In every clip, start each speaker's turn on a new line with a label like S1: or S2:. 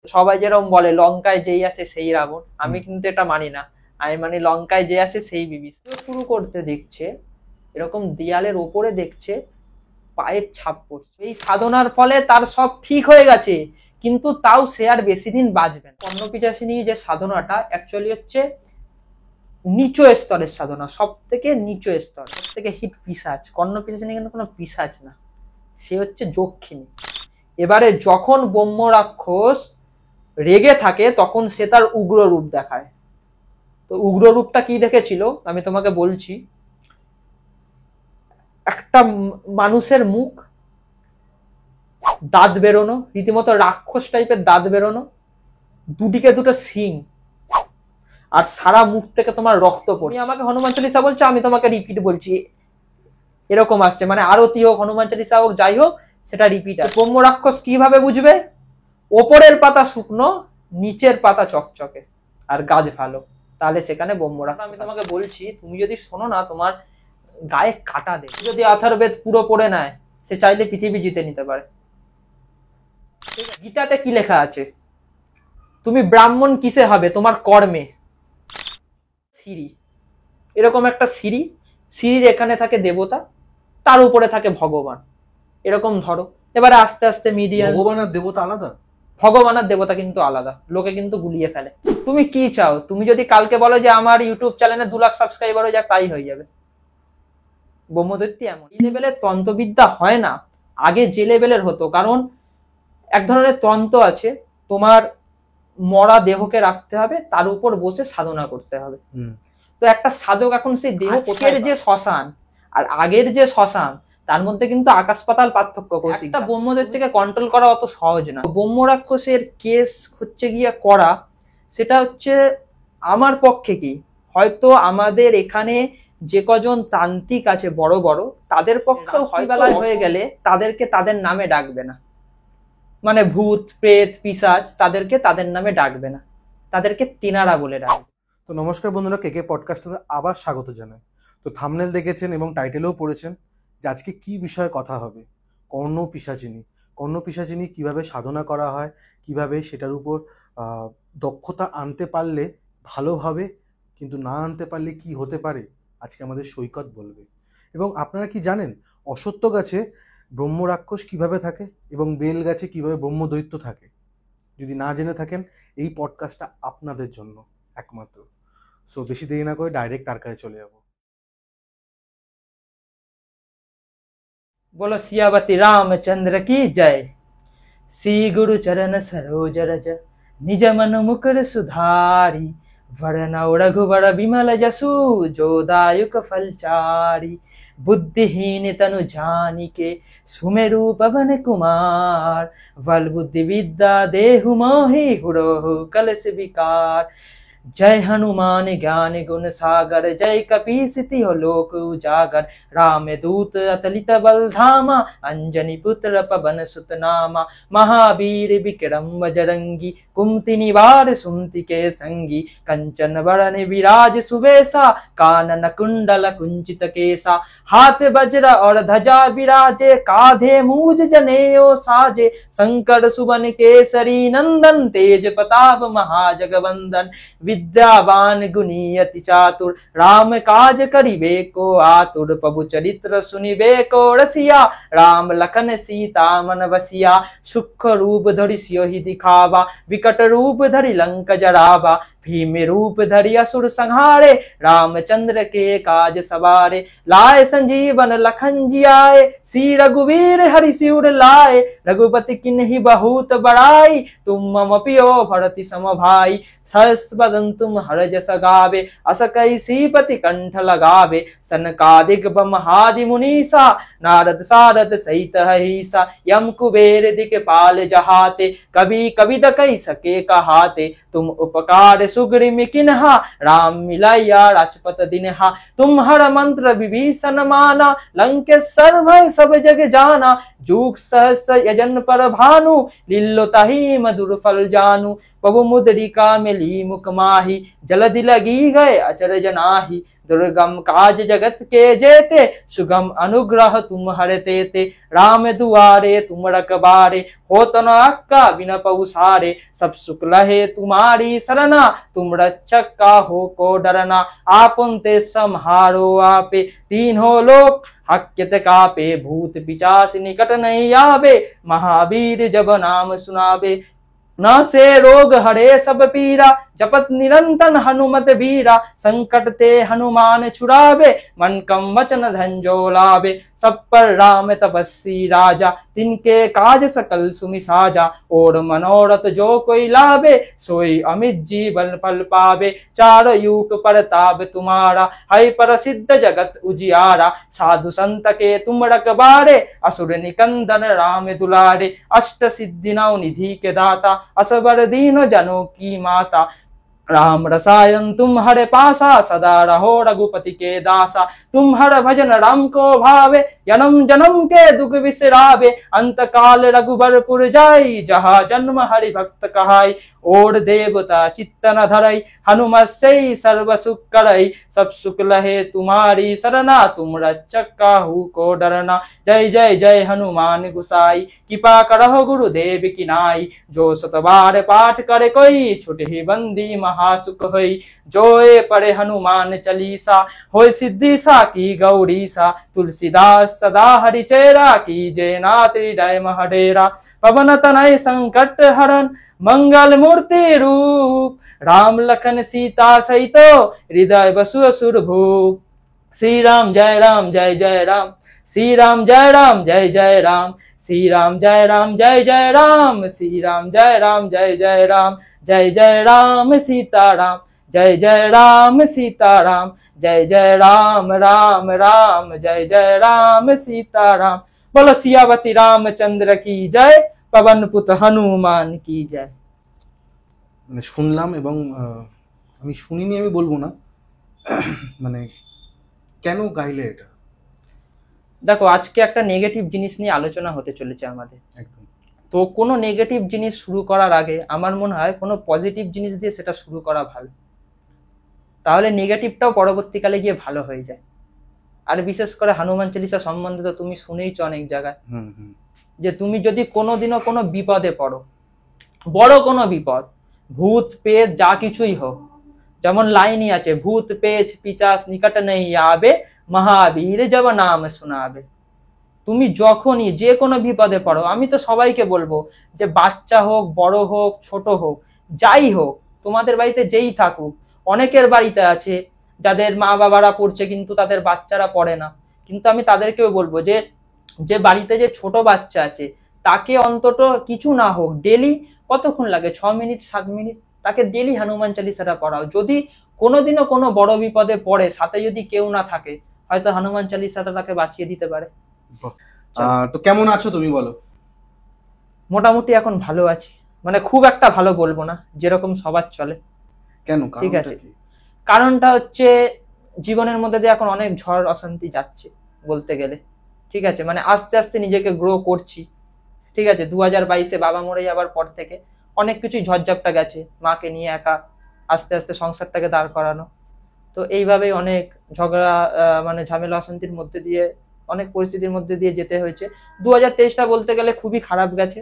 S1: সবাই যেরকম বলে লঙ্কায় যেই আসে সেই রাবণ, আমি কিন্তু এটা মানি না। আমি মানি লঙ্কায় যে আসে সেই বিভীষণ। শুরু করতে দেখছে এরকম দেয়ালের ওপরে দেখছে পায়ের ছাপ পড়ছে। এই সাধনার ফলে তার সব ঠিক হয়ে গেছে, কিন্তু তাও সে আর বেশি দিন বাঁচবে না। কর্ণপিশাচিনী যে সাধনাটা অ্যাকচুয়ালি হচ্ছে নিচু স্তরের সাধনা, সব থেকে নিচু স্তর, সব থেকে হিট পিশাচ। কর্ণপিশাচিনী কিন্তু কোনো পিশাচ না, সে হচ্ছে যক্ষিণী। এবারে যখন ব্রহ্ম রাক্ষস রেগে থাকে তখন সে তার উগ্র রূপ দেখায়। তো উগ্র রূপটা কি দেখেছিল আমি তোমাকে বলছি। একটা মানুষের মুখ, দাঁত বেরোনো, রীতিমতো রাক্ষস টাইপের দাঁত বেরোনো, দুদিকে দুটো শিং, আর সারা মুখ থেকে তোমার রক্ত পড়ে। আমাকে হনুমান চালিসা বলছো, আমি তোমাকে রিপিট বলছি, এরকম আসছে। মানে আরতি হোক, হনুমান চালিসা হোক, যাই হোক, সেটা রিপিট। ব্রহ্ম রাক্ষস কিভাবে বুঝবে? ওপরের পাতা শুকনো, নিচের পাতা চকচকে, আর গাছ ভালো, তাহলে সেখানে ব্রহ্ম রাক্ষস। আমি তোমাকে বলছি, তুমি যদি শোনো না, তোমার গায়ে কাটা দেবে। যদি অথর্ববেদ পুরো পড়ে নেয়, সে চাইলে পৃথিবী জিতে নিতে পারে। গীতাতে কি লেখা আছে? তুমি ব্রাহ্মণ কিসে হবে? তোমার কর্মে। সিঁড়ি, এরকম একটা সিঁড়ি, সিঁড়ির এখানে থাকে দেবতা, তার উপরে থাকে ভগবান, এরকম ধরো। এবারে আস্তে আস্তে মিডিয়া।
S2: ভগবান আর দেবতা আলাদা?
S1: ভগবান আর দেবতা কিন্তু আলাদা, লোকে কিন্তু গুলিয়ে ফেলে। তুমি কি চাও? তুমি যদি কালকে বলো যে আমার ইউটিউব চ্যানেলে 2 লাখ সাবস্ক্রাইবার হয়ে যাক, তাই হয়ে যাবে। ব্রহ্মদৈত্যী এমন। এই লেভেলের তন্ত্রবিদ্যা হয় না, আগে যে লেভেলের হতো। কারণ এক ধরনের তন্ত্র আছে, তোমার মরা দেহকে রাখতে হবে, তার উপর বসে সাধনা করতে হবে। তো একটা সাধক এখন সেই দেহ, আজকের যে শ্মশান আর আগের যে শ্মশান, তার মধ্যে কিন্তু আকাশ পাতাল পার্থক্য। একটা ব্রহ্মদের থেকে কন্ট্রোল করা অত সহজ না। ব্রহ্ম রাক্ষসের কেস হচ্ছে গিয়ে করা, সেটা হচ্ছে আমার পক্ষে কি, হয়তো আমাদের এখানে যে কজন তান্ত্রিক আছে বড় বড়, তাদের পক্ষেও হয়বেলা হয়ে গেলে তাদেরকে তাদের নামে ডাকবে না। মানে ভূত প্রেত পিশাচ, তাদেরকে তাদের নামে ডাকবে না, তাদেরকে তিনারা বলে ডাকবে।
S2: তো নমস্কার বন্ধুরা, কেকে পডকাস্টে আবার স্বাগত জানাই। তো থাম্বনেল দেখেছেন এবং টাইটেলেও পড়েছেন যে আজকে কি বিষয়ে কথা হবে। কর্ণপিশাচিনী। কর্ণপিশাচিনী কিভাবে সাধনা করা হয়, কিভাবে সেটার উপর দক্ষতা আনতে পারলে ভালোভাবে, কিন্তু না আনতে পারলে কি হতে পারে, আজকে আমাদের সৈকত বলবে। এবং আপনারা কি জানেন অশ্বত্থ গাছে ব্রহ্ম রাক্ষস কিভাবে থাকে এবং বেল গাছে কিভাবে ব্রহ্মদৈত্য থাকে? যদি না জেনে থাকেন, এই পডকাস্টটা আপনাদের জন্য একমাত্র। সো বেশি দেরি না করে ডাইরেক্ট তার কাছে চলে যাব।
S1: बोलो सियावती रामचंद्र की जय। श्री गुरु चरण सरोज रज निज मन मुकुर सुधारी, वरनौ रघुवर विमल जसु जो दायुक फलचारी। बुद्धिहीन तनु जानिके सुमेरु पवन कुमार, बल बुद्धि विद्या देहु मोहि हुरोहु कलश विकार। जय हनुमान ज्ञान गुण सागर, जय कपीस तिहुँ लोक उजागर। राम दूत अतलित बल धामा, अंजनी पुत्र पवन सुत नामा। महावीर विक्रम बजरंगी, कुमति निवार सुमति के संगी। कंचन बरन विराज सुबेसा, कानन कुंडल कुंचित केसा। हाथ वज्र और ध्वजा विराजे, काधे मूज जनेऊ साजे। शंकर सुवन केसरी नंदन, तेज प्रताप महाजगवंदन। विद्यावान गुणी अति चातुर, राम काज करिबे को आतुर। प्रभु चरित्र सुनिबे को रसिया, राम लखन सीता मन बसिया। सूक्ष्म रूप धरि सियोहि दिखावा, विकट रूप धरि लंक जरावा। भीम रूप धरि असुर संहारे, रामचंद्र के काज सवारे। लाए संजीवन लखन जियाए, श्री रघुवीर हरि सिर लाए। रघुपति किन्हि बहुत बड़ाई, तुम मम प्रियो भरति सम भाई। सहस बदन तुम हरजस गावे, अस कहि श्रीपति कंठ लगावे। सनकादिक ब्रह्मादि मुनीसा, नारद सारद सहित अहिसा। यम कुबेर दिक्पाल जहाते, कभी कविद कहि सके कहाते। तुम उपकार सुग्रीव किन्हा, राम मिलाया राजपत दिन्हा। तुम हर मंत्र विभीषण माना, लंकेश्वर भय सब जग जाना। जुग सहस्र यजन पर भानु, लील्यो ताहि मधुर फल जानू। प्रभु मुद्रिका मिली मुख माही, जलधि लगी गए अचरज नाहि। दुर्गम काज जगत के जेते, सुगम अनुग्रह तुम हरते ते। राम दुआरे तुम रखबारे, होत न अक्का बिन पउसारे। सब सुख लहे तुम्हारी सरना, तुम रक्षक का हो को डरना। आपन ते सम्हारो आपे, तीनों लोक हक्यत कापे। भूत पिचास निकट नहीं आवे, महावीर जब नाम सुनावे। न से रोग हरे सब पीरा, जपत निरंतर हनुमत बीरा। संकट ते हनुमान छुड़ावे, मन कम वचन धन जो लावे। सब पर राम तपस्वी राजा, तिनके काज सकल सुमि साजा। और मनोरथ जो कोई लावे, सोई अमित जीवन फल पावे। चार युग परताप तुम्हारा, है प्रसिद्ध जगत उजियारा। साधु संत के तुम रखबारे, असुर निकंदन राम दुलारे। अष्ट सिद्धि नौ निधि के दाता, असबर दीन जनों की माता। राम रसायन तुम हरे पासा, सदा रहो रघुपति के दासा। तुम हर भजन राम को भावे, जन्म जन्म के दुख बिसरावे। अंत काल रघुबरपुर जाई, जहाँ जन्म हरि भक्त कहाई। और देवता चित्त न धरई, हनुमत से सर्व सुख करई। सब सुख लहे तुम्हारी सरना, तुम रक्षक काहू को डरना। जय जय जय हनुमान गुसाई, कृपा करहु गुरुदेव की नाई। जो सतबार पाठ करे कोई, छुटहि बंदी महासुख होई। जोए पढ़े हनुमान चालीसा, होय सिद्धि सा की गौरी सा। तुलसीदास सदा हरिचेरा, की जय नाथ हृदय महडेरा। पवन तनय संकट हरन, मंगल मूर्ति रूप। राम लखन सीता सहितो, हृदय बसु असुर भूप। श्री राम जय जय राम, श्री राम जय जय राम। श्री राम जय जय राम, श्री राम जय राम। जय जय राम सीताराम, जय जय राम सीताराम। जय जय राम राम राम, जय जय राम सीताराम। बोलो सियावती रामचंद्र की जय, पवन पुत हनुमान की जय।
S2: মানে শুনলাম এবং আমি শুনিনি আমি বলবো না, মানে কেন গাইলে এটা?
S1: দেখো, আজকে একটা নেগেটিভ জিনিস নিয়ে আলোচনা হতে চলেছে আমাদের।
S2: একদম।
S1: তো কোনো নেগেটিভ জিনিস শুরু করার আগে আমার মনে হয় কোনো পজিটিভ জিনিস দিয়ে সেটা শুরু করা ভালো, তাহলে নেগেটিভটাও পরবর্তীকালে গিয়ে ভালো হয়ে যায়। আর বিশেষ করে হনুমান চালিসা সম্বন্ধে তো তুমি শুনেইছো অনেক জায়গায়, যে তুমি যদি কোনোদিনও কোনো বিপদে পড়ো, বড় কোনো বিপদ, ভূত পেট যা কিছুই হোক, যেমন লাইনই আছে, ভূত পেচ পিচাস নিকট নেই আবে, মহাবীর জব নাম শোনাবে। তুমি যখনই যে কোনো বিপদে পড়ো, আমি তো সবাইকে বলবো যে বাচ্চা হোক, বড় হোক, ছোট হোক, যাই হোক, তোমাদের বাড়িতে যেই থাকুক, অনেকের বাড়িতে আছে যাদের মা বাবারা পড়ছে কিন্তু তাদের বাচ্চারা পড়ে না, কিন্তু আমি তাদেরকেও বলবো যে যে বাড়িতে যে ছোট বাচ্চা আছে তাকে অন্তত কিছু না হোক ডেলি, কতক্ষণ লাগে, 6 মিনিট 7 মিনিট, তাকে ডেলি হনুমান চালিসাটা পড়াও। যদি কোনোদিনও কোনো বড় বিপদে পড়ে, সাথে যদি কেউ না থাকে, হয়তো হনুমান চালিসাটা তাকে বাঁচিয়ে দিতে পারে।
S2: তো কেমন আছো তুমি বলো?
S1: মোটামুটি এখন ভালো আছি, মানে খুব একটা ভালো বলবো না, যেরকম সবার চলে।
S2: কেন?
S1: ঠিক আছে, কারণটা হচ্ছে জীবনের মধ্যে দিয়ে এখন অনেক ঝড় অশান্তি যাচ্ছে বলতে গেলে। ঠিক আছে, মানে আস্তে আস্তে নিজেকে গ্রো করছি। ঠিক আছে, 2022-এ বাবা মরে যাবার পর থেকে অনেক কিছুই ঝড়ঝাপটা গেছে, মাকে নিয়ে একা আস্তে আস্তে সংসারটাকে দাঁড় করানো। তো এইভাবেই অনেক ঝগড়া, মানে ঝামেলা অশান্তির মধ্যে দিয়ে, অনেক পরিস্থিতির মধ্যে দিয়ে যেতে হয়েছে। 2023টা বলতে গেলে খুবই খারাপ গেছে।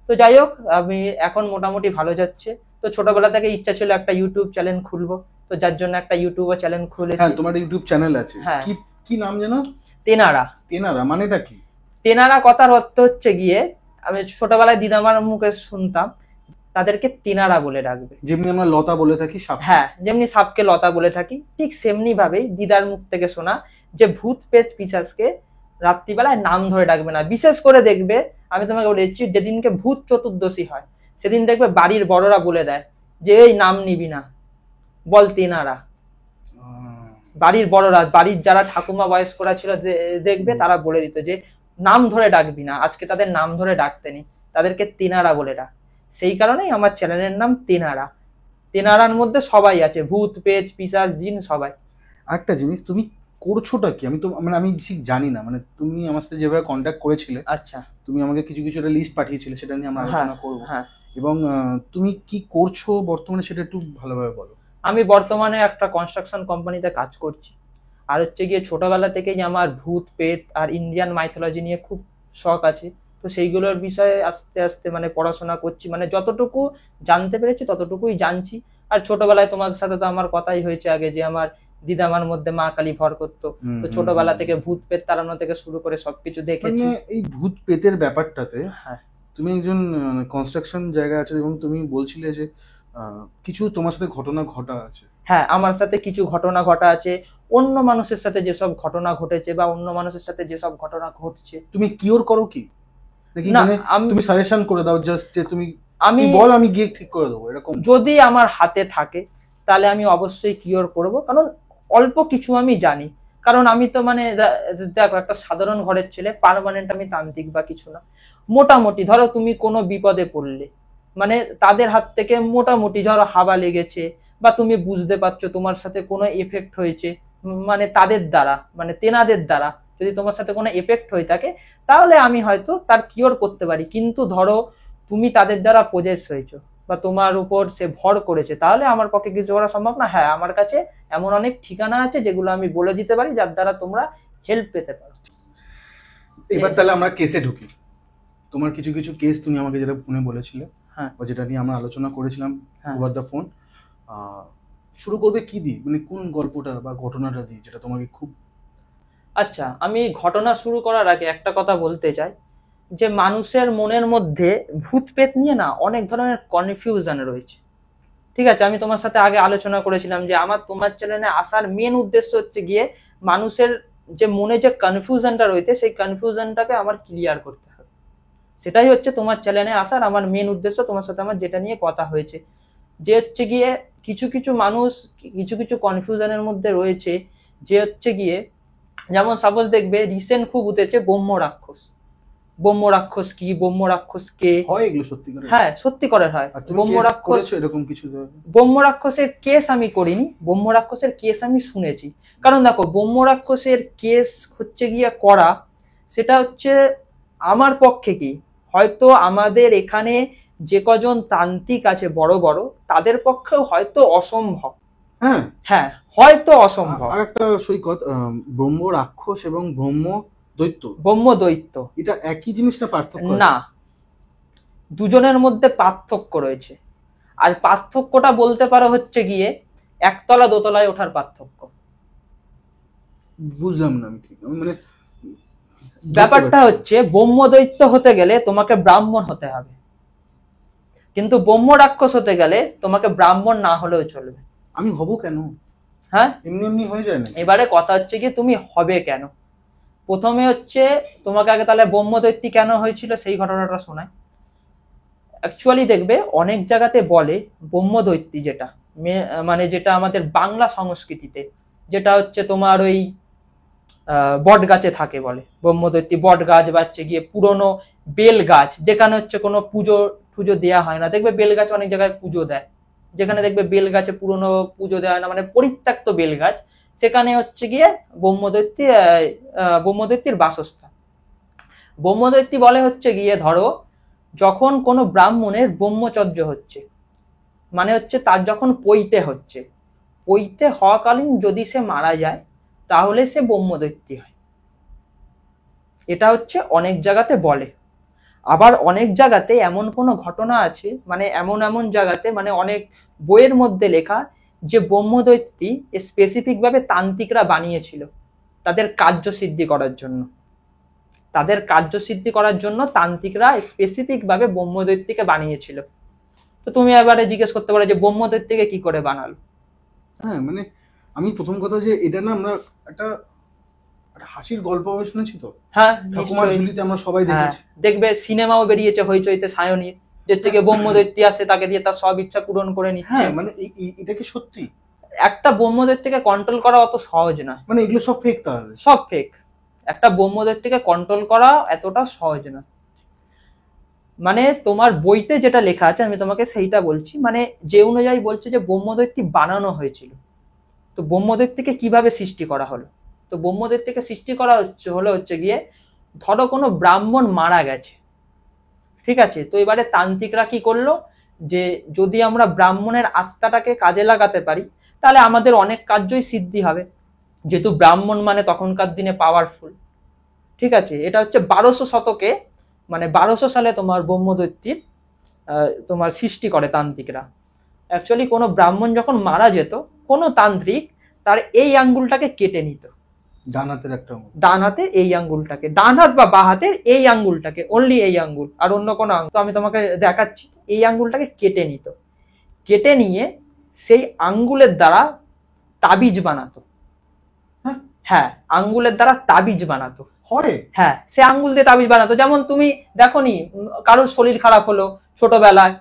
S1: তো যাই হোক, আমি এখন মোটামুটি ভালো যাচ্ছে। তো ছোটবেলা থেকে ইচ্ছা ছিল একটা ইউটিউব চ্যানেল খুলবো, তো যার জন্য একটা ইউটিউব চ্যানেল খুলেছি।
S2: হ্যাঁ, তোমার ইউটিউব চ্যানেল আছে?
S1: হ্যাঁ।
S2: কি নাম যেন?
S1: তেনারা।
S2: তেনারা মানেটা কি?
S1: তেনারা কথার অর্থ হচ্ছে গিয়ে, আমি ছোটবেলায় দিদামার মুখে শুনতাম, তাদেরকে তেনারা বলে ডাকবে।
S2: যেমনি আমরা লতা বলে থাকি সাপ।
S1: হ্যাঁ, যেমনি সাপকে লতা বলে থাকি, ঠিক সেমনি ভাবেই দিদার মুখ থেকে শোনা যে ভূত পেট পিশাচকে রাত্রিবেলায় নাম ধরে ডাকবে না। বিশেষ করে দেখবে, আমি তোমাকে বলেছি, যেদিনকে ভূত চতুর্দশী হয় সেদিন দেখবে বাড়ির বড়রা বলে দেয় যে এই নাম নিবি না, বল তেনারা। বাড়ির বড়রা, বাড়ির যারা ঠাকুমা বয়স্করা ছিল দেখবে, তারা বলে দিত যে নাম ধরে ডাকবি না, আজকে তাদের নাম ধরে ডাকতে নেই, তাদেরকে তেনারা বলে ডাক। সেই কারণেই আমার চ্যানেলের নাম তেনারা। তেনারার মধ্যে সবাই আছে, ভূত পেচ পিশাচ জিন সবাই।
S2: আরেকটা জিনিস, তুমি করছোটা কি? আমি তো মানে আমি ঠিক জানি না, মানে তুমি আমার সাথে যেভাবে কন্ট্যাক্ট করেছিলে,
S1: আচ্ছা,
S2: তুমি আমাকে কিছু কিছু একটা লিস্ট পাঠিয়েছিলে, সেটা নিয়ে আমরা আলোচনা করবো।
S1: হ্যাঁ,
S2: এবং তুমি কি করছো বর্তমানে সেটা একটু ভালোভাবে বলো।
S1: আমি বর্তমানে একটা কনস্ট্রাকশন কোম্পানিতে কাজ করছি। আর হচ্ছে গিয়ে ছোটবেলা থেকেই আমার ভূত পেট আর ইন্ডিয়ান মাইথোলজি নিয়ে খুব শখ আছে। তো সেইগুলোর বিষয়ে আস্তে আস্তে মানে পড়াশোনা করছি, মানে যতটুকু জানতে পেরেছি ততটুকুই জানছি। আর ছোটবেলায় তোমার সাথে তো আমার কথাই হয়েছে আগে যে আমার দিদামার মধ্যে মা কালী ভর করতো। তো ছোটবেলা থেকে ভূত পেট তাড়ানো থেকে শুরু করে সবকিছু দেখেছি।
S2: মানে এই ভূত পেতের ব্যাপারটাতে
S1: হ্যাঁ
S2: তুমি একজন কনস্ট্রাকশন জায়গায় আছো এবং তুমি বলছিলে যে কিছু তোমার সাথে ঘটনা ঘটা আছে।
S1: হ্যাঁ, আমার সাথে কিছু ঘটনা ঘটা আছে, অন্য মানুষের সাথে যেসব ঘটনা ঘটেছে বা অন্য মানুষের সাথে যেসব ঘটনা ঘটছে।
S2: তুমি কিওর করো কি নাকি
S1: না,
S2: মানে তুমি সাজেশন করে দাও জাস্ট যে তুমি
S1: আমি
S2: বল আমি গিয়ে ঠিক করে দেবো এরকম?
S1: যদি আমার হাতে থাকে তাহলে আমি অবশ্যই কিওর করব, কারণ অল্প কিছু আমি জানি। কারণ আমি তো মানে দেখো একটা সাধারণ ঘরের ছেলে, পার্মানেন্ট আমি তান্ত্রিক বা কিছু না। মোটামুটি ধরো তুমি কোনো বিপদে পড়লে, মানে তাদের হাত থেকে মোটামুটি ধরো হাওয়া লেগেছে বা তুমি বুঝতে পারছো তোমার সাথে কোনো এফেক্ট হয়েছে, মানে তাদের দ্বারা মানে তেনাদের দ্বারা যদি তোমার সাথে কোনো এফেক্ট হয়ে থাকে, তাহলে আমি হয়তো তার কিওর করতে পারি। কিন্তু ধরো তুমি তাদের দ্বারা পজেস হয়েছো বা তোমার উপর সে ভর করেছে, তাহলে আমার পক্ষে কিছু করা সম্ভব না। হ্যাঁ, আমার কাছে এমন অনেক ঠিকানা আছে যেগুলো আমি বলে দিতে পারি, যার দ্বারা তোমরা হেল্প পেতে পারো।
S2: এবার তাহলে আমরা কেসে ঢুকি। তোমার কিছু কিছু কেস তুমি আমাকে যেটা ফোনে বলেছিলে,
S1: হ্যাঁ
S2: বা যেটা নিয়ে আমরা আলোচনা করেছিলাম
S1: হ্যাঁ।
S2: ওভার দ্য ফোন, শুরু করবে কি দিয়ে, মানে কোন গল্পটা বা ঘটনাটা দিয়ে যেটা তোমাকে খুব...
S1: আচ্ছা, আমি ঘটনা শুরু করার আগে একটা কথা বলতে চাই যে মানুষের মনের মধ্যে ভূত পেত নিয়ে না অনেক ধরনের কনফিউশন রয়েছে। ঠিক আছে, আমি তোমার সাথে আগে আলোচনা করেছিলাম যে আমার তোমার চ্যানেলে আসার মেন উদ্দেশ্য হচ্ছে গিয়ে মানুষের যে মনে যে কনফিউশনটা রয়েছে সেই কনফিউশনটাকে আমার ক্লিয়ার করতে হবে। সেটাই হচ্ছে তোমার চ্যানেলে আসার আমার মেন উদ্দেশ্য। তোমার সাথে আমার যেটা নিয়ে কথা হয়েছে যে হচ্ছে গিয়ে কিছু কিছু মানুষ কিছু কিছু কনফিউশনের মধ্যে রয়েছে, যে হচ্ছে গিয়ে যেমন সাপোজ দেখবে রিসেন্ট খুব উঠেছে ব্রহ্ম রাক্ষস। ব্রহ্ম রাক্ষস কি, ব্রহ্ম রাক্ষস কে?
S2: হয় এগুলো সত্যি করে?
S1: হ্যাঁ, সত্যি করে হয়। ব্রহ্ম রাক্ষস,
S2: এরকম কিছু?
S1: ব্রহ্ম রাক্ষসের কেস আমি করিনি, ব্রহ্ম রাক্ষসের কেস আমি শুনেছি। কারণ দেখো ব্রহ্ম রাক্ষসের কেস হচ্ছে গিয়ে করা, সেটা হচ্ছে আমার পক্ষে কি, হয়তো আমাদের এখানে যে কজন তান্ত্রিক আছে বড় বড় তাদের পক্ষেও হয়তো অসম্ভব।
S2: হ্যাঁ
S1: হ্যাঁ, হয়তো অসম্ভব।
S2: আর একটা সৈকত, ব্রহ্ম রাক্ষস এবং ব্রহ্ম দৈত্য,
S1: ব্রহ্ম দৈত্য
S2: এটা একই জিনিস না পার্থক্য?
S1: না, দুজনের মধ্যে পার্থক্য রয়েছে। আর পার্থক্যটা বলতে পারো হচ্ছে গিয়ে একতলা দোতলায় ওঠার পার্থক্য।
S2: বুঝলাম না আমি ঠিক, মানে
S1: ব্যাপারটা হচ্ছে ব্রহ্মদৈত্য হতে গেলে তোমাকে ব্রাহ্মণ হতে হবে, কিন্তু ব্রহ্ম রাক্ষস হতে গেলে তোমাকে ব্রাহ্মণ না হলেও চলবে।
S2: আমি হব কেন?
S1: হ্যাঁ,
S2: এমনি এমনি হয়ে যায় না?
S1: এবারে কথা হচ্ছে কি তুমি হবে কেন। প্রথমে হচ্ছে তোমাকে আগে তাহলে ব্রহ্মদৈত্য কেন হয়েছিল সেই ঘটনাটা শোনায়। অ্যাকচুয়ালি দেখবে অনেক জায়গাতে বলে ব্রহ্মদৈত্য যেটা মানে যেটা আমাদের বাংলা সংস্কৃতিতে যেটা হচ্ছে তোমার ওই বট গাছে থাকে, বলে ব্রহ্মদৈত্য বট গাছ বা হচ্ছে গিয়ে পুরনো বেল গাছ, যেখানে হচ্ছে কোনো পুজো পুজো দেওয়া হয় না। দেখবে বেল গাছ অনেক জায়গায় পুজো দেয়, যেখানে দেখবে বেল গাছে পুরনো পুজো দেওয়া হয় না, মানে পরিত্যক্ত বেল গাছ, সেখানে হচ্ছে গিয়ে ব্রহ্মদৈত্যের বাসস্থান। ব্রহ্মদৈত্য বলে হচ্ছে গিয়ে ধরো যখন কোনো ব্রাহ্মণের ব্রহ্মচর্য হচ্ছে, মানে হচ্ছে তার যখন পৈতে হচ্ছে, পৈতে হওয়াকালীন যদি সে মারা যায় তাহলে সে ব্রহ্মদৈত্য হয়। এটা হচ্ছে অনেক জায়গাতে বলে। আবার অনেক জায়গাতে এমন কোনো ঘটনা আছে, মানে এমন এমন জায়গাতে মানে অনেক বইয়ের মধ্যে লেখা যে ব্রহ্মদৈত্য স্পেসিফিক ভাবে তান্ত্রিকরা বানিয়েছিল তাদের কার্যসিদ্ধি করার জন্য। তাদের কার্যসিদ্ধি করার জন্য তান্ত্রিকরা স্পেসিফিক ভাবে ব্রহ্মদৈত্যকে বানিয়েছিল। তো তুমি এবারে জিজ্ঞেস করতে পারো যে ব্রহ্মদৈত্যকে কি করে বানালো।
S2: হ্যাঁ, মানে আমি প্রথম কথা যে এটা না আমরা একটা হাসির গল্প হবে শুনেছি তো।
S1: হ্যাঁ,
S2: ঠাকুমার ঝুলিতে আমরা সবাই দেখেছি।
S1: দেখবে সিনেমাও বেরিয়েছে হইচইতে সায়নীর, যে থেকে ব্রহ্মদৈত্য আসে তাকে দিয়ে তার সব ইচ্ছা পূরণ করে নিচ্ছে।
S2: হ্যাঁ, মানে এটা কি সত্যি?
S1: একটা ব্রহ্মদৈত্যকে কন্ট্রোল করা অত সহজ না।
S2: মানে এগুলো সব ফেক? তাহলে
S1: সব ফেক। একটা ব্রহ্মদৈত্যকে কন্ট্রোল করা এতটা সহজ না। মানে তোমার বইতে যেটা লেখা আছে আমি তোমাকে সেইটা বলছি, মানে যে অনুযায়ী বলছে যে ব্রহ্মদৈত্য বানানো হয়েছিল। তো ব্রহ্মদৈত্যকে কিভাবে সৃষ্টি করা হলো? তো ব্রহ্মদৈত্যকে সৃষ্টি করা হচ্ছে গিয়ে ধরো কোনো ব্রাহ্মণ মারা গেছে, ঠিক আছে, তো এবারে তান্ত্রিকরা কি করলো যে যদি আমরা ব্রাহ্মণের আত্মাটাকে কাজে লাগাতে পারি তাহলে আমাদের অনেক কার্যই সিদ্ধি হবে। যেহেতু ব্রাহ্মণ মানে তখনকার দিনে পাওয়ারফুল, ঠিক আছে। এটা হচ্ছে 1200 শতকে, মানে 1200 সালে তোমার ব্রহ্মদৈত্যের তোমার সৃষ্টি করে তান্ত্রিকরা। অ্যাকচুয়ালি কোনো ব্রাহ্মণ যখন মারা যেত, কোনো তান্ত্রিক তার এই আঙ্গুলটাকে কেটে নিত,
S2: ডান হাতের একটা আঙুল।
S1: ডান হাতে এই আঙ্গুলটাকে, ডান হাত বা বাঁ হাতের এই আঙ্গুলটাকে, অনলি এই আঙ্গুল, আর অন্য কোনো আঙ্গুল, তো আমি তোমাকে দেখাচ্ছি, এই আঙ্গুলটাকে কেটে নিত। কেটে নিয়ে সেই আঙ্গুলের দ্বারা তাবিজ বানাতো। হ্যাঁ, আঙ্গুলের দ্বারা তাবিজ বানাতো।
S2: হয়?
S1: হ্যাঁ, সে আঙ্গুল দিয়ে তাবিজ বানাতো। যেমন তুমি দেখো নি, কারোর শরীর খারাপ হলো ছোটবেলায়,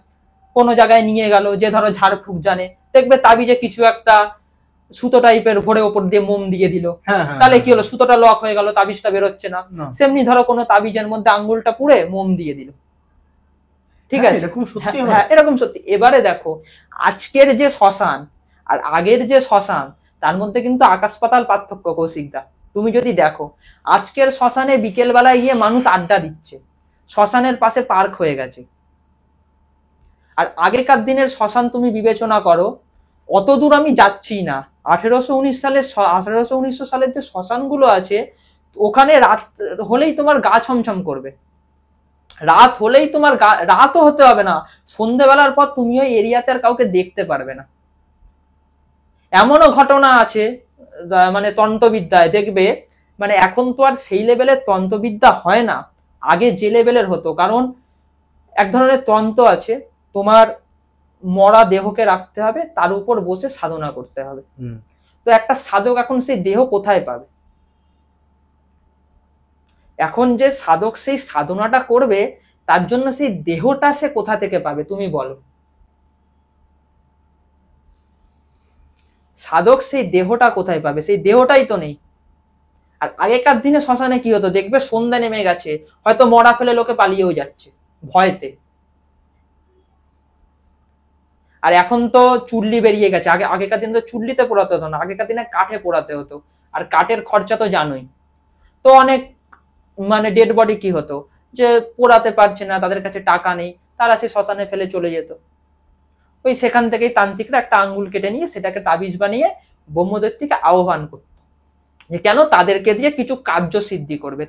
S1: কোনো জায়গায় নিয়ে গেল, যে ধরো ঝাড়ফুঁক জানে, দেখবে তাবিজে কিছু একটা সুতো টাইপের ভরে ওপর দিয়ে মোম দিয়ে দিল, তাহলে কি হলো, সুতোটা লক হয়ে গেল, তাবিজটা বেরোচ্ছে না। সেমনি ধরো কোনো তাবিজের মধ্যে আঙ্গুলটা পুড়ে মোম দিয়ে দিল, ঠিক আছে। হ্যাঁ, এরকম সত্যি। এবারে দেখো, আজকের যে শ্মশান আর আগের যে শ্মশান, তার মধ্যে কিন্তু আকাশ পাতাল পার্থক্য, কৌশিকদা। তুমি যদি দেখো, আজকের শ্মশানে বিকেল বেলায় গিয়ে মানুষ আড্ডা দিচ্ছে, শ্মশানের পাশে পার্ক হয়ে গেছে। আর আগেকার দিনের শ্মশান তুমি বিবেচনা করো, অত দূর আমি যাচ্ছি না, 1819 সালের যে শ্মশানগুলো আছে, ওখানে রাত হলেই তোমার গা ছমছম করবে। রাত হলেই তোমার রাতও হতে হবে না, সন্ধ্যেবেলার পর তুমি ওই এরিয়াতে আর কাউকে দেখতে পারবে না। এমনও ঘটনা আছে, মানে তন্ত্রবিদ্যায় দেখবে, মানে এখন তো আর সেই লেভেলের তন্ত্রবিদ্যা হয় না, আগে যে লেভেলের হতো। কারণ এক ধরনের তন্ত্র আছে, তোমার মরা দেহকে রাখতে হবে, তার উপর বসে সাধনা করতে হবে। তো একটা সাধক এখন সেই দেহ কোথায় পাবে? এখন যে সাধক সেই সাধনাটা করবে, তার জন্য সেই দেহটা সে কোথা থেকে পাবে তুমি বলো? সাধক সেই দেহটা কোথায় পাবে? সেই দেহটাই তো নেই। আর আগেকার দিনে শ্মশানে কি হতো, দেখবে সন্ধ্যা নেমে গেছে, হয়তো মরা ফেলে লোকে পালিয়েও যাচ্ছে ভয়তে। আর এখন তো চুল্লি বেরিয়ে গেছে, আগেকার দিনে তো চুল্লিতে পোড়াতে হতো না, আগেকার দিনে কাঠে পোড়াতে হতো, আর কাঠের খরচা তো জানোই। তো অনেক মানে ডেড বডি কি হতো, যে পোড়াতে পারছে না, তাদের কাছে টাকা নেই, তারা সে শ্মশানে ফেলে চলে যেত। ওই সেখান থেকেই তান্ত্রিকরা একটা আঙ্গুল কেটে নিয়ে সেটাকে তাবিজ বানিয়ে ব্রহ্মদৈত্যকে আহ্বান করত, যে কেন তাদেরকে দিয়ে কিছু কার্য সিদ্ধি করবে,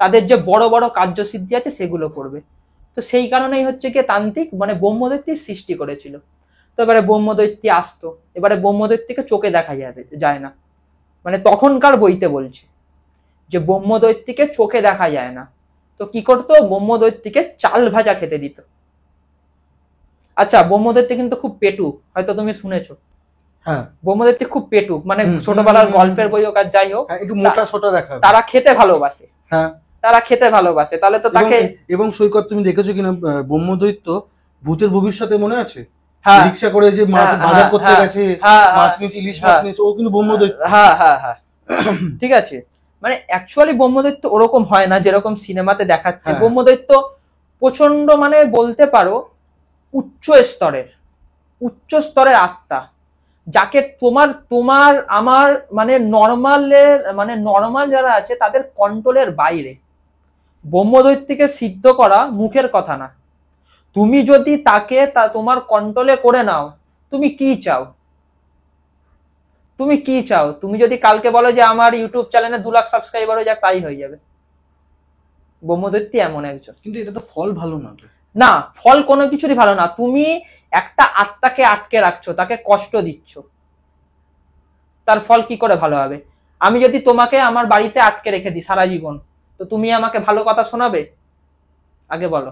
S1: তাদের যে বড় বড় কার্য সিদ্ধি আছে সেগুলো করবে। তো সেই কারণেই হচ্ছে কি তান্ত্রিক মানে ব্রহ্মদৈত্যের সৃষ্টি করেছিল। তো এবারে ব্রহ্মদৈত্য আসতো, এবারে ব্রহ্মদৈত্যকে চোখে দেখা যায় না, মানে তখনকার বইতে বলছে যে ব্রহ্মদৈত্যকে চোখে দেখা যায় না। তো কি করতো, ব্রহ্মদৈত্যকে চাল ভাজা খেতে দিত। আচ্ছা, ব্রহ্মদৈত্য কিন্তু খুব পেটুক, হয়তো তুমি শুনেছো।
S2: হ্যাঁ,
S1: ব্রহ্মদৈত্য খুব পেটুক, মানে ছোটবেলার গল্পের বই হোক আর যাই হোক,
S2: একটু মোটা সোটা দেখাবে।
S1: তারা খেতে ভালোবাসে।
S2: হ্যাঁ,
S1: তারা খেতে ভালোবাসে, তাহলে তো তাকে।
S2: এবং সৈকত, তুমি দেখেছো কিনা ব্রহ্মদৈত্য ভূতের ভবিষ্যতে মনে আছে?
S1: হ্যাঁ,
S2: রিক্সা করে যে মাছ বাজার করতে গেছে, মাছ নিয়েছে, ইলিশ মাছ নিয়েছে, ও কিন্তু ব্রহ্মদৈত্য।
S1: হ্যাঁ হ্যাঁ হ্যাঁ, ঠিক আছে। মানে অ্যাকচুয়ালি ব্রহ্মদৈত্য ওরকম হয় না যেরকম সিনেমাতে দেখাচ্ছে। ব্রহ্মদৈত্য প্রচন্ড, মানে বলতে পারো উচ্চ স্তরের আত্মা, যাকে তোমার আমার মানে নর্মাল যারা আছে তাদের কন্ট্রোলের বাইরে। ব্রহ্মদৈত্যকে সিদ্ধ করা মুখের কথা না, তুমি যদি তাকে তোমার কন্ট্রোলে করে নাও, তুমি কি চাও? তুমি যদি কালকে বলো যে আমার ইউটিউব চ্যানেলে 2 লাখ সাবস্ক্রাইবার হয়ে যাক, তাই হয়ে যাবে। ব্রহ্মদৈত্য এমন একজন।
S2: কিন্তু এটা তো ফল ভালো না।
S1: না, ফল কোনো কিছুরই ভালো না। তুমি একটা আত্মাকে আটকে রাখছো, তাকে কষ্ট দিচ্ছ, তার ফল কি করে ভালো হবে? আমি যদি তোমাকে আমার বাড়িতে আটকে রেখে দিই সারা জীবন, তো তুমি আমাকে ভালো কথা শোনাবে? আগে বলো।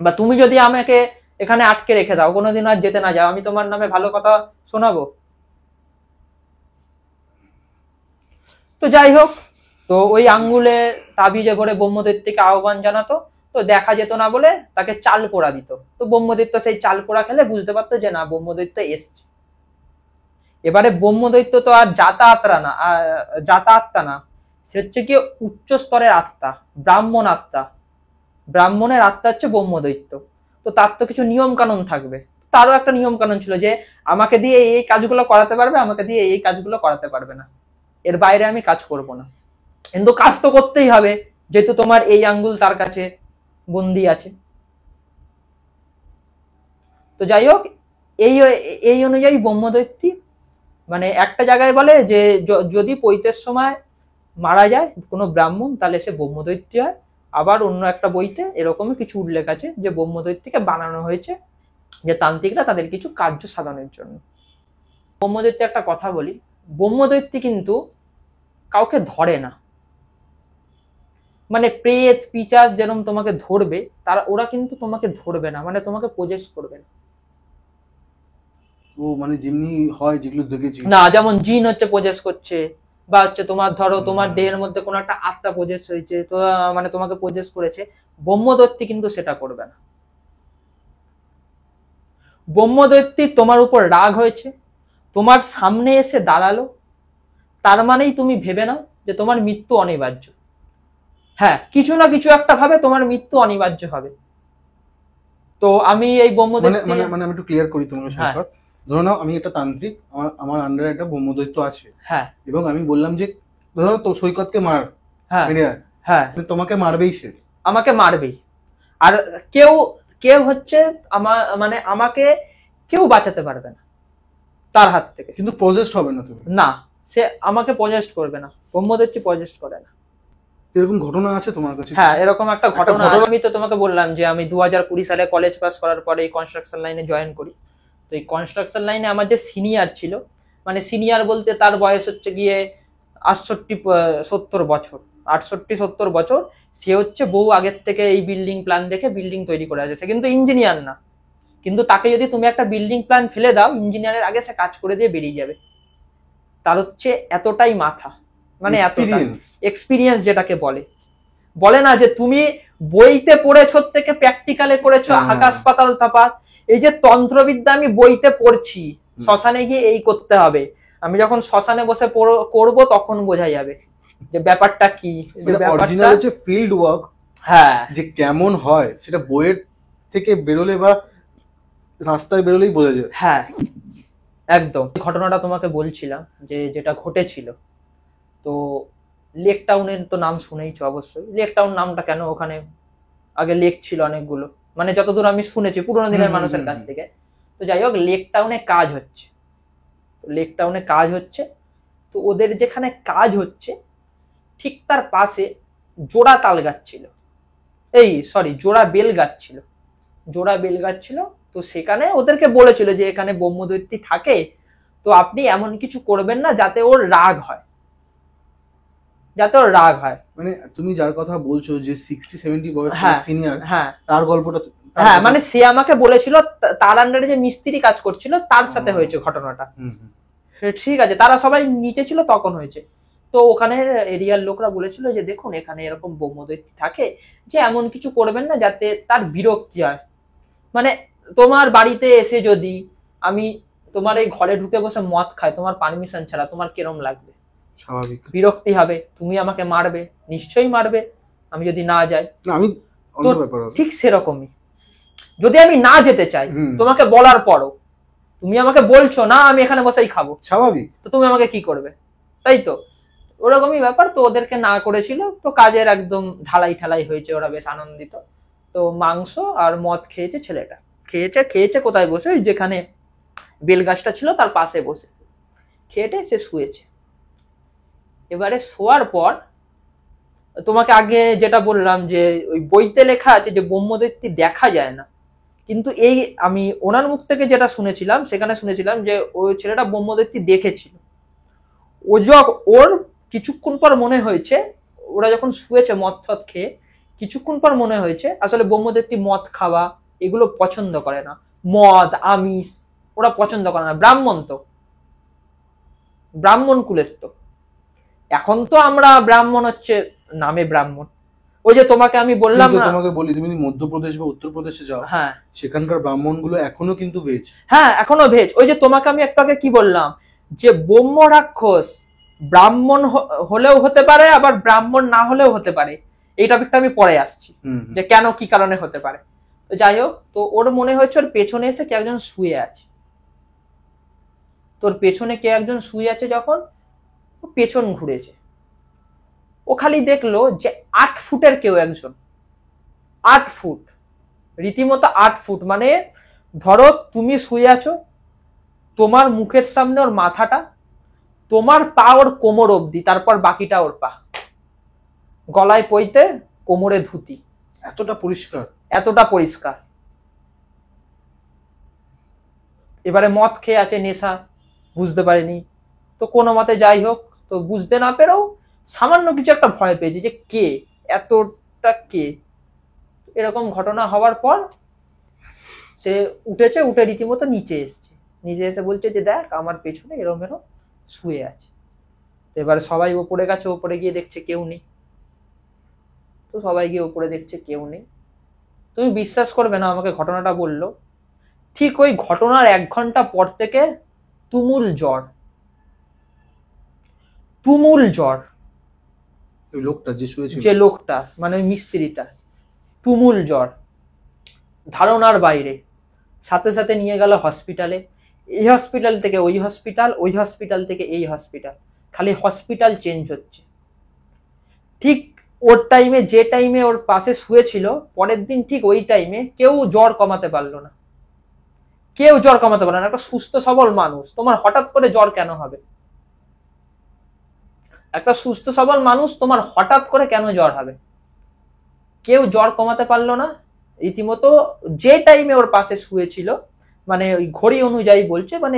S1: বা তুমি যদি আমাকে এখানে আটকে রেখে দাও, কোনোদিন আর যেতে না যাও, আমি তোমার নামে ভালো কথা শোনাবো? তো যাই হোক, তো ওই আঙ্গুলে তাবিজে করে ব্রহ্মদৈত্যকে আহ্বান জানাতো। তো দেখা যেত না বলে তাকে চাল পোড়া দিত। তো ব্রহ্মদৈত্য সেই চাল পোড়া খেলে বুঝতে পারতো যে না, ব্রহ্মদৈত্য এসছে। এবারে ব্রহ্মদৈত্য তো আর যাতায়াতটা না, সে হচ্ছে কি উচ্চ স্তরের আত্মা, ব্রাহ্মণের আত্মা হচ্ছে ব্রহ্মদৈত্য। তো তার তো কিছু নিয়ম কানুন থাকবে। তারও একটা নিয়ম কানুন ছিল যে আমাকে দিয়ে এই কাজগুলো করাতে পারবে, আমাকে দিয়ে এই কাজগুলো করাতে পারবে না, এর বাইরে আমি কাজ করব না। কিন্তু কাজ তো করতেই হবে, যেহেতু তোমার এই আঙ্গুল তার কাছে বন্দি আছে। তো যাই হোক, এই অনুযায়ী ব্রহ্মদৈত্য মানে একটা জায়গায় বলে যে যদি পৈতের সময় মারা যায় কোনো ব্রাহ্মণ তাহলে সে ব্রহ্মদৈত্য হয়। আবার অন্য একটা বইতে এরকমই কিছু উল্লেখ আছে যে ব্রহ্মদৈত্যকে বানানো হয়েছে যে তান্ত্রিকরা তাদের কিছু কার্য সাধনের জন্য। ব্রহ্মদৈত্য একটা কথা বলি, ব্রহ্মদৈত্য কিন্তু কাউকে ধরে না। মানে প্রেত পিচাস যেরকম তোমাকে ধরবে, তারা ওরা কিন্তু তোমাকে ধরবে না, মানে তোমাকে পজেস করবে না।
S2: ও মানে যেমনি হয় যেগুলো দেখেছি
S1: না, যেমন জিন হচ্ছে পজেস করছে, বা হচ্ছে তোমার ধরো তোমার দেহের মধ্যে কোনো একটা আত্মা পজেস হয়েছে, তো মানে তোমাকে পজেস করেছে, ব্রহ্মদৈত্যী কিন্তু সেটা করবে না। ব্রহ্মদৈত্যী তোমার উপর রাগ হয়েছে, তোমার সামনে এসে দাঁড়ালো, তার মানেই তুমি ভেবে নাও যে তোমার মৃত্যু অনিবার্য। হ্যাঁ, কিছু না কিছু একটা ভাবে তোমার মৃত্যু অনিবার্য হবে। তো আমি এই ব্রহ্মদৈত্য
S2: মানে আমি একটু ক্লিয়ার করি তোমার সাথে। ধরো নাও আমি একটা তান্ত্রিক, আমার আন্ডারে একটা ব্রহ্মদৈত্য আছে,
S1: হ্যাঁ,
S2: এবং আমি বললাম যে ধরো তো সৈকতকে মার,
S1: হ্যাঁ,
S2: মেরে
S1: হ্যাঁ,
S2: তোমাকে মারবেই সে,
S1: আমাকে মারবেই। আর কেউ কেউ হচ্ছে মানে আমাকে কেউ বাঁচাতে পারবে না তার হাত থেকে।
S2: কিন্তু পজেস্ট হবে না তুমি?
S1: না, সে আমাকে পজেস্ট করবে না, ব্রহ্মদৈত্য পজেস্ট করে না।
S2: এরকম ঘটনা আছে তোমার কাছে?
S1: হ্যাঁ, এরকম একটা ঘটনা আমি তো তোমাকে বললাম যে আমি 2020 সালে কলেজ পাস করার পরে এই কনস্ট্রাকশন লাইনে জয়েন করি। তো এই কনস্ট্রাকশন লাইনে আমার যে সিনিয়র ছিল, মানে সিনিয়র বলতে তার বয়স হচ্ছে গিয়ে 68-70 বছর, 68-70 বছর। সে হচ্ছে বহু আগের থেকে এই বিল্ডিং প্ল্যান দেখে বিল্ডিং তৈরি করে আছে। সে কিন্তু ইঞ্জিনিয়ার না, কিন্তু তাকে যদি তুমি একটা বিল্ডিং প্ল্যান ফেলে দাও, ইঞ্জিনিয়ারের আগে সে কাজ করে দিয়ে বেরিয়ে যাবে। তার হচ্ছে এতটাই মাথা, মানে এতটা এক্সপিরিয়েন্স, যেটাকে বলে না যে তুমি বইতে পড়েছো থেকে প্র্যাকটিক্যালে করেছো, আকাশ পাতাল তফাৎ। এই যে তন্ত্রবিদ্যা আমি বইতে পড়ছি, শ্মশানে গিয়ে এই করতে হবে, আমি যখন শ্মশানে বসে করব তখন বোঝা যাবে যে ব্যাপারটা কি, যে ব্যাপারটা
S2: হচ্ছে ফিল্ড ওয়ার্ক।
S1: হ্যাঁ,
S2: যে কেমন হয় সেটা বইয়ের থেকে বেরোলে বা রাস্তায় বেরোলেই বোঝা যায়।
S1: হ্যাঁ, একদম। ঘটনাটা তোমাকে বলছিলাম যে যেটা ঘটেছিল, তো লেক টাউনের তো নাম শুনেইছো অবশ্যই। লেক টাউন নামটা কেন, ওখানে আগে লেক ছিল অনেকগুলো, মানে যতদূর আমি শুনেছি পুরোনো দিনের মানুষের কাছ থেকে। তো যাই হোক, লেক টাউনে কাজ হচ্ছে, লেক টাউনে কাজ হচ্ছে। তো ওদের যেখানে কাজ হচ্ছে ঠিক তার পাশে জোড়া তাল গাছ ছিল, জোড়া বেল গাছ ছিল, জোড়া বেল গাছ ছিল। তো সেখানে ওদেরকে বলেছিল যে এখানে ব্রহ্মদৈত্যী থাকে, তো আপনি এমন কিছু করবেন না যাতে ওর রাগ হয়,
S2: মানে তুমি যার কথা বলছো যে 60-70 বয়স সিনিয়র,
S1: হ্যাঁ,
S2: তার গল্পটা?
S1: হ্যাঁ, মানে সে আমাকে বলেছিল তার আন্ডারে যে মিস্ত্রি কাজ করছিল তার সাথে হয়েছে ঘটনাটা। ঠিক আছে, তারা সবাই নিচে ছিল তখন হয়েছে। তো ওখানে এরিয়ার লোকরা বলেছিল যে দেখুন এখানে এরকম ব্রহ্মদৈত্যী থাকে, যে এমন কিছু করবেন না যাতে তার বিরক্তি হয়। মানে তোমার বাড়িতে এসে যদি আমি তোমার এই ঘরে ঢুকে বসে মদ খাই তোমার পারমিশন ছাড়া, তোমার কিরম লাগবে?
S2: স্বাভাবিক
S1: বিরক্তি হবে, তুমি আমাকে মারবে, নিশ্চয়ই মারবে আমি যদি না যাই।
S2: আমি
S1: তো ঠিক সেরকমই যদি আমি না যেতে চাই, তোমাকে বলার পরও তুমি আমাকে বলছো না আমি এখানে বসেই খাবো,
S2: স্বাভাবিক,
S1: তো তুমি আমাকে কি করবে? তাই তো, ওরকমই ব্যাপার। তো ওদেরকে না করেছিল, তো কাজের একদম ঢালাই হয়েছে, ওরা বেশ আনন্দিত। তো মাংস আর মদ খেয়েছে ছেলেটা, খেয়েছে কোথায় বসে, ওই যেখানে বেল গাছটা ছিল তার পাশে বসে খেয়েটে সে শুয়েছে। এবারে শোয়ার পর তোমাকে আগে যেটা বললাম যে ওই বইতে লেখা আছে যে ব্রহ্মদৈত্যী দেখা যায় না, কিন্তু এই আমি ওনার মুখ থেকে যেটা শুনেছিলাম, সেখানে শুনেছিলাম যে ওই ছেলেটা ব্রহ্মদৈত্যী দেখেছিল। ওর কিছুক্ষণ পর মনে হয়েছে, ওরা যখন শুয়েছে মদ টদ খেয়ে, কিছুক্ষণ পর মনে হয়েছে আসলে ব্রহ্মদৈত্যী মদ খাওয়া এগুলো পছন্দ করে না, মদ আমিষ ওরা পছন্দ করে না। ব্রাহ্মণ তো, ব্রাহ্মণ কুলের তো, এখন তো আমরা ব্রাহ্মণ হচ্ছে নামে ব্রাহ্মণ। ওই যে তোমাকে আমি বললাম না,
S2: তোমাকে বলি তুমি মধ্যপ্রদেশ বা উত্তরপ্রদেশে যাও,
S1: হ্যাঁ
S2: সেখানকার ব্রাহ্মণ গুলো এখনো কিন্তু ভেজ।
S1: হ্যাঁ, এখনো ভেজ। ওই যে তোমাকে আমি একটু আগে কি বললাম যে ব্রহ্ম রাক্ষস ব্রাহ্মণ হলেও হতে পারে, আবার ব্রাহ্মণ না হলেও হতে পারে। এই টপিকটা আমি পরে আসছি যে কেন কি কারণে হতে পারে। তো যাই হোক, তো ওর মনে হয়েছে ওর পেছনে এসে কে একজন শুয়ে আছে। তোর পেছনে কে একজন শুয়ে আছে, যখন ও পেছন ঘুরেছে, ও খালি দেখলো যে 8 ফুটের কেউ একজন, 8 ফুট, রীতিমতো 8 ফুট। মানে ধরো তুমি শুয়ে আছো, তোমার মুখের সামনে ওর মাথাটা, তোমার পা ওর কোমর অবধি, তারপর বাকিটা ওর পা, গলায় পইতে, কোমরে ধুতি,
S2: এতটা পরিষ্কার?
S1: এতটা পরিষ্কার। এবারে মদ খেয়ে আছে, নেশা, বুঝতে পারেনি, তো কোনো মতে যাই হোক, তো বুঝতে না পেরেও সামান্য কিছু একটা ভয় পেয়েছে যে কে, এতটা কে। এরকম ঘটনা হওয়ার পর সে উঠেছে, উঠে রীতিমতো নিচে এসছে, নিচে এসে বলছে যে দেখ আমার পেছনে এরম এরম শুয়ে আছে। এবারে সবাই ওপরে গেছে, ওপরে গিয়ে দেখছে কেউ নেই। তো সবাই গিয়ে ওপরে দেখছে কেউ নেই। তুমি বিশ্বাস করবে না, আমাকে ঘটনাটা বললো, ঠিক ওই ঘটনার 1 ঘন্টা পর থেকে তুমুল জ্বর, তুমুল জ্বর।
S2: ওই লোকটা যে শুয়েছিল,
S1: যে লোকটা মানে ওই মিস্ত্রিটা, তুমুল জ্বর, ধারণার বাইরে। সাথে সাথে নিয়ে গেল হসপিটালে, এই হসপিটাল থেকে ওই হসপিটাল, ওই হসপিটাল থেকে এই হসপিটাল, খালি হসপিটাল চেঞ্জ হচ্ছে। ঠিক ওর টাইমে, যে টাইমে ওর পাশে শুয়েছিল, পরের দিন ঠিক ওই টাইমে কেউ জ্বর কমাতে পারলো না, কেউ জ্বর কমাতে পারলো না। একটা সুস্থ সবল মানুষ, তোমার হঠাৎ করে জ্বর কেন হবে? একটা সুস্থ সবল মানুষ, তোমার হঠাৎ করে কেন জ্বর হবে? কেউ জ্বর কমাতে পারলো না। রীতিমতো যে টাইমে ওর পাশে শুয়েছিল, মানে ওই ঘড়ি অনুযায়ী বলছে, মানে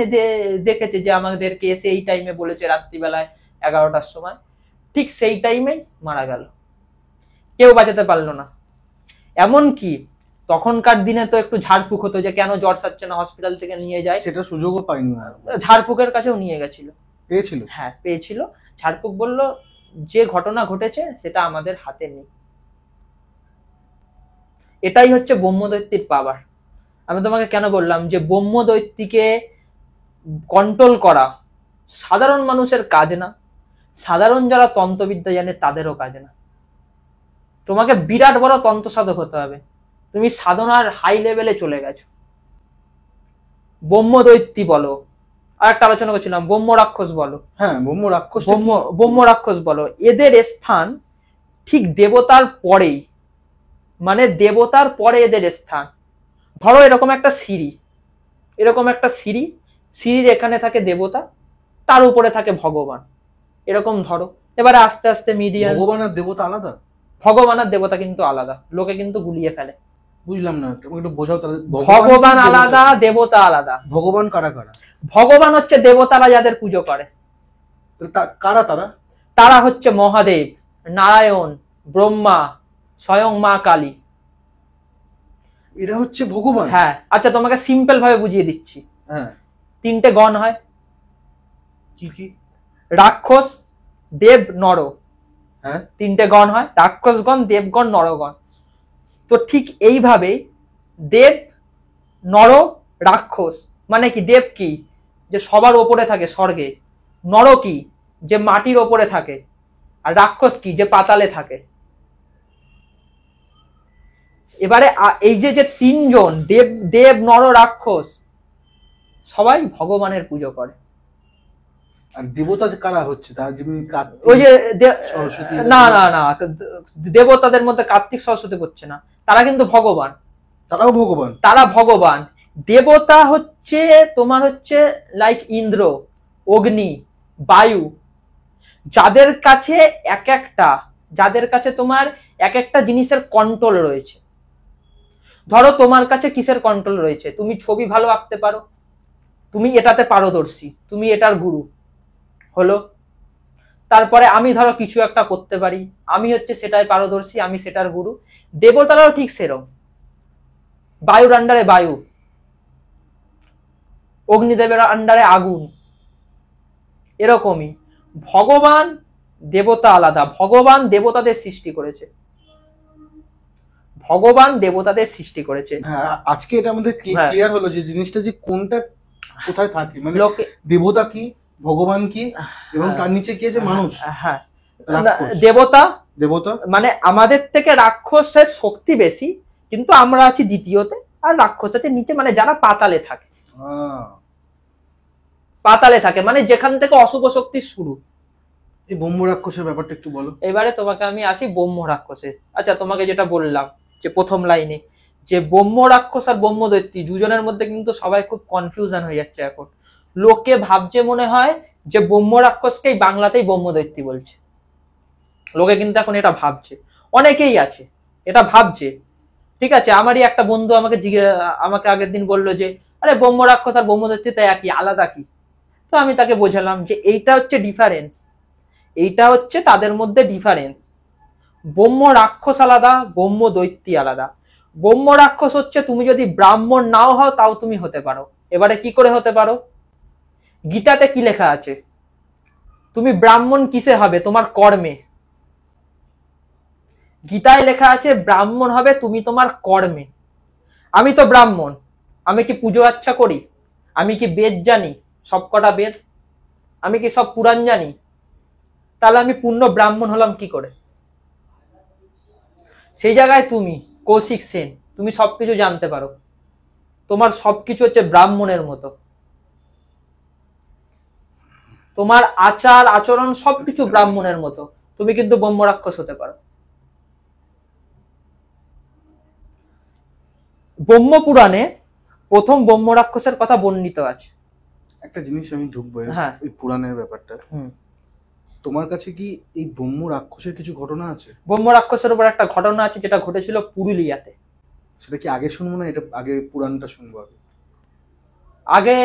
S1: দেখেছে যে আমাদেরকে এসে এই টাইমে বলেছে রাত্রিবেলায় 11টার সময়, ঠিক সেই টাইমেই মারা গেল। কেউ বাঁচাতে পারলো না। এমন কি তখনকার দিনে তো একটু ঝাড়ফুঁক হতো যে কেন জ্বর সারছে না, হসপিটাল থেকে নিয়ে যায়,
S2: সেটা সুযোগও পাইনি।
S1: ঝাড়ফুঁকের কাছেও নিয়ে গেছিল,
S2: পেয়েছিল?
S1: হ্যাঁ পেয়েছিল। ঝাড়ফুঁক বলল যে ঘটনা ঘটেছে সেটা আমাদের হাতে নেই। এটাই হচ্ছে ব্রহ্মদৈত্যের পাওয়ার। আমি তোমাকে কেন বললাম যে ব্রহ্মদৈত্যকে কন্ট্রোল করা সাধারণ মানুষের কাজ না, সাধারণ যারা তন্ত্রবিদ্যা জানে তাদেরও কাজ না। তোমাকে বিরাট বড় তন্ত্র সাধক হতে হবে, তুমি সাধনার হাই লেভেলে চলে গেছো। ব্রহ্মদৈত্যী বলো, আর একটা আলোচনা করছিলাম, ব্রহ্ম রাক্ষস বলো,
S2: হ্যাঁ ব্রহ্ম রাক্ষস,
S1: ব্রহ্ম রাক্ষস বলো, এদের স্থান ঠিক দেবতার পরেই, মানে দেবতার পরে এদের স্থান। ধরো এরকম একটা সিঁড়ি, এরকম একটা সিঁড়ি, সিঁড়ির এখানে থাকে দেবতা, তার উপরে থাকে ভগবান, এরকম ধরো। এবারে আস্তে আস্তে মিডিয়া,
S2: ভগবান আর দেবতা আলাদা?
S1: ভগবান আর দেবতা কিন্তু আলাদা, লোকে কিন্তু গুলিয়ে ফেলে।
S2: বুঝলাম না, তুমি একটু বোঝাও তাহলে।
S1: ভগবান আলাদা, দেবতা আলাদা।
S2: ভগবান কারা কারা?
S1: ভগবান হচ্ছে দেবতারা যাদের পুজো করে।
S2: কারা তারা?
S1: তারা হচ্ছে মহাদেব, নারায়ণ, ব্রহ্মা, স্বয়ং মা কালী।
S2: এরা হচ্ছে ভগবান?
S1: হ্যাঁ। আচ্ছা তোমাকে সিম্পল ভাবে বুঝিয়ে দিচ্ছি।
S2: হ্যাঁ।
S1: 3টে গণ হয়।
S2: কি কি?
S1: রাক্ষস, দেব, নর।
S2: হ্যাঁ।
S1: 3টে গণ হয়, রাক্ষসগণ, দেবগণ, নরগণ। তো ঠিক এইভাবে দেব, নর, রাক্ষস, মানে কি দেব কি যে সবার ওপরে থাকে স্বর্গে, নর কি যে মাটির ওপরে থাকে, আর রাক্ষস কি যে পাতালে থাকে। এবারে এই যে 3জন দেব, দেব, নর, রাক্ষস, সবাই ভগবানের পুজো করে।
S2: আর দেবতা কারা হচ্ছে? তার যেমন
S1: ওই যে
S2: সরস্বতী?
S1: না না না, দেবতাদের মধ্যে কার্তিক সরস্বতী করছে না, তারা কিন্তু ভগবান।
S2: তারাও ভগবান? তারা
S1: ভগবান। দেবতা হচ্ছে তোমার হচ্ছে লাইক ইন্দ্র, অগ্নি, বায়ু, যাদের কাছে যাদের কাছে তোমার এক একটা জিনিসের কন্ট্রোল রয়েছে। ধরো তোমার কাছে কিসের কন্ট্রোল রয়েছে? তুমি ছবি ভালো আঁকতে পারো, তুমি এটাতে পারদর্শী, তুমি এটার গুরু হলো। তারপরে আমি ধরো কিছু একটা করতে পারি, আমি হচ্ছে সেটাই পারদর্শী, আমি সেটার গুরু। দেবতারাও ঠিক সেরকম, বায়ুর আন্ডারে বায়ু, অগ্নিদেবের আন্ডারে আগুন, এরকমই। ভগবান দেবতা আলাদা, ভগবান দেবতাদের সৃষ্টি করেছে, ভগবান দেবতাদের সৃষ্টি করেছে।
S2: হ্যাঁ, আজকে এটা আমাদের ক্লিয়ার হলো যে জিনিসটা যে কোনটা কোথায় থাকে, মানে দেবতা কি, ভগবান কি, এবং তার নিচে কি আছে মানুষ।
S1: হ্যাঁ, দেবতা,
S2: দেবতা
S1: মানে আমাদের থেকে রাক্ষসের শক্তি বেশি, কিন্তু আমরা আছি দ্বিতীয়তে, আর রাক্ষস আছে নিচে, মানে যারা পাতালে থাকে। পাতালে থাকে মানে যেখান থেকে অশুভ শক্তির শুরু।
S2: এই ব্রহ্ম রাক্ষসের ব্যাপারটা একটু বলো।
S1: এবারে তোমাকে আমি আসি ব্রহ্ম রাক্ষসের। আচ্ছা তোমাকে যেটা বললাম যে প্রথম লাইনে, যে ব্রহ্ম রাক্ষস আর ব্রহ্মদৈত্যী দুজনের মধ্যে কিন্তু সবাই খুব কনফিউশন হয়ে যাচ্ছে এখন। লোকে ভাবছে মনে হয় যে ব্রহ্ম রাক্ষসকেই বাংলাতেই ব্রহ্মদৈত্যী বলছে। লোকে কিন্তু এখন এটা ভাবছে, অনেকেই আছে এটা ভাবছে। ঠিক আছে, আমারই একটা বন্ধু আমাকে আগের দিন বললো যে আরে ব্রহ্ম রাক্ষস আর ব্রহ্মদৈত্যী তো একই, আলাদা কি? তো আমি তাকে বোঝালাম যে এইটা হচ্ছে ডিফারেন্স, এইটা হচ্ছে তাদের মধ্যে ডিফারেন্স। ব্রহ্ম রাক্ষস আলাদা, ব্রহ্ম দৈত্যী আলাদা। ব্রহ্ম রাক্ষস হচ্ছে তুমি যদি ব্রাহ্মণ নাও হও তাও তুমি হতে পারো। এবারে কি করে হতে পারো? গীতাতে কি লেখা আছে? তুমি ব্রাহ্মণ কিসে হবে? তোমার কর্মে। গীতায় লেখা আছে ব্রাহ্মণ হবে তুমি তোমার কর্মে। আমি তো ব্রাহ্মণ, আমি কি পুজো আচ্ছা করি? আমি কি বেদ জানি? সব কটা বেদ? আমি কি সব পুরাণ জানি? তাহলে আমি পূর্ণ ব্রাহ্মণ হলাম কি করে? সেই জায়গায় তুমি কৌশিক সেন, তুমি সবকিছু জানতে পারো, তোমার সবকিছু হচ্ছে ব্রাহ্মণের মতো, তোমার আচার আচরণ সবকিছু ব্রাহ্মণের মতো, তুমি কিন্তু ব্রহ্ম রাক্ষস হতে পারো। ব্রহ্ম পুরাণে প্রথম ব্রহ্ম রাক্ষসের কথা বর্ণিত আছে।
S2: একটা জিনিস আমি ঢুকবো
S1: হ্যাঁ।
S2: এই পুরাণের ব্যাপারটা। তোমার কাছে কি এই ব্রহ্ম রাক্ষসের কিছু ঘটনা আছে?
S1: ব্রহ্ম রাক্ষসের উপর একটা ঘটনা আছে যেটা ঘটেছিল পুরুলিয়াতে।
S2: সেটা কি আগে শুনবো না এটা আগে পুরাণটা শুনবো?
S1: আগে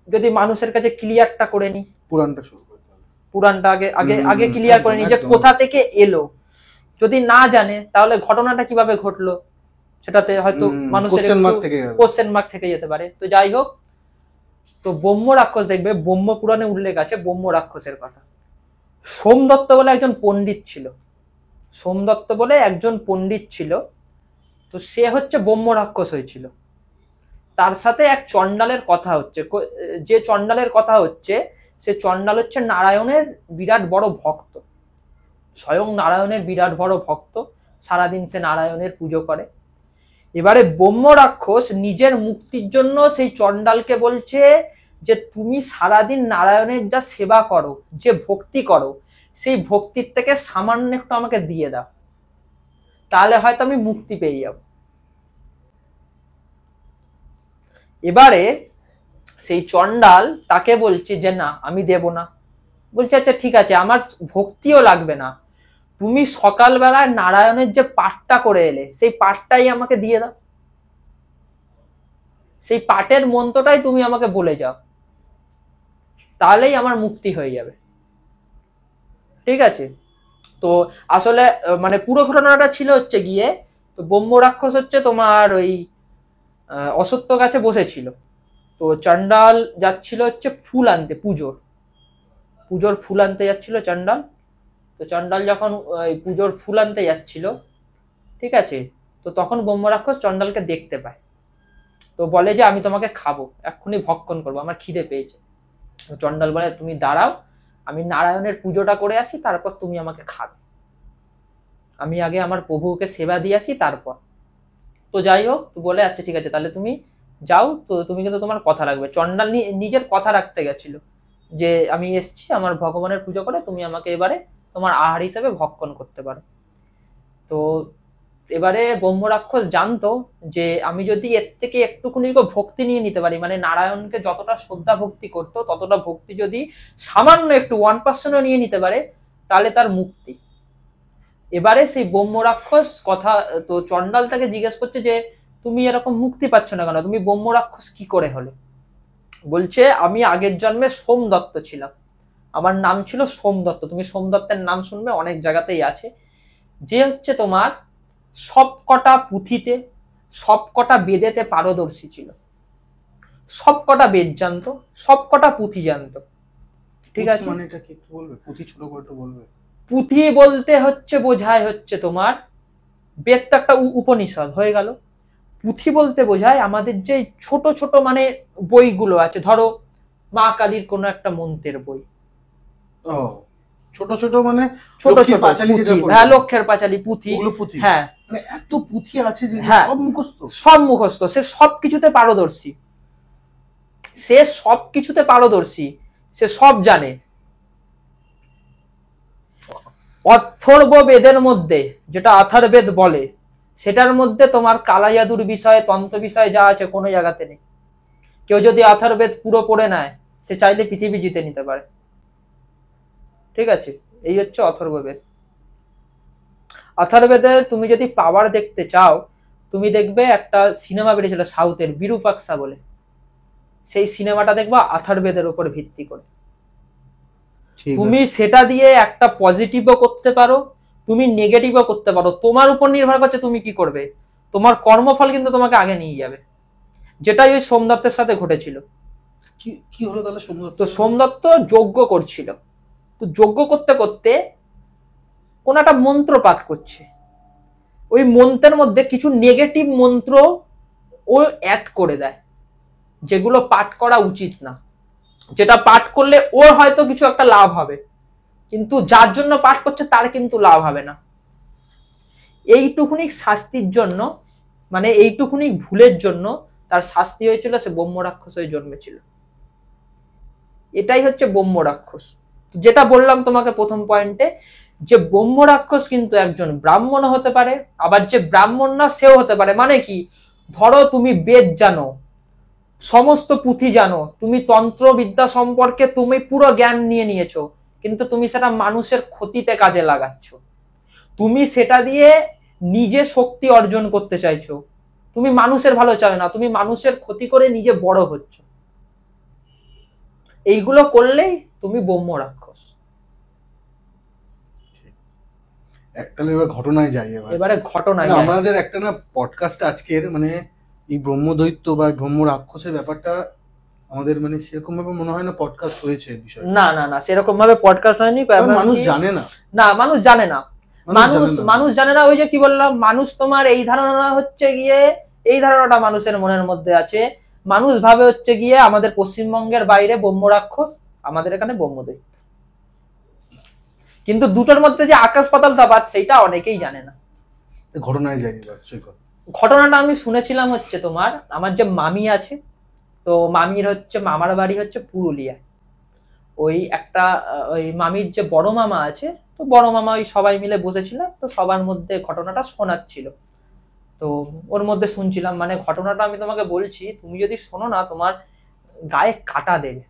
S1: যদি মানুষের কাছে ক্লিয়ারটা করে নি,
S2: পুরাণটা শুরু করতে হবে।
S1: পুরাণটা আগে আগে আগে ক্লিয়ার করে নি যে কোথা থেকে এলো। যদি না জানে তাহলে ঘটনাটা কিভাবে ঘটলো সেটাতে হয়তো মানুষের কোশ্চেন মার্ক থেকে যেতে পারে। তো যাই হোক, তো ব্রহ্ম রাক্ষস দেখবে ব্রহ্ম পুরাণে উল্লেখ আছে ব্রহ্ম রাক্ষসের কথা। সোমদত্ত বলে একজন পণ্ডিত ছিল, সোমদত্ত বলে একজন পণ্ডিত ছিল, তো সে হচ্ছে ব্রহ্ম রাক্ষস হয়েছিল। তার সাথে এক চণ্ডালের কথা হচ্ছে, যে চণ্ডালের কথা হচ্ছে সে চণ্ডাল হচ্ছে নারায়ণের বিরাট বড় ভক্ত, স্বয়ং নারায়ণের বিরাট বড় ভক্ত, সারাদিন সে নারায়ণের পুজো করে। এবারে ব্রহ্ম রাক্ষস নিজের মুক্তির জন্য সেই চণ্ডালকে বলছে যে তুমি সারাদিন নারায়ণের যা সেবা করো, যে ভক্তি করো, সেই ভক্তির থেকে সামান্য একটু আমাকে দিয়ে দাও, তাহলে হয়তো আমি মুক্তি পেয়ে যাব। এবারে সেই চণ্ডাল তাকে বলছে যে না আমি দেব না। বলছে আচ্ছা ঠিক আছে, আমার ভক্তিও লাগবে না, তুমি সকালবেলায় নারায়ণের যে পাঠটা করে এলে সেই পাঠটাই আমাকে দিয়ে দাও, সেই পাঠের মন্ত্রটাই তুমি আমাকে বলে যাও, তাহলেই আমার মুক্তি হয়ে যাবে। ঠিক আছে, তো আসলে মানে পুরো ঘটনাটা ছিল হচ্ছে গিয়ে, তো ব্রহ্ম রাক্ষস হচ্ছে তোমার ওই অসত্য গাছে বসেছিল। তো চণ্ডাল যাচ্ছিল হচ্ছে ফুল আনতে, পুজোর ফুল আনতে যাচ্ছিল চণ্ডাল। তো চণ্ডাল যখন পুজোর ফুল আনতে যাচ্ছিল, ঠিক আছে, তো তখন ব্রহ্ম রাক্ষস চণ্ডালকে দেখতে পায়। তো বলে যে আমি তোমাকে খাবো, এক্ষুনি ভক্ষণ করবো, আমার খিদে পেয়েছে। চণ্ডাল বলে তুমি দাঁড়াও, আমি নারায়ণের পুজোটা করে আসি, তারপর তুমি আমাকে খাবে, আমি আগে আমার প্রভুকে সেবা দিয়ে আসি তারপর। তো যাই হোক, তো বলে আচ্ছা ঠিক আছে তাহলে তুমি যাও, তো তুমি কিন্তু তোমার কথা রাখবে। চণ্ডাল নিজের কথা রাখতে গেছিল যে আমি এসছি আমার ভগবানের পুজো করে, তুমি আমাকে এবারে তোমার আহার হিসেবে ভক্ষণ করতে পারো। তো এবারে ব্রহ্ম রাক্ষস জানতো যে আমি যদি এর থেকে একটুখানি ভক্তি নিয়ে নিতে পারি, মানে নারায়ণকে যতটা শ্রদ্ধা ভক্তি করতো ততটা ভক্তি যদি সামান্য একটু 1% নিয়ে নিতে পারে তাহলে তার মুক্তি। এবারে সেই ব্রহ্ম রাক্ষস কথা, তো চণ্ডাল তাকে জিজ্ঞেস করছে যে তুমি এরকম মুক্তি পাচ্ছ না কেন, তুমি ব্রহ্ম রাক্ষস কি করে হলে? বলছে আমি আগের জন্মে সোমদত্ত ছিলাম, আমার নাম ছিল সোমদত্ত। তুমি সোমদত্তের নাম শুনবে অনেক জায়গাতেই আছে, যে হচ্ছে তোমার সবকটা পুঁথিতে সবকটা বেদেতে পারদর্শী ছিল, সবকটা বেদ জানতো, সবকটা পুঁথি জানতো। ঠিক আছে,
S2: মানে এটা কি একটু বলবে? পুঁথি ছোট করে একটু বলবে?
S1: পুঁথি বলতে হচ্ছে বোঝায় হচ্ছে তোমার বেদ তো একটা উপনিষদ হয়ে গেল, পুঁথি বলতে বোঝায় আমাদের যে ছোট ছোট মানে বইগুলো আছে, ধরো মা কালীর কোনো একটা মন্ত্রের বই,
S2: ও ছোট ছোট মানে
S1: ছোট ছোট পুঁথি, হ্যাঁ লক্ষ্যের পাঁচালী পুঁথি, হ্যাঁ
S2: মানে এত পুঁথি আছে যে
S1: হ্যাঁ সব মুখস্থ, সে সব কিছুতে পারদর্শী, সে সব কিছুতে পারদর্শী, সে সব জানে। অথর্ব বেদের মধ্যে যেটা অথর্বেদ বলে সেটার মধ্যে তোমার কালাজাদুর বিষয়ে তন্ত্র বিষয়ে যা আছে কোনো জায়গাতে নেই, কেউ যদি অথর্ববেদ পুরো পড়ে নেয়, সে চাইলে পৃথিবী জিতে নিতে পারে। ঠিক আছে, এই হচ্ছে অথর্ববেদ। অথর্ববেদে তুমি যদি পাওয়ার দেখতে চাও, তুমি দেখবে একটা সিনেমা বেরিয়েছিল সাউথের, বিরূপাক্ষা বলে, সেই সিনেমাটা দেখবা অথর্ববেদের উপর ভিত্তি করে। তুমি সেটা দিয়ে একটা পজিটিভও করতে পারো, তুমি নেগেটিভও করতে পারো, তোমার উপর নির্ভর করছে তুমি কি করবে। তোমার কর্মফল কিন্তু তোমাকে আগে নিয়ে যাবে, যেটাই ওই সোমদত্তের সাথে ঘটেছিল।
S2: কি হলো তাহলে?
S1: তো সোমদত্ত যজ্ঞ করছিল, তো যজ্ঞ করতে করতে কোন একটা মন্ত্র পাঠ করছে, ওই মন্ত্রের মধ্যে কিছু নেগেটিভ মন্ত্র ও অ্যাড করে দেয়, যেগুলো পাঠ করা উচিত না, যেটা পাঠ করলে ওর হয়তো কিছু একটা লাভ হবে, কিন্তু যার জন্য পাঠ করছে তার কিন্তু লাভ হবে না। এইটুকুনি শাস্তির জন্য, মানে এইটুকুনি ভুলের জন্য তার শাস্তি হয়েছিল, সে ব্রহ্ম রাক্ষস হয়ে জন্মেছিল। এটাই হচ্ছে ব্রহ্ম রাক্ষস। যেটা বললাম তোমাকে প্রথম পয়েন্টে, যে ব্রহ্ম রাক্ষস কিন্তু একজন ব্রাহ্মণ হতে পারে, আবার যে ব্রাহ্মণ না সেও হতে পারে। মানে কি, ধরো তুমি বেদ জানো, সমস্ত পুঁথি জানো, তুমি তন্ত্রবিদ্যা সম্পর্কে তুমি পুরো জ্ঞান নিয়ে নিয়েছো, কিন্তু তুমি সেটা মানুষের ক্ষতিতে কাজে লাগাচ্ছ, তুমি সেটা দিয়ে নিজে শক্তি অর্জন করতে চাইছো, তুমি মানুষের ভালো চাও না, তুমি মানুষের ক্ষতি করে নিজে বড় হচ্ছ। এইগুলো করলেই তুমি ব্রহ্ম রাক্ষস।
S2: তাহলে এবার ঘটনায় যাই।
S1: এবারে ঘটনায়
S2: আমাদের একটা না পডকাস্ট আজকের, মানে এই ব্রহ্মদৈত্য বা ব্রহ্ম রাক্ষসের ব্যাপারটা আমাদের মানে সেরকম ভাবে মনে হয় না পডকাস্ট হয়েছে বিষয়।
S1: না না না, সেরকম ভাবে পডকাস্ট হয়নি।
S2: মানুষ জানে না,
S1: না মানুষ জানে না, মানুষ জানে না। ওই যে কি বললাম, মানুষ তোমার এই ধারণা হচ্ছে গিয়ে, এই ধারণাটা মানুষের মনের মধ্যে আছে, মানুষ ভাবে হচ্ছে গিয়ে আমাদের পশ্চিমবঙ্গের বাইরে ব্রহ্ম রাক্ষস, আমাদের এখানে ব্রহ্মদৈত্য। কিন্তু দুটোর মধ্যে যে আকাশ পাতাল তফাৎ, সেটা অনেকেই জানে না।
S2: ঘটনায় যাই।
S1: ঘটনাটা আমি শুনেছিলাম হচ্ছে তোমার, আমার যে মামি আছে, তো মামির হচ্ছে মামার বাড়ি হচ্ছে পুরুলিয়ায়। ওই একটা ওই মামির যে বড় মামা আছে, তো বড় মামা ওই সবাই মিলে বসেছিল, তো সবার মধ্যে ঘটনাটা শোনাচ্ছিল। তো ওর মধ্যে শুনছিলাম, মানে ঘটনাটা আমি তোমাকে বলছি, তুমি যদি শোনো না তোমার গায়ে কাটা দেবে,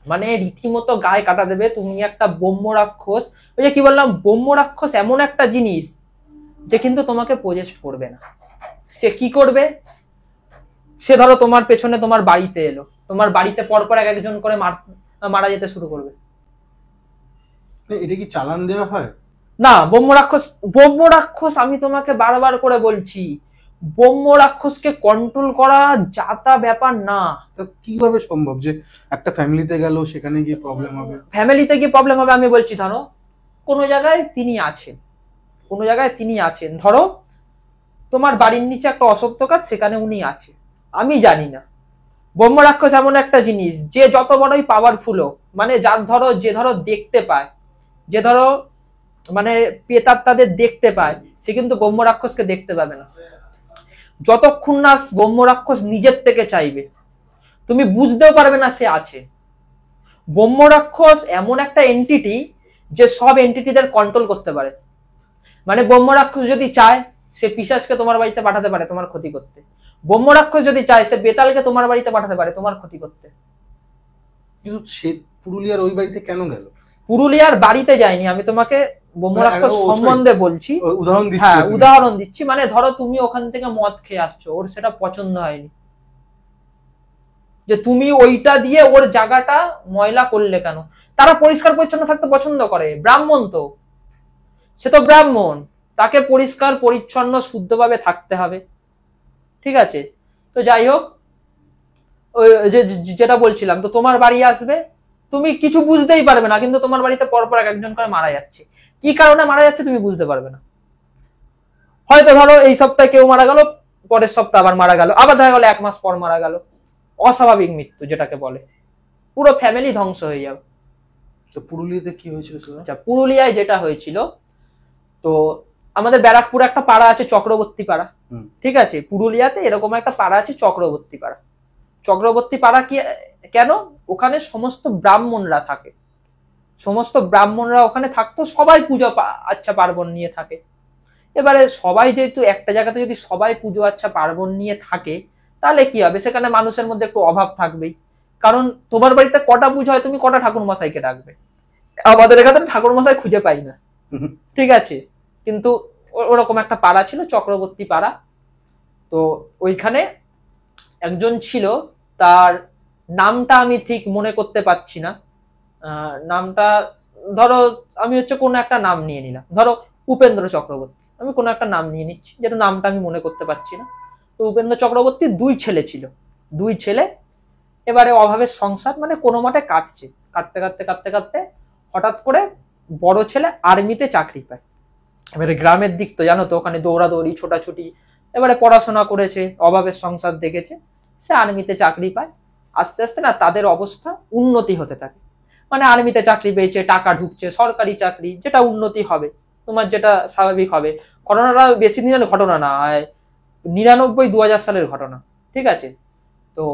S1: মানে রীতিমতো গায়ে কাটা দেবে। তুমি একটা ব্রহ্ম রাক্ষস, ওই যে কি বললাম, ব্রহ্ম রাক্ষস এমন একটা জিনিস যে কিন্তু তোমাকে পজেস্ট করবে না। সে কি করবে, সে ধরো তোমার পেছনে তোমার বাড়িতে এলো, তোমার বাড়িতে পরপর এক একজন করে মারা যেতে শুরু করবে।
S2: এটা কি চালান দেওয়া হয়?
S1: না, ব্রহ্ম রাক্ষস আমি তোমাকে বারবার করে বলছি, ব্রহ্ম রাক্ষসকে কন্ট্রোল করা যাতা ব্যাপার না।
S2: কিভাবে সম্ভব যে একটা ফ্যামিলিতে গেল, সেখানে গিয়ে প্রবলেম হবে?
S1: ফ্যামিলিতে গিয়ে প্রবলেম হবে আমি বলছি, ধরো কোনো জায়গায় তিনি আছেন, ধরো তোমার বাড়ির নিচে একটা অসত্য কাজ, সেখানে উনি আছে, আমি জানি না। ব্রহ্ম রাক্ষস এমন একটা জিনিস, যে যত বড়ই পাওয়ারফুল হোক, মানে যে ধরো দেখতে পায়, যে ধরো মানে প্রেতাত্মাদের দেখতে পায়, সে কিন্তু ব্রহ্ম রাক্ষসকে দেখতে পাবে না যতক্ষণ না ব্রহ্ম রাক্ষস নিজের থেকে চাইবে, তুমি বুঝতেও পারবে না সে আছে। ব্রহ্ম রাক্ষস এমন একটা এন্টিটি যে সব এন্টিটিদের কন্ট্রোল করতে পারে। মানে ব্রহ্ম রাক্ষস যদি চায়, সে পিশাচকে তোমার বাড়িতে পাঠাতে পারে তোমার ক্ষতি করতে। ব্রহ্ম রাক্ষস যদি চায়, সে বেতালকে তোমার বাড়িতে পাঠাতে পারে তোমার ক্ষতি করতে।
S2: কিন্তু সে পুরুলিয়ার ওই বাড়িতে কেন গেল?
S1: পুরুলিয়ার বাড়িতে যায়নি, আমি তোমাকে ব্রহ্ম রাক্ষস সম্বন্ধে বলছি, উদাহরণ দিচ্ছি। মানে ধরো তুমি ওখান থেকে মদ খেয়ে আসছো, ওর সেটা পছন্দ হয়নি, যে তুমি ওইটা দিয়ে ওর জায়গাটা ময়লা করলে কেন। তারা পরিষ্কার পরিচ্ছন্ন থাকতে পছন্দ করে, ব্রাহ্মণ তো, সে তো ব্রাহ্মণ, তাকে পরিষ্কার পরিচ্ছন্ন শুদ্ধভাবে থাকতে হবে। ঠিক আছে, তো যাই হোক, যেটা বলছিলাম, তো তোমার বাড়ি আসবে, তুমি কিছু বুঝতেই পারবে না, কিন্তু তোমার বাড়িতে পরপর একজন করে মারা যাচ্ছে, কি কারণে মারা যাচ্ছে তুমি বুঝতে পারবে না। হয়তো ধরো এই সপ্তাহে কেউ মারা গেল, পরের সপ্তাহে আবার মারা গেল, আবার দেখা গেল 1 মাস পর মারা গেল, অস্বাভাবিক মৃত্যু যেটাকে বলে, পুরো ফ্যামিলি ধ্বংস হয়ে যাবে।
S2: তো পুরুলিয়াতে কি হয়েছিল?
S1: আচ্ছা, পুরুলিয়ায় যেটা হয়েছিল, তো আমাদের ব্যারাকপুরে একটা পাড়া আছে চক্রবর্তী পাড়া, ঠিক আছে, পুরুলিয়াতে এরকম একটা পাড়া আছে চক্রবর্তী পাড়া। চক্রবর্তী পাড়া কি কেন, ওখানে সমস্ত ব্রাহ্মণরা থাকে, সমস্ত ব্রাহ্মণরা ওখানে থাকতো, সবাই পুজো আচ্ছা পার্বণ নিয়ে থাকে। এবারে সবাই যেহেতু একটা জায়গাতে যদি সবাই পুজো আচ্ছা পার্বণ নিয়ে থাকে, তাহলে কি হবে, সেখানে মানুষের মধ্যে একটু অভাব থাকবেই। কারণ তোমার বাড়িতে কটা পুজো হয়, তুমি কটা ঠাকুর মশাইকে ডাকবে? আমাদের এখানে ঠাকুর মশাই খুঁজে পাই না, ঠিক আছে। কিন্তু ওরকম একটা পাড়া ছিল, চক্রবর্তী পাড়া। তো ওইখানে একজন ছিল, তার নামটা আমি ঠিক মনে করতে পারছি না। নামটা ধরো, আমি হচ্ছে কোনো একটা নাম নিয়ে নিলাম, ধরো উপেন্দ্র চক্রবর্তী, আমি কোনো একটা নাম নিয়ে নিচ্ছি, যেটা নামটা আমি মনে করতে পারছি না। তো উপেন্দ্র চক্রবর্তীর 2 ছেলে ছিল, 2 ছেলে। এবারে অভাবের সংসার, মানে কোনো মতে কাটছে, কাটতে কাটতে কাটতে কাটতে হঠাৎ করে বড় ছেলে আর্মিতে চাকরি পায়। এবারে গ্রামের দিক তো জানো তো, ওখানে দৌড়াদৌড়ি ছোটাছুটি। এবারে পড়াশোনা করেছে, অভাবের সংসার দেখেছে, সে আর্মিতে চাকরি পায়। আস্তে আস্তে না তাদের অবস্থা উন্নতি হতে থাকে, মানে আর্মিতে চাকরি পেয়েছে, টাকা ঢুকছে, সরকারি চাকরি, যেটা উন্নতি হবে, তোমার যেটা স্বাভাবিক হবে। ঘটনাটা বেশি দিনের ঘটনা না, 99-2000 সালের ঘটনা, ঠিক আছে। তো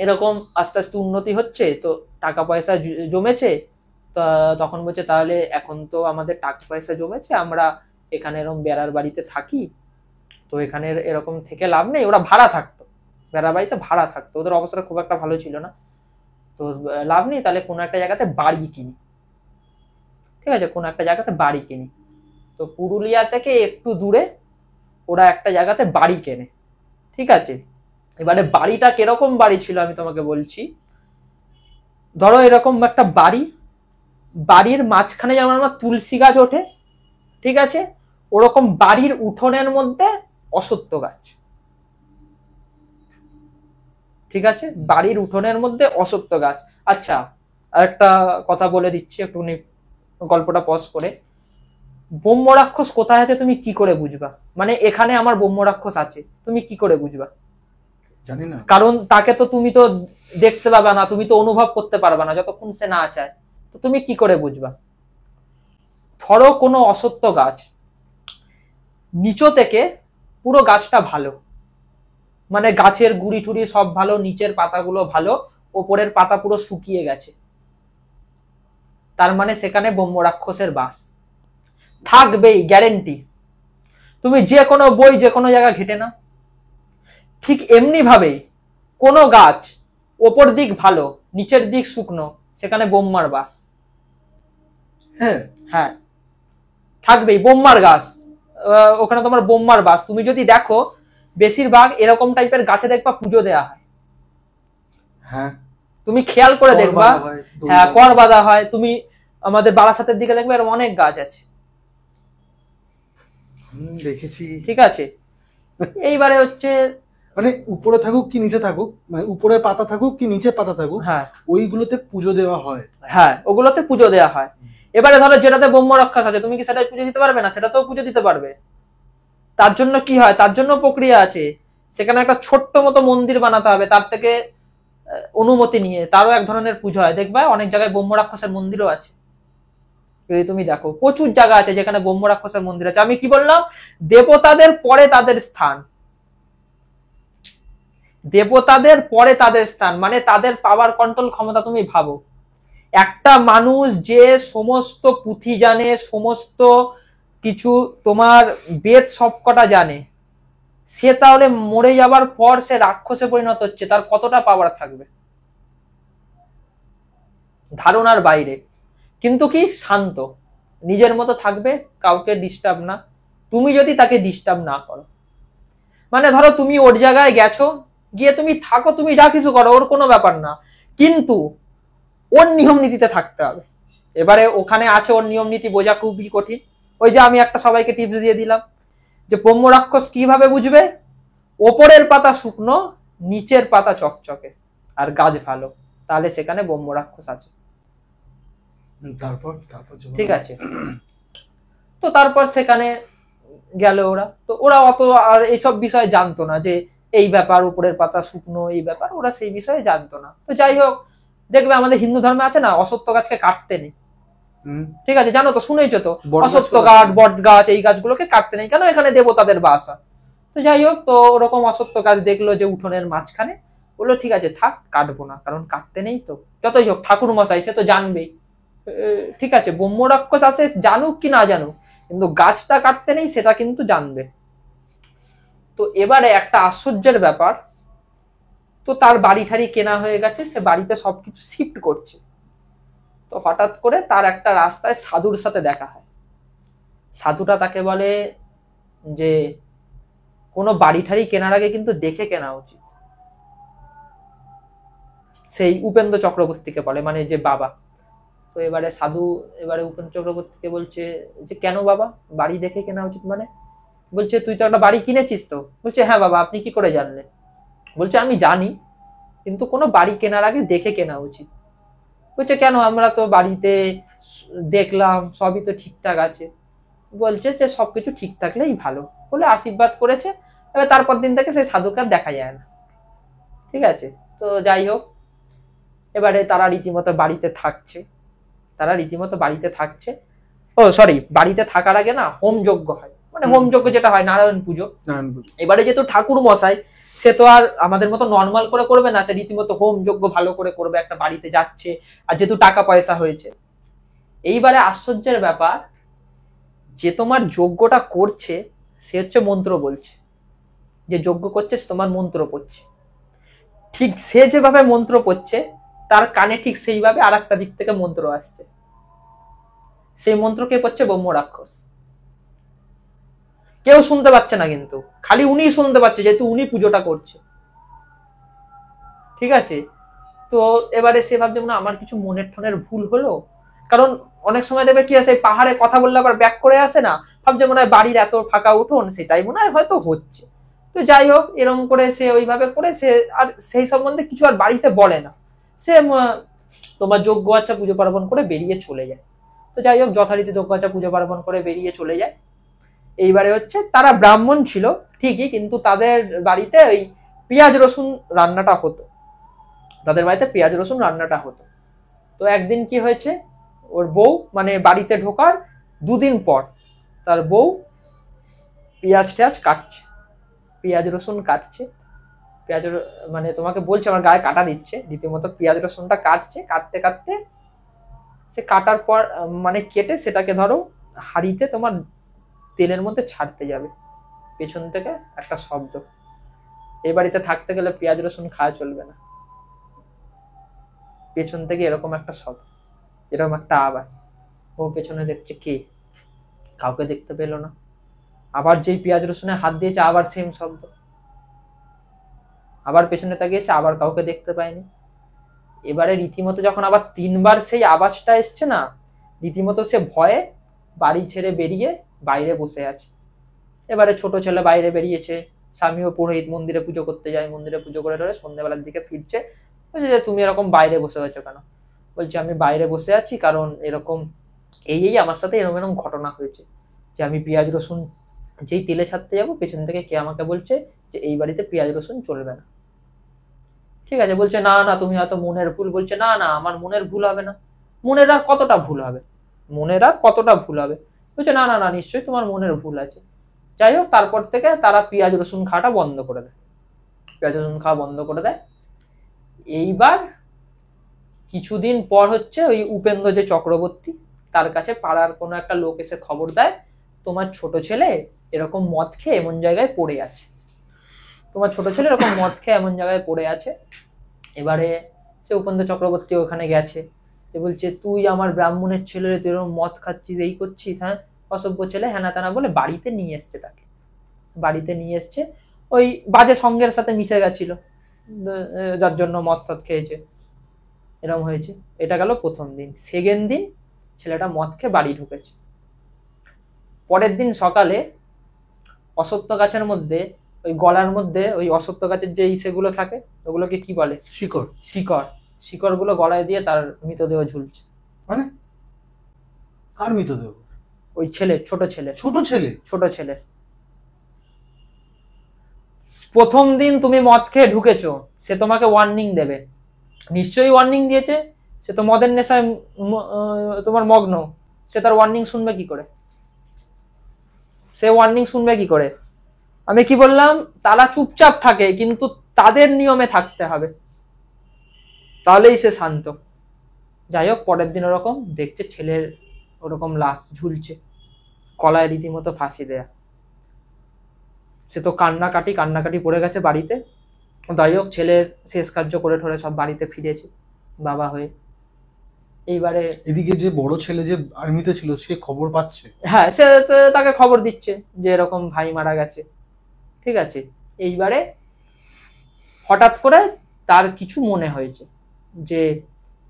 S1: এরকম আস্তে আস্তে উন্নতি হচ্ছে, তো টাকা পয়সা জমেছে। তা তখন বলছে, তাহলে এখন তো আমাদের টাকা পয়সা জমেছে, আমরা এখানে এরকম বেড়ার বাড়িতে থাকি, তো এখানে এরকম থেকে লাভ নেই। ওরা ভাড়া থাকতো, বেড়ার বাড়িতে ভাড়া থাকতো, ওদের অবস্থা খুব একটা ভালো ছিল না। তো লাভ নেই, তাহলে কোনো একটা জায়গাতে বাড়ি কিনি, ঠিক আছে, কোনো একটা জায়গাতে বাড়ি কিনি। তো পুরুলিয়া থেকে একটু দূরে ওরা একটা জায়গাতে বাড়ি কেনে, ঠিক আছে। এবারে বাড়িটা কিরকম বাড়ি ছিল আমি তোমাকে বলছি। ধরো এরকম একটা বাড়ি, বাড়ির মাঝখানে যেমন আমার তুলসী গাছ ওঠে, ঠিক আছে, ওরকম বাড়ির উঠোনের মধ্যে অশ্বত্থ গাছ, ঠিক আছে, বাড়ির উঠোনের মধ্যে অশ্বত্থ গাছ। আচ্ছা, আরেকটা কথা বলে দিচ্ছি, একটুখানি গল্পটা পজ করে। ব্রহ্ম রাক্ষস কোথায় আছে তুমি কি করে বুঝবা? মানে এখানে আমার ব্রহ্ম রাক্ষস আছে, তুমি কি করে বুঝবা?
S2: জানি না,
S1: কারণ তাকে তো তুমি তো দেখতে পাবে না, তুমি তো অনুভব করতে পারবে না যতক্ষণ সে না চায়। তো তুমি কি করে বুঝবা? ধরো কোনো অশ্বত্থ গাছ, নিচো থেকে পুরো গাছটা ভালো, মানে গাছের গুড়ি টুড়ি সব ভালো, নিচের পাতাগুলো ভালো, ওপরের পাতা পুরো শুকিয়ে গেছে, তার মানে সেখানে ব্রহ্ম রাক্ষসের বাস থাকবেই, গ্যারেন্টি। তুমি যে কোনো বই যে কোনো জায়গা ঘেটে না, ঠিক এমনি ভাবেই কোনো গাছ ওপর দিক ভালো, নিচের দিক শুকনো, সেখানে ব্রহ্মার বাস।
S2: হ্যাঁ
S1: হ্যাঁ, থাকবেই ব্রহ্মার গাছ, ওখানে তোমার ব্রহ্মার বাস। তুমি যদি দেখো বেশিরভাগ এরকম টাইপের গাছে দেখবা পুজো দেওয়া হয়,
S2: হ্যাঁ,
S1: তুমি খেয়াল করে
S2: কর
S1: দেখবা।
S2: বাঁধা হয়, দড়ি
S1: হ্যাঁ,
S2: বাঁধা
S1: কর
S2: হয়।
S1: বাঁধা হয়। তুমি আমাদের বারাসাতের দিকে দেখবে এরকম অনেক গাছ আছে,
S2: দেখেছি।
S1: ঠিক আছে। এইবারে হচ্ছে,
S2: মানে উপরে থাকুক কি নিচে থাকুক, মানে উপরে পাতা থাকুক কি নিচে পাতা থাকুক,
S1: হ্যাঁ
S2: ওইগুলোতে পুজো দেওয়া হয়।
S1: হ্যাঁ, ওগুলোতে পুজো দেওয়া হয়। এবারে ধরো যেটাতে ব্রহ্ম রাক্ষস আছে, তুমি কি সেটাই পুজো দিতে পারবে না? সেটাতেও পুজো দিতে পারবে। তার জন্য কি হয়, তার জন্য প্রক্রিয়া আছে। সেখানে একটা ছোট্ট মতো মন্দির বানাতে হবে, তার থেকে অনুমতি নিয়ে তারও এক ধরনের পুজো হয়। দেখবা অনেক জায়গায় ব্রহ্ম রাক্ষসের মন্দিরও আছে, যদি তুমি দেখো প্রচুর জায়গা আছে যেখানে ব্রহ্ম রাক্ষসের মন্দির আছে। আমি কি বললাম, দেবতাদের পরে তাদের স্থান, দেবতাদের পরে তাদের স্থান, মানে তাদের পাওয়ার কন্ট্রোল ক্ষমতা তুমি ভাবো। একটা মানুষ যে সমস্ত পুঁথি জানে, সমস্ত কিছু তোমার বেদ সবকটা জানে, সে তাহলে মরে যাবার পর সে রাক্ষসে পরিণত হচ্ছে, তার কতটা পাওয়ার থাকবে? ধারণার বাইরে। কিন্তু কি শান্ত, নিজের মতো থাকবে, কাউকে ডিস্টার্ব না। তুমি যদি তাকে ডিস্টার্ব না করো, মানে ধরো তুমি ওর জায়গায় গেছো, গিয়ে তুমি থাকো, তুমি যা কিছু করো, ওর কোনো ব্যাপার না, কিন্তু ওর নিয়ম নীতিতে থাকতে হবে। এবারে ওখানে আছে, ওর নিয়ম নীতি বোঝা খুবই কঠিন। ওই যে আমি একটা সবাইকে টিপস দিয়ে দিলাম যে ব্রহ্ম রাক্ষস কিভাবে বুঝবে, ওপরের পাতা শুকনো, নিচের পাতা চকচকে, আর গাছ ভালো, তাহলে সেখানে ব্রহ্ম রাক্ষস আছে।
S2: তারপর
S1: ঠিক আছে। তো তারপর সেখানে গেল ওরা, তো ওরা অত আর এইসব বিষয়ে জানতো না, যে এই ব্যাপার উপরের পাতা শুকনো, এই ব্যাপার ওরা সেই বিষয়ে জানতো না। তো যাই হোক, দেখবে আমাদের হিন্দু ধর্মে আছে না, অশ্বত্থ গাছকে কাটতে নেই, ঠিক আছে, জানো তো, শুনেইছো তো, অশ্বত্থ গাছ, বট গাছ, এই গাছগুলোকে কাটতে নেই, কেন? এখানে দেবতাদের বাস। তো যাই হোক, তো ওরকম অশ্বত্থ গাছ দেখলো যে উঠোনের মাঝখানে, বললো ঠিক আছে থাক, কাটবো না, কারণ কাটতে নেই তো। যতই হোক ঠাকুর মশাই, সে তো জানবেই, ঠিক আছে, ব্রহ্ম রাক্ষস আছে, জানুক কি না জানুক, কিন্তু গাছটা কাটতে নেই সেটা কিন্তু জানবে। তো এবারে একটা আশ্চর্যের ব্যাপার, তো তার বাড়ি ঠাড়ি কেনা হয়ে গেছে, সে বাড়িতে সবকিছু শিফট করছে। তো হঠাৎ করে তার একটা রাস্তায় সাধুর সাথে দেখা হয়। সাধুটা তাকে বলে যে কোনো বাড়ি ঠাড়ি কেনার আগে কিন্তু দেখে কেনা উচিত। সেই উপেন্দ্র চক্রবর্তীকে বলে, মানে যে বাবা। তো এবারে সাধু এবারে উপেন্দ্র চক্রবর্তীকে বলছে যে কেন বাবা বাড়ি দেখে কেনা উচিত মানে? বলছে তুই তো একটা বাড়ি কিনেছিস তো? বলছে হ্যাঁ বাবা, আপনি কি করে জানলেন? বলছে আমি জানি, কিন্তু কোনো বাড়ি কেনার আগে দেখে কেনা উচিত। বলছে কেন, আমরা তো বাড়িতে দেখলাম সবই তো ঠিকঠাক আছে। বলছে যে সবকিছু ঠিক থাকলেই ভালো, বলে আশীর্বাদ করেছে। এবার তারপর দিন থেকে সেই সাধুকে আর দেখা যায় না। ঠিক আছে, তো যাই হোক, এবারে তারা রীতিমতো বাড়িতে থাকছে। ও সরি, বাড়িতে থাকার আগে না হোম যজ্ঞ হয়, মানে হোম যজ্ঞ যেটা হয় নারায়ণ পুজো। এবারে যেহেতু ঠাকুর মশাই, সে তো আর আমাদের মতো নর্মাল করে করবে না, সে রীতিমতো হোম যজ্ঞ ভালো করে করবে, একটা বাড়িতে যাচ্ছে, আর যেহেতু টাকা পয়সা হয়েছে। এইবারে আশ্চর্যের ব্যাপার, যে তোমার যজ্ঞটা করছে সে হচ্ছে মন্ত্র বলছে, যে যজ্ঞ করছে সে তোমার মন্ত্র পড়ছে। ঠিক সে যেভাবে মন্ত্র পড়ছে তার কানে ঠিক সেইভাবে আর একটা দিক থেকে মন্ত্র আসছে। সেই মন্ত্রকে পড়ছে ব্রহ্ম রাক্ষস। কেউ শুনতে পাচ্ছে না, কিন্তু খালি উনি শুনতে পাচ্ছে, যেহেতু উনি পুজোটা করছে। ঠিক আছে, তো এবারে সে ভাবছে না আমার কিছু মনের ঠনের ভুল হলো, কারণ অনেক সময় দেখবে কি আছে, পাহাড়ে কথা বললে আবার ব্যাক করে আসে না, ভাবছে মনে হয় বাড়ির এত ফাঁকা উঠোন, সেটাই মনে হয় হয়তো হচ্ছে। তো যাই হোক, এরকম করে সে ওইভাবে করে সে আর সেই সম্বন্ধে কিছু আর বাড়িতে বলে না। সে তোমার যজ্ঞ আচ্ছা পুজো পার্বণ করে বেরিয়ে চলে যায়। তো যাই হোক, যথারীতি যজ্ঞ আচ্ছা পুজো পার্বণ করে বেরিয়ে চলে যায়। এইবারে হচ্ছে তারা ব্রাহ্মণ ছিল ঠিকই, কিন্তু তাদের বাড়িতে ওই পেঁয়াজ রসুন রান্নাটা হতো। তো একদিন কি হয়েছে, ওর বউ মানে বাড়িতে ঢোকার দুদিন পর তার বউ পেঁয়াজ রসুন কাটছে, মানে তোমাকে বলছে আমার গায়ে কাটা দিচ্ছে, রীতিমতো পেঁয়াজ রসুনটা কাটতে কাটতে সে কাটার পর মানে কেটে সেটাকে ধরো হাঁড়িতে তোমার তেলের মধ্যে ছাড়তে যাবে, পেছন থেকে একটা শব্দ। এই বাড়িতে থাকতে গেলে পেঁয়াজ রসুন খাওয়া চলবে না। পেছন থেকে এরকম একটা শব্দ, এরকম একটা আওয়াজ। ও পেছনে দেখছে, কে? কাউকে দেখতে পেল না। আবার যেই পেঁয়াজ রসুনে হাত দিয়েছে আবার সেম শব্দ। আবার পেছনে তাকিয়েছে, আবার কাউকে দেখতে পায়নি। এবারে রীতিমতো যখন আবার 3বার সেই আওয়াজটা এসছে না, রীতিমতো সে ভয়ে বাড়ি ছেড়ে বেরিয়ে বাইরে বসে আছে। এবারে ছোট ছেলে বাইরে বেরিয়েছে, স্বামীও পুরোহিত মন্দিরে পুজো করতে যায়, মন্দিরে পুজো করে ধরে সন্ধ্যাবেলার দিকে ফিরছে। বলছে যে তুমি এরকম বাইরে বসে আছো কেন? বলছে আমি বাইরে বসে আছি কারণ এরকম এই আমার সাথে এরকম ঘটনা হয়েছে, যে আমি পেঁয়াজ রসুন যেই তেলে ছাড়তে যাবো, পেছন থেকে কে আমাকে বলছে যে এই বাড়িতে পেঁয়াজ রসুন চলবে না। ঠিক আছে, বলছে না না তুমি হয়তো মনের ভুল। বলছে না না, আমার মনের ভুল হবে না। মনের আর কতটা ভুল হবে? বলছে না না না, নিশ্চয়ই তোমার মনের ভুল আছে। যাই হোক, তারপর থেকে তারা পেঁয়াজ রসুন খাওয়াটা বন্ধ করে দেয়। এইবার কিছুদিন পর হচ্ছে ওই উপেন্দ্র যে চক্রবর্তী, তার কাছে পাড়ার কোনো একটা লোক এসে খবর দেয় তোমার ছোট ছেলে এরকম মদ খেয়ে এমন জায়গায় পড়ে আছে। এবারে সে উপেন্দ্র চক্রবর্তী ওখানে গেছে, বলছে তুই আমার ব্রাহ্মণের ছেলে, তুই এরকম মদ খাচ্ছিস, এই করছিস, হ্যাঁ অসভ্য ছেলে, হ্যানা ত্যানা বলে বাড়িতে নিয়ে এসছে। ওই বাজে সঙ্গের সাথে মিশে গেছিল, যার জন্য মদ টদ খেয়েছে, এরকম হয়েছে। এটা গেল প্রথম দিন। সেকেন্ড দিন ছেলেটা মদ খেয়ে বাড়ি ঢুকেছে। পরের দিন সকালে অসত্য গাছের মধ্যে, ওই গলার মধ্যে ওই অসত্য গাছের যে সেগুলো থাকে, ওগুলোকে কি বলে? শিকড় গুলো গলায় দিয়ে তার মৃতদেহ ঝুলছে।
S2: মানে কার মৃতদেহ?
S1: ওই ছেলে, ছোট ছেলে। প্রথম দিন তুমি মদ খেয়ে ঢুকেছো, সে তোমাকে ওয়ার্নিং দেবে, নিশ্চয়ই ওয়ার্নিং দিয়েছে, সে তো মদের নেশায় তোমার মগ্ন, সে তার ওয়ার্নিং শুনবে কি করে? আমি কি বললাম, তারা চুপচাপ থাকে, কিন্তু তাদের নিয়মে থাকতে হবে, তাহলেই সে শান্ত। যাই হোক, পরের দিন ওরকম দেখছে ছেলের ওরকম লাশ ঝুলছে, কলায় রীতিমতো ফাঁসি দেয়া। সে তো কান্নাকাটি পড়ে গেছে বাড়িতে। যাই হোক, ছেলের শেষ কার্য করে ঠরে সব বাড়িতে ফিরেছে বাবা হয়ে। এইবারে
S2: এদিকে যে বড় ছেলে যে আর্মিতে ছিল সে খবর পাচ্ছে।
S1: হ্যাঁ, সে তাকে খবর দিচ্ছে যে এরকম ভাই মারা গেছে, ঠিক আছে। এইবারে হঠাৎ করে তার কিছু মনে হয়েছে যে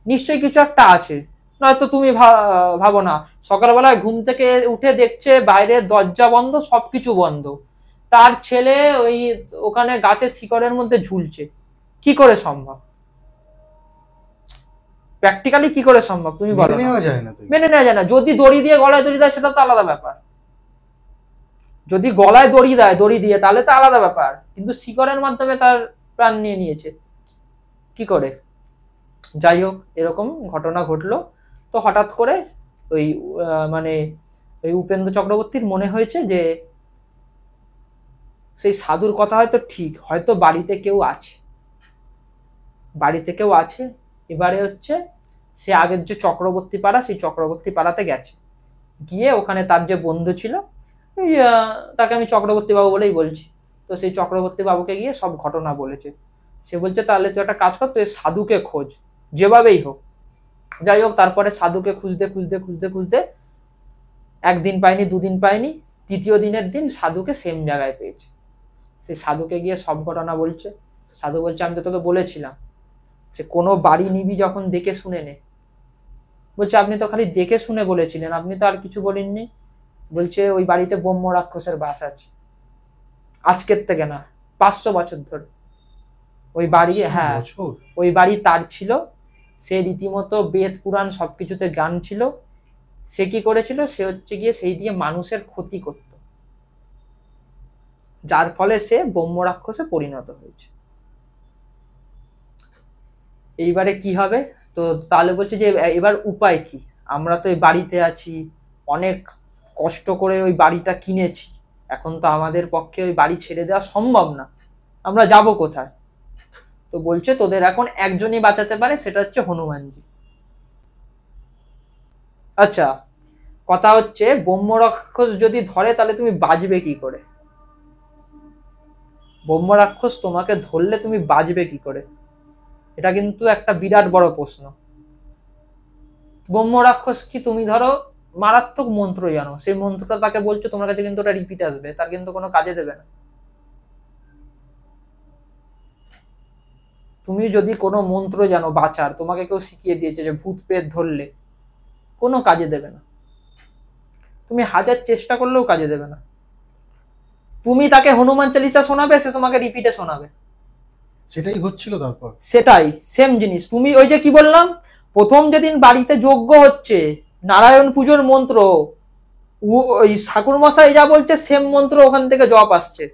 S1: নিশ্চয়ই কিছু একটা আছে, নয়তো তুমি ভাবো না, সকালবেলায় ঘুম থেকে উঠে দেখছে বাইরে দরজা বন্ধ, সবকিছু বন্ধ, তার ছেলে ওই ওখানে গাছের শিকড়ের মধ্যে ঝুলছে। কি করে সম্ভব? প্র্যাকটিক্যালি কি করে সম্ভব তুমি বলো?
S2: মেনে নেওয়া যায় না।
S1: মেনে নেওয়া যায় না। যদি দড়ি দিয়ে গলায় দড়ি দেয় সেটা তো আলাদা ব্যাপার, যদি গলায় দড়ি দেয় দড়ি দিয়ে তাহলে তো আলাদা ব্যাপার, কিন্তু শিকড়ের মাধ্যমে তার প্রাণ নিয়ে নিয়েছে কি করে? যাই হোক, এরকম ঘটনা ঘটলো। তো হঠাৎ করে ওই মানে ওই উপেন্দ্র চক্রবর্তীর মনে হয়েছে যে সেই সাধুর কথা হয়তো ঠিক, হয়তো বাড়িতে কেউ আছে, বাড়িতে কেউ আছে। এবারে হচ্ছে সে আগের যে চক্রবর্তী পাড়া, সেই চক্রবর্তী পাড়াতে গেছে, গিয়ে ওখানে তার যে বন্ধু ছিল, তাকে আমি চক্রবর্তী বাবু বলেই বলছি, তো সেই চক্রবর্তী বাবুকে গিয়ে সব ঘটনা বলেছে। সে বলছে তাহলে তুই একটা কাজ কর, তুই সাধুকে খোঁজ যেভাবেই হোক। যাই হোক, তারপরে সাধুকে খুঁজতে খুঁজতে খুঁজতে খুঁজতে একদিন পায়নি, দুদিন পায়নি, তৃতীয় দিনের দিন সাধুকে সেম জায়গায় পেয়েছে। সেই সাধুকে গিয়ে সব ঘটনা বলছে। সাধু বলছে আমি তো তোকে বলেছিলাম যে কোনো বাড়ি নিবি যখন দেখে শুনে নে। বলছে আপনি তো খালি দেখে শুনে বলেছিলেন, আপনি তো আর কিছু বলেননি। বলছে ওই বাড়িতে ব্রহ্ম রাক্ষসের বাস আছে, আজকের থেকে না, 500 বছর ধরে ওই বাড়ি। হ্যাঁ, ওই বাড়ি তার ছিল, সে রীতিমতো বেদ পুরাণ সবকিছুতে জ্ঞান ছিল। সে কি করেছিল, সে হচ্ছে গিয়ে সেই দিয়ে মানুষের ক্ষতি করত, যার ফলে সে ব্রহ্ম রাক্ষসে পরিণত হয়েছে। এইবারে কি হবে? তো তাহলে বলছে যে এবার উপায় কি? আমরা তো এই বাড়িতে আছি, অনেক কষ্ট করে ওই বাড়িটা কিনেছি, এখন তো আমাদের পক্ষে ওই বাড়ি ছেড়ে দেওয়া সম্ভব না, আমরা যাব কোথায়? তো বলছে তোদের এখন একজনই বাঁচাতে পারে, সেটা হচ্ছে হনুমানজি। আচ্ছা, কথা হচ্ছে ব্রহ্ম রাক্ষস যদি ধরে তাহলে তুমি বাঁচবে কি করে? ব্রহ্ম রাক্ষস তোমাকে ধরলে তুমি বাঁচবে কি করে? এটা কিন্তু একটা বিরাট বড় প্রশ্ন। ব্রহ্ম রাক্ষস কি, তুমি ধরো মারাত্মক মন্ত্র জানো, সেই মন্ত্রটা তাকে বলছো, তোমার কাছে কিন্তু ওটা রিপিট আসবে, তার কিন্তু কোনো কাজে দেবে না। তুমি যদি কোনো মন্ত্র জানো বাঁচার, তোমাকে কেউ শিখিয়ে দিয়েছে যে ভূত পেট ধরলে, কোনো কাজে দেবে না, তুমি হাজার চেষ্টা করলেও কাজে দেবে না। তুমি তাকে হনুমান চালিসা শোনাবে, সে তোমাকে রিপিটে শোনাবে,
S2: সেটাই হচ্ছিল তারপর।
S1: সেটাই সেম জিনিস। তুমি ওই যে কি বললাম, প্রথম যেদিন বাড়িতে যজ্ঞ হচ্ছে, নারায়ণ পুজোর মন্ত্র, ওই ঠাকুর মশাই যা বলছে সেম মন্ত্র ওখান থেকে জপ আসছে।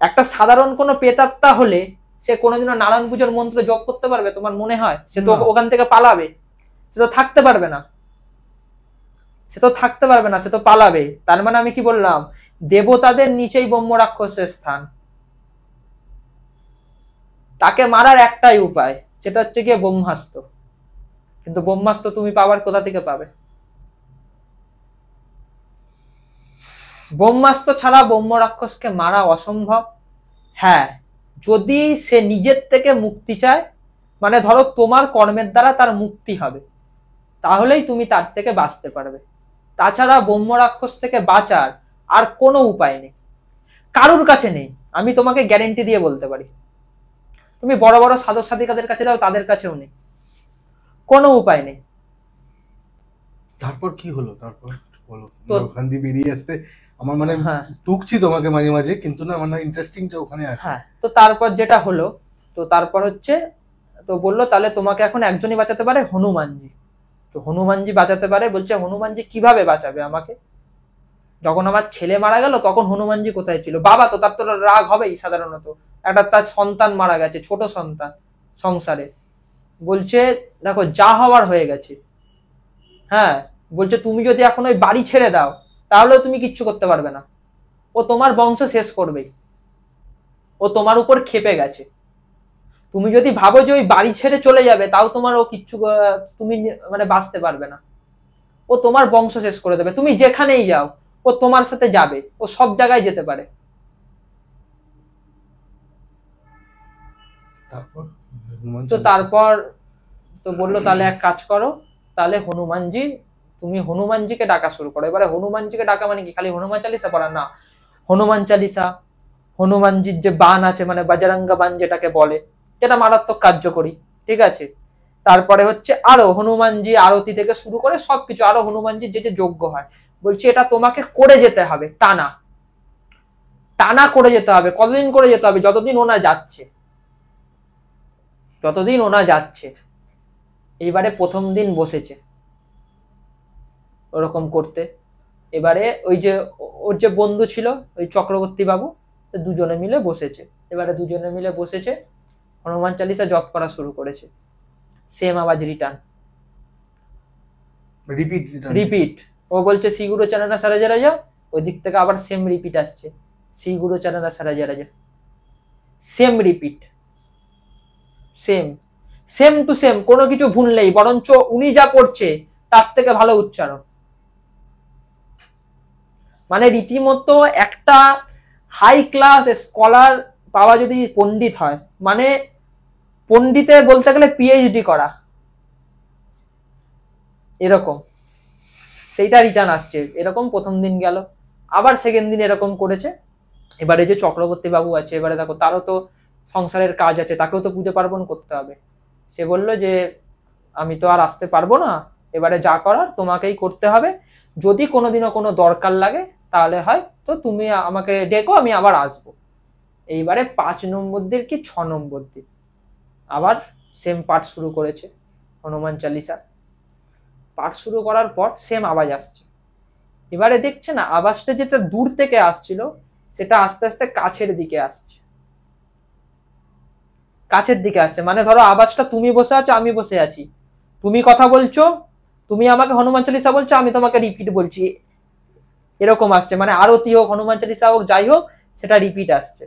S1: একটা সাধারণ কোনো পেতাত্মা হলে সে কোনোদিনও নারায়ণ পুজোর মন্ত্র জপ করতে পারবে তোমার মনে হয়? সে তো ওখান থেকে পালাবে, সে তো থাকতে পারবে না, সে তো থাকতে পারবে না, সে তো পালাবে। তার মানে আমি কি বললাম, দেবতাদের নিচেই ব্রহ্ম রাক্ষসের স্থান। তাকে মারার একটাই উপায়, সেটা হচ্ছে গিয়ে ব্রহ্মাস্ত্র। কিন্তু ব্রহ্মাস্ত্র তুমি পাওয়ার কোথা থেকে পাবে? ব্রহ্মাস্ত্র ছাড়া ব্রহ্ম রাক্ষসকে মারা অসম্ভব। হ্যাঁ, যদি সে নিজের থেকে মুক্তি চায়, মানে ধরো তোমার কর্মের দ্বারা তার মুক্তি হবে, তাহলেই তুমি তার থেকে বাঁচতে পারবে। তাছাড়া ব্রহ্ম রাক্ষস থেকে বাঁচার আর কোনো উপায় নেই, কারুর কাছে নেই। আমি তোমাকে গ্যারেন্টি দিয়ে বলতে পারি, তুমি বড় বড় সাধক সাধিকাদের কাছে যাও, তাদের কাছেও নেই, কোনো উপায় নেই।
S2: তারপর কি হলো? তারপর বলো। তো ওখান দিয়ে বেরিয়ে আসতে আমার মানে টুকছি তোমাকে মাঝে মাঝে, কিন্তু না আমার ইন্টারেস্টিংটা ওখানে আছে।
S1: হ্যাঁ, তো তারপর যেটা হলো, তো তারপর হচ্ছে, তো বললো তাহলে তোমাকে এখন একজনই বাঁচাতে পারে, হনুমানজি। তো হনুমানজি বাঁচাতে পারে। বলছে হনুমানজি কিভাবে বাঁচাবে আমাকে? যখন আমার ছেলে মারা গেল তখন হনুমানজি কোথায় ছিল? বাবা তো, তার তো রাগ হবেই সাধারণত, একটা তার সন্তান মারা গেছে, ছোট সন্তান সংসারে। বলছে দেখো যা হওয়ার হয়ে গেছে। হ্যাঁ, বলছে তুমি যদি এখন ওই বাড়ি ছেড়ে দাও তাহলে তুমি কিচ্ছু করতে পারবে না, ও তোমার বংশ শেষ করবেই, ও তোমার উপর ক্ষেপে গেছে। তুমি যদি ভাবো যে ওই বাড়ি ছেড়ে চলে যাবে, তাও তোমার ও কিচ্ছু, তুমি মানে বাঁচতে পারবে না, ও তোমার বংশ শেষ করে দেবে। তুমি যেখানেই যাও ও তোমার সাথে যাবে, ও সব জায়গায় যেতে পারে।
S2: তারপর হনুমান
S1: তো তারপর তো বললো তাহলে এক কাজ করো, তাহলে তুমি হনুমানজিকে ডাকা শুরু করো। এবারে হনুমানজিকে ডাকা মানে কি খালি হনুমান চালিসা পড়া না, হনুমান চালিসা, হনুমানজির যে বান আছে মানে বাজারাঙ্গা বান যেটাকে বলে, যেটা মারাত্মক কার্যকরী, ঠিক আছে। তারপরে হচ্ছে আরো হনুমানজি আরতি থেকে শুরু করে সবকিছু, আরো হনুমানজির যে যে যজ্ঞ হয়, বলছি এটা তোমাকে করে যেতে হবে, টানা টানা করে যেতে হবে। কতদিন করে যেতে হবে? যতদিন ওনা যাচ্ছে। এইবারে প্রথম দিন বসেছে ওরকম করতে। এবারে ওই যে ওর যে বন্ধু ছিল ওই চক্রবর্তী বাবু, দুজনে মিলে বসেছে, হনুমান চালিসা জপ করা শুরু করেছে। সেম আওয়াজ রিপিট। ও বলছে শ্রী গুরু চরণা সরোজ রাজা, ওই দিক থেকে আবার সেম রিপিট আসছে, শ্রী গুরু চরণা সরোজ রাজা। Same repeat, same to same, কোনো কিছু ভুল নেই, বরঞ্চ উনি যা পড়ছে তার থেকে ভালো উচ্চারণ। মানে রীতিমতো একটা হাই ক্লাস স্কলার পাওয়া যদি পণ্ডিত হয়, মানে পণ্ডিতে বলতে গেলে পিএইচডি করা, এরকম সেইটা রিটার্ন আসছে। এরকম প্রথম দিন গেল, আবার সেকেন্ড দিন এরকম করেছে। এবারে যে চক্রবর্তী বাবু আছে, এবারে দেখো তারও তো সংসারের কাজ আছে, তাকেও তো পুজো পার্বণ করতে হবে। সে বললো যে আমি তো আর আসতে পারবো না, এবারে যা করার তোমাকেই করতে হবে, যদি কোনোদিনও কোনো দরকার লাগে তাহলে হয় তো তুমি আমাকে ডেকো, আমি আবার আসবো। এইবারে 5 নম্বর দিন কি 6 নম্বর দিন আবার সেম পাঠ শুরু করেছে, হনুমান চালিসা পাঠ শুরু করার পর সেম আওয়াজ আসছে। এবারে দেখছে না আওয়াজটা যেটা দূর থেকে আসছিল সেটা আস্তে আস্তে কাছের দিকে আসছে, মানে ধরো আওয়াজটা তুমি বসে আছো, আমি বসে আছি, তুমি কথা বলছো, তুমি আমাকে হনুমান চালিসা বলছো, আমি তোমাকে রিপিট বলছি, এরকম আসছে। মানে আরতি হোক, হনুমান চালিসা হোক, যাই হোক, সেটা রিপিট আসছে।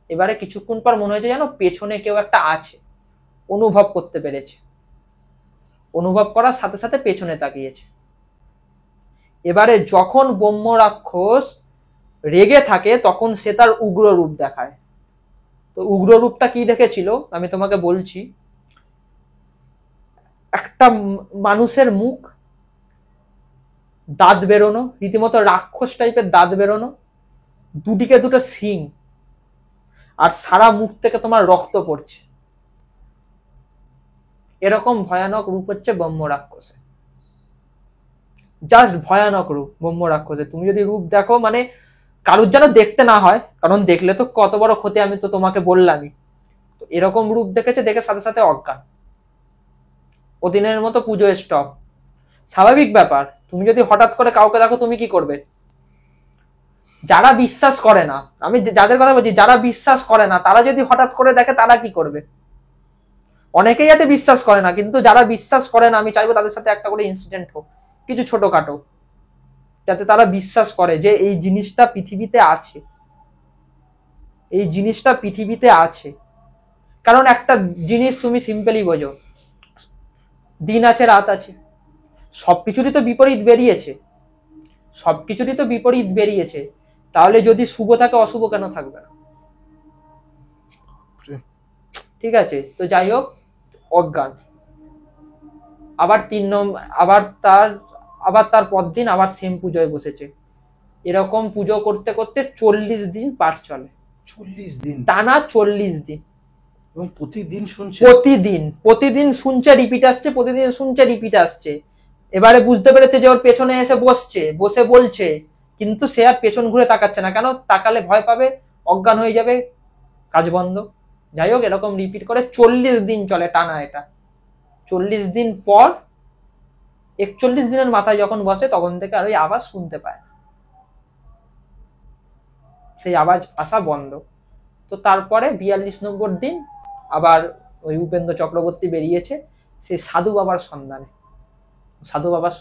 S1: এবারে কিছুক্ষণ পর মনে হয়েছে যেন পেছনে কেউ একটা আছে, অনুভব করতে পেরেছে, অনুভব করার সাথে সাথে পেছনে তাকিয়েছে। এবারে যখন ব্রহ্ম রাক্ষস রেগে থাকে তখন সে তার উগ্র রূপ দেখায়। তো উগ্র রূপটা কি দেখেছিল আমি তোমাকে বলছি। একটা মানুষের মুখ, দাঁত বেরোনো, রীতিমতো রাক্ষস টাইপের দাঁত বেরোনো, দুদিকে দুটো শিং, আর সারা মুখ থেকে তোমার রক্ত পড়ছে, এরকম ভয়ানক রূপ হচ্ছে ব্রহ্ম রাক্ষসে। জাস্ট ভয়ানক রূপ ব্রহ্ম রাক্ষসে। তুমি যদি রূপ দেখো, মানে কারুর যেন দেখতে না হয়, কারণ দেখলে তো কত বড় ক্ষতি, আমি তো তোমাকে বললামই। তো এরকম রূপ দেখেছে, দেখে সাথে সাথে অজ্ঞান, ওদিনের মতো পুজো স্টপ। স্বাভাবিক ব্যাপার, তুমি যদি হঠাৎ করে কাউকে দেখো তুমি কি করবে? যারা বিশ্বাস করে না, আমি যাদের কথা বলছি, যারা বিশ্বাস করে না তারা যদি হঠাৎ করে দেখে তারা কি করবে? অনেকেই আছে বিশ্বাস করে না, কিন্তু যারা বিশ্বাস করে না আমি চাইবো তাদের সাথে একটা করে ইনসিডেন্ট হোক, কিছু ছোটখাটো, যাতে তারা বিশ্বাস করে যে এই জিনিসটা পৃথিবীতে আছে, এই জিনিসটা পৃথিবীতে আছে। কারণ একটা জিনিস তুমি সিম্পলি বোঝো, দিন আছে রাত আছে, সবকিছুরই তো বিপরীত বেরিয়েছে, তাহলে যদি শুভ থাকে অশুভ কেন থাকবে না? ঠিক আছে, তো যাই হোক, অজ্ঞান। আবার আবার তার পরদিন আবার সেম পুজোয় বসেছে। এরকম পুজো করতে করতে 40 দিন পাঠ চলে।
S2: 40 দিন
S1: টানা 40 দিন,
S2: এবং
S1: প্রতিদিন শুনছে রিপিট আসছে। এবারে বুঝতে পেরেছে যে ওর পেছনে এসে বসে বলছে, কিন্তু সে আর পেছন ঘুরে তাকাচ্ছে না, কেন? তাকালে ভয় পাবে, অজ্ঞান হয়ে যাবে, কাজ বন্ধ। যাই হোক, এরকম রিপিট করে 40 দিন চলে টানা এটা। 40 দিন পর 41 দিনের মাথায় যখন বসে তখন থেকে আর ওই আওয়াজ শুনতে পায়, সেই আওয়াজ আসা বন্ধ। তো তারপরে 42 নম্বর দিন আবার ওই উপেন্দ্র চক্রবর্তী বেরিয়েছে সেই সাধু বাবার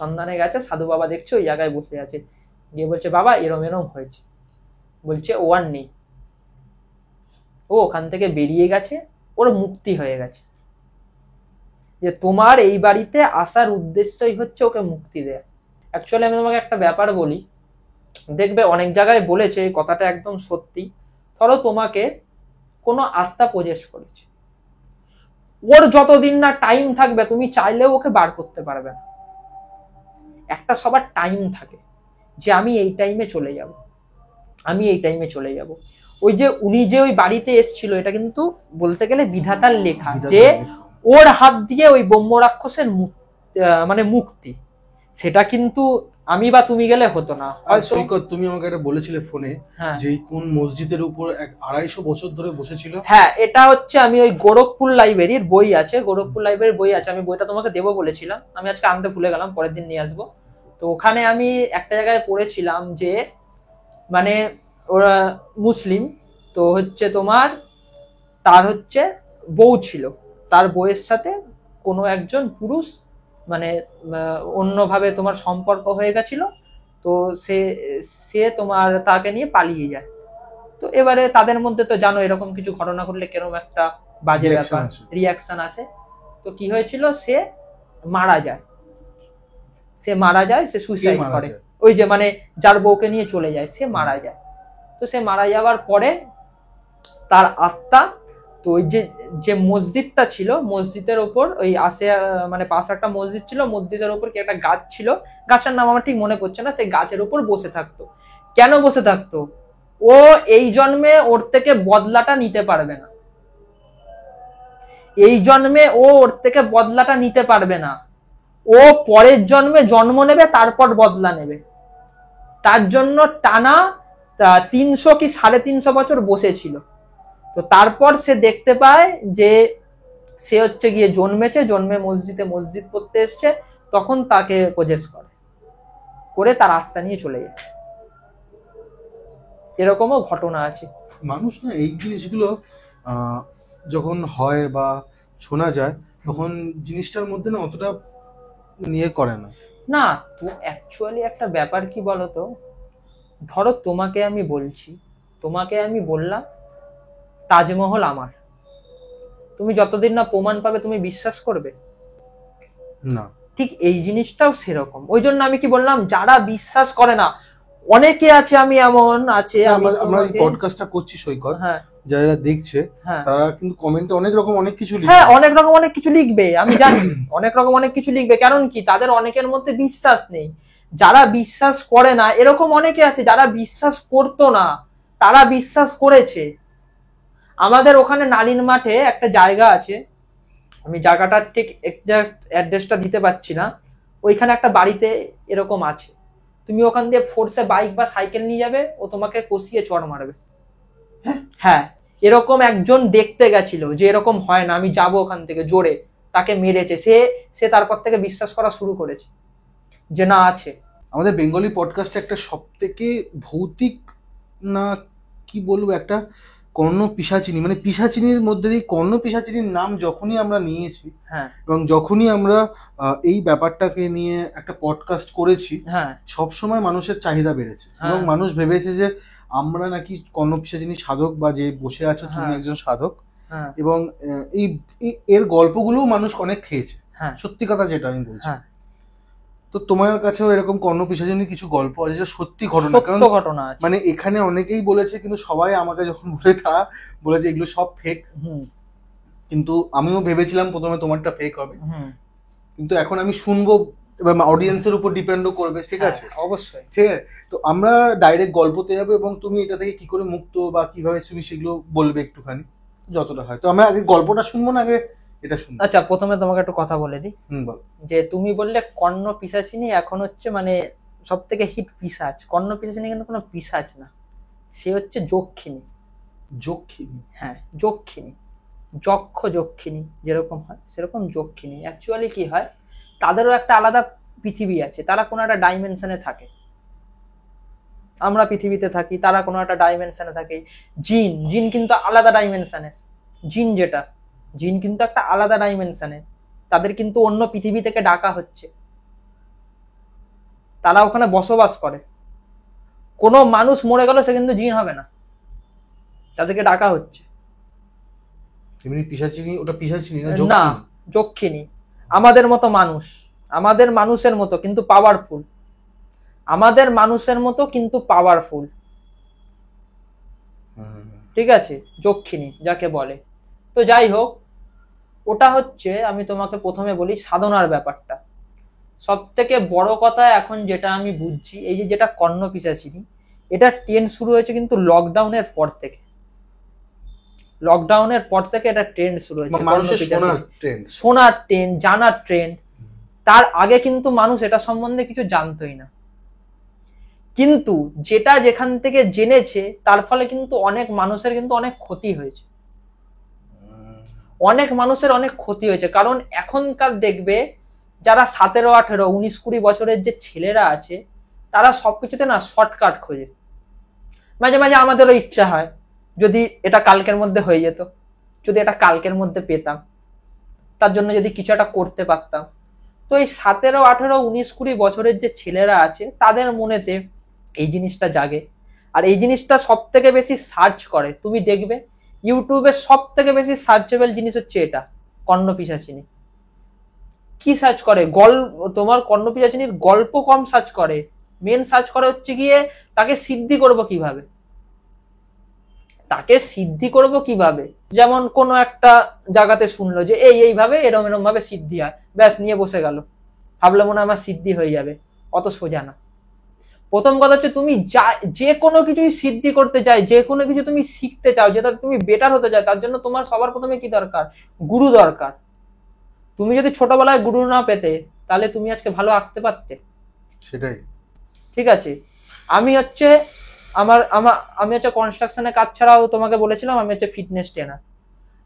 S1: সন্ধানে গেছে। সাধু বাবা দেখছে ওই জায়গায় বসে আছে, গিয়ে বলছে বাবা এরম এরম হয়েছে। বলছে ও আর নেই, ও ওখান থেকে বেরিয়ে গেছে, ওর মুক্তি হয়ে গেছে। যে তোমার এই বাড়িতে আসার উদ্দেশ্যই হচ্ছে ওকে মুক্তি দেয়া। অ্যাকচুয়ালি আমি তোমাকে একটা ব্যাপার বলি, দেখবে অনেক জায়গায় বলেছে এই কথাটা একদম সত্যি। ধরো তোমাকে কোনো আত্মা পজেস করেছে, ওর যতদিন না টাইম থাকবে তুমি চাইলেও ওকে বার করতে পারবে না। একটা সবার টাইম থাকে যে আমি এই টাইমে চলে যাব, আমি এই টাইমে চলে যাব। ওই যে উনি যে ওই বাড়িতে এসেছিল, এটা কিন্তু বলতে গেলে বিধাতার লেখা, যে ওর হাত দিয়ে ওই ব্রহ্ম রাক্ষসের মানে মুক্তি, সেটা কিন্তু আমি বা তুমি গেলে হতো না।
S2: সৈকত, তুমি আমাকে একটা বলেছিলে ফোনে যে কোন মসজিদের উপর 250 বছর ধরে বসেছিল।
S1: হ্যাঁ, এটা হচ্ছে আমি ওই গোরখপুর লাইব্রেরির বই আছে, গোরখপুর লাইব্রেরির বই আছে, আমি বইটা তোমাকে দেবো বলেছিলাম, আমি আজকে আনতে ভুলে গেলাম, পরের দিন নিয়ে আসবো। তো ওখানে আমি একটা জায়গায় পড়েছিলাম যে মানে ওরা মুসলিম, তো হচ্ছে তোমার তার হচ্ছে বউ ছিল, তার বউয়ের সাথে কোনো একজন পুরুষ মানে অন্যভাবে তোমার সম্পর্ক হয়ে গেছিল, তো সে সে তোমার তাকে নিয়ে পালিয়ে যায়। তো এবারে তাদের মধ্যে তো জানো এরকম কিছু ঘটনা ঘটলে কেরম একটা বাজে ব্যাপার, রিয়াকশন আসে। তো কি হয়েছিল, সে মারা যায়, সে সুইসাইড করে। ওই যে মানে যার বউকে নিয়ে চলে যায়, সে মারা যায়। তো সে মারা যাওয়ার পরে তার আত্মা, তো ওই যে মসজিদটা ছিল, মসজিদের ওপর ওই মানে পাশে একটা মসজিদ ছিল, মসজিদের ওপর কি একটা গাছ ছিল, গাছের নাম আমার ঠিক মনে পড়ছে না, সেই গাছের উপর বসে থাকতো। কেন বসে থাকতো? ও এই জন্মে ওর থেকে বদলাটা নিতে পারবে না, এই জন্মে ও ওর থেকে বদলাটা নিতে পারবে না, ও পরের জন্মে জন্ম নেবে, তারপর বদলা নেবে। তার জন্য টানা 300 কি 350 বছর বসেছিল। তো তারপর সে দেখতে পায় যে সে হচ্ছে গিয়ে জন্মে মসজিদ পড়তে এসছে, তখন তাকে পজেস করে তার আত্মা নিয়ে চলে যায়। এরকমও ঘটনা আছে।
S2: মানুষ না এই জিনিসগুলো যখন হয় বা শোনা যায়, তখন জিনিসটার মধ্যে না অতটা নিয়ে করে না।
S1: না, তো অ্যাকচুয়ালি একটা ব্যাপার কি বলতো, ধরো তোমাকে আমি বললাম তাজমহল আমার, তুমি যতদিন না প্রমাণ পাবে তুমি বিশ্বাস করবে
S2: না? ঠিক
S1: এই জিনিসটাও সেরকম। ওই জন্য আমি কি বললাম, যারা বিশ্বাস করে না, অনেকে আছে, আমি এমন আছে,
S2: আমরা এই পডকাস্টটা করছি সৈকত, হ্যাঁ, যারা দেখছে তারা কিন্তু কমেন্টে অনেক রকম অনেক কিছু লিখবে।
S1: হ্যাঁ, অনেক রকম অনেক কিছু লিখবে, আমি জানি অনেক রকম অনেক কিছু লিখবে। কারণ কি, তাদের অনেকের মধ্যে বিশ্বাস নেই। যারা বিশ্বাস করে না, এরকম অনেকে আছে যারা বিশ্বাস করতো না, তারা বিশ্বাস করেছে। আমাদের ওখানে নালিন মাঠে একটা জায়গা আছে, আমি জায়গাটার ঠিক এক্সাক্ট অ্যাড্রেসটা দিতে পারছি না, ওইখানে একটা বাড়িতে এরকম আছে, তুমি ওখান দিয়ে ফোর্সে বাইক বা সাইকেল নিয়ে যাবে, ও তোমাকে কষিয়ে চড় মারবে। হ্যাঁ, এরকম একজন দেখতে গেছিল যে এরকম হয় না, আমি যাব ওখান থেকে, জোরে তাকে মেরেছে, সে তারপর থেকে বিশ্বাস করা শুরু করেছে যে না আছে।
S2: আমাদের বেঙ্গলি পডকাস্টে একটা সবথেকে ভৌতিক, না কি বলবো, একটা কর্ণ পিশাচিনী, মানে পিশাচিনীর মধ্যে দিয়ে কর্ণ পিশাচিনীর নাম যখনই আমরা নিয়েছি,
S1: হ্যাঁ,
S2: এবং যখনই আমরা এই ব্যাপারটাকে নিয়ে একটা পডকাস্ট করেছি, হ্যাঁ, সবসময় মানুষের চাহিদা বেড়েছে এবং মানুষ ভেবেছে যে আমরা নাকি কর্ণ পিশাচিনী সাধক, বা যে বসে আছো তুমি একজন সাধক, এবং এই এর গল্পগুলোও মানুষ অনেক খেয়েছে। সত্যি কথা যেটা আমি বলছি, তো তোমার কাছেও এরকম কর্ণ পিশাচিনীর কিছু গল্প আছে যেটা সত্যি ঘটনা, মানে এখানে অনেকেই বলেছে, কিন্তু সবাই আমাকে যখন বলে তারা বলেছে এগুলো সব ফেক। কিন্তু আমিও ভেবেছিলাম প্রথমে তোমারটা ফেক হবে, কিন্তু এখন আমি শুনবো, এবার অডিয়েন্সের উপর ডিপেন্ডও করবে, ঠিক আছে?
S1: অবশ্যই,
S2: ঠিক আছে। তো আমরা ডাইরেক্ট গল্পতে যাবো, এবং তুমি এটা থেকে কি করে মুক্ত বা কিভাবে তুমি সেগুলো বলবে একটুখানি যতটা হয়। তো আমরা আগে গল্পটা শুনবো না আগে এটা শুনবো?
S1: আচ্ছা, প্রথমে তোমাকে একটু কথা বলে দিই। যে তুমি বললে কর্ণ পিশাচিনী এখন হচ্ছে মানে সব থেকে হিট পিশাচ। কর্ণ পিশাচিনী কিন্তু কোনো পিশাচ না, সে হচ্ছে যক্ষিণী। হ্যাঁ, যক্ষিণী, যক্ষিণী যেরকম হয় সেরকম যক্ষিণী। অ্যাকচুয়ালি কি হয়, তাদেরও একটা আলাদা পৃথিবী আছে, তারা কোনো একটা ডাইমেনশনে থাকে, আমরা পৃথিবীতে থাকি, তারা কোনো একটা ডাইমেনশনে থাকে। জিন কিন্তু আলাদা ডাইমেনশনে, জিন কিন্তু একটা আলাদা ডাইমেনশনে, তাদের কিন্তু অন্য পৃথিবী থেকে ডাকা হচ্ছে, তারা ওখানে বসবাস করে। কোনো মানুষ মরে গেল সে কিন্তু জিন হবে না, তাদেরকে ডাকা হচ্ছে।
S2: না,
S1: যক্ষিণী আমাদের মতো মানুষ, আমাদের মানুষের মতো কিন্তু পাওয়ারফুল, আমাদের মানুষের মতো কিন্তু পাওয়ারফুল, ঠিক আছে? যক্ষিণী যাকে বলে। তো যাই হোক, ওটা হচ্ছে, আমি তোমাকে প্রথমে বলি সাধনার ব্যাপারটা। সব থেকে বড় কথা এখন যেটা আমি বুঝছি, এই যে যেটা কর্ণ পিশাচিনী, এটা ট্রেন্ড শুরু হয়েছে কিন্তু লকডাউনের পর থেকে। লকডাউনের পর থেকে এটা ট্রেন্ড শুরু হয়েছে,
S2: মানুষের
S1: শোনার ট্রেন্ড, জানার ট্রেন্ড। তার আগে কিন্তু মানুষ এটা সম্বন্ধে কিছু জানতোই না, কিন্তু যেটা যেখান থেকে জেনেছে তার ফলে কিন্তু অনেক মানুষের কিন্তু অনেক ক্ষতি হয়েছে। অনেক মানুষের অনেক ক্ষতি হয়েছে, কারণ এখনকার দেখবে যারা 17, 18, 19, 20 বছরের যে ছেলেরা আছে, তারা সবকিছুতে না শর্টকাট খোঁজে। মাঝে মাঝে আমাদেরও ইচ্ছা হয় যদি এটা কালকের মধ্যে হয়ে যেত, যদি এটা কালকের মধ্যে পেতাম, তার জন্য যদি কিছু একটা করতে পারতাম। তো এই 17, 18, 19, 20 বছরের যে ছেলেরা আছে তাদের মনেতে এই জিনিসটা জাগে, আর এই জিনিসটা সব থেকে বেশি সার্চ করে। তুমি দেখবে ইউটিউবে সব থেকে বেশি সার্চেবল জিনিস হচ্ছে এটা, কর্ণ পিশাচিনী। কি সার্চ করে? তোমার কর্ণ পিশাচিনীর গল্প কম সার্চ করে, মেন সার্চ করে হচ্ছে গিয়ে তাকে সিদ্ধি করব কিভাবে, তাকে সিদ্ধি করব কিভাবে। যেমন কোনো একটা জায়গাতে শুনলো যে এইভাবে এরম এরম ভাবে সিদ্ধি হয়, ব্যাস নিয়ে বসে গেল, ভাবলে মনে হয় আমার সিদ্ধি হয়ে যাবে। অত সোজা না। প্রথম কথা হচ্ছে তুমি যে কোনো কিছুই সিদ্ধি করতে চাই, যে কোনো কিছু তুমি শিখতে চাও, যেটা তুমি বেটার হতে চাও, তার জন্য তোমার সবার প্রথমে কি দরকার? গুরু দরকার। তুমি যদি ছোটবেলায় গুরু না পেতে, তাহলে তুমি আজকে ভালো আঁকতে পারতে?
S2: সেটাই।
S1: ঠিক আছে, আমি হচ্ছে আমি হচ্ছে কনস্ট্রাকশনের কাজ ছাড়াও তোমাকে বলেছিলাম আমি হচ্ছে ফিটনেস ট্রেনার।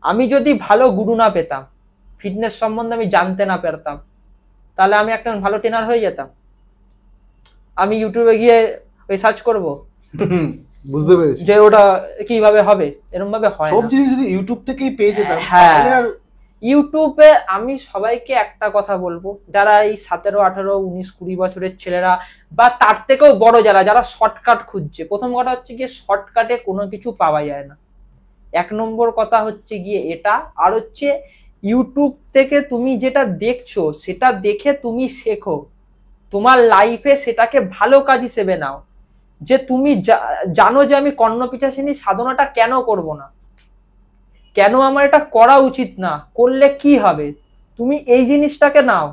S1: আমি যদি ভালো গুরু না পেতাম, ফিটনেস সম্বন্ধে আমি জানতে না পারতাম, তাহলে আমি একটা ভালো ট্রেনার হয়ে যেতাম? আমি ইউটিউবে গিয়ে ওই সার্চ করব,
S2: বুঝতে পেরেছি,
S1: যে ওটা কিভাবে হবে, এরকম ভাবে হয় না।
S2: সব জিনিস যদি ইউটিউব থেকেই পেয়ে যেতাম,
S1: হ্যাঁ, ইউটিউবে আমি সবাইকে একটা কথা বলবো, যারা এই 17, 18, 19, 20 বছরের ছেলেরা বা তার থেকেও বড় যারা শর্টকাট খুঁজছে, প্রথম কথা হচ্ছে গিয়ে শর্টকাটে কোনো কিছু পাওয়া যায় না। 1 নম্বর কথা হচ্ছে গিয়ে এটা। আর হচ্ছে ইউটিউব থেকে তুমি যেটা দেখছো সেটা দেখে তুমি শেখো, তোমার লাইফে সেটাকে ভালো কাজ হিসেবে নাও। যে তুমি জানো যে আমি কর্ণ পিশাচিনী সাধনাটা কেন করব না, কেন আমার এটা করা উচিত না, করলে কি হবে, তুমি এই জিনিসটাকে নাও।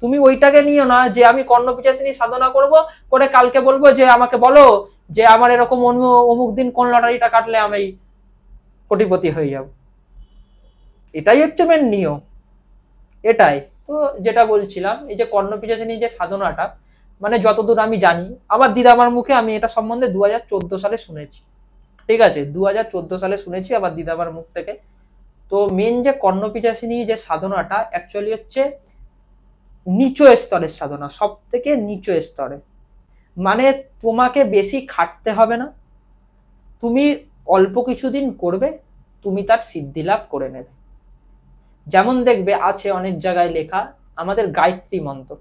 S1: তুমি ওইটাকে নিও না যে আমি কর্ণ পিশাচিনী সাধনা করব, করে কালকে বলবো যে আমাকে বলো যে আমার এরকম অমুক দিন কোন লটারিটা কাটলে আমি কোটিপতি হয়ে যাব। এটাই হচ্ছে মেন নিয়ম, এটাই। তো যেটা বলছিলাম, এই যে কর্ণ পিশাচিনী যে সাধনাটা, মানে যতদূর আমি জানি, আমার দিদামার মুখে আমি এটা সম্বন্ধে 2014 সালে শুনেছি। ঠিক আছে, 2014 সালে শুনেছি আমার দিদামার মুখ থেকে। তো মেন যে কর্ণ পিশাচিনী যে সাধনাটা অ্যাকচুয়ালি হচ্ছে নিচু স্তরের সাধনা, সব থেকে নিচু স্তরে। মানে তোমাকে বেশি খাটতে হবে না, তুমি অল্প কিছুদিন করবে, তুমি তার সিদ্ধি লাভ করে নেবে। যেমন দেখবে আছে অনেক জায়গায় লেখা আমাদের গায়ত্রী মন্ত্র,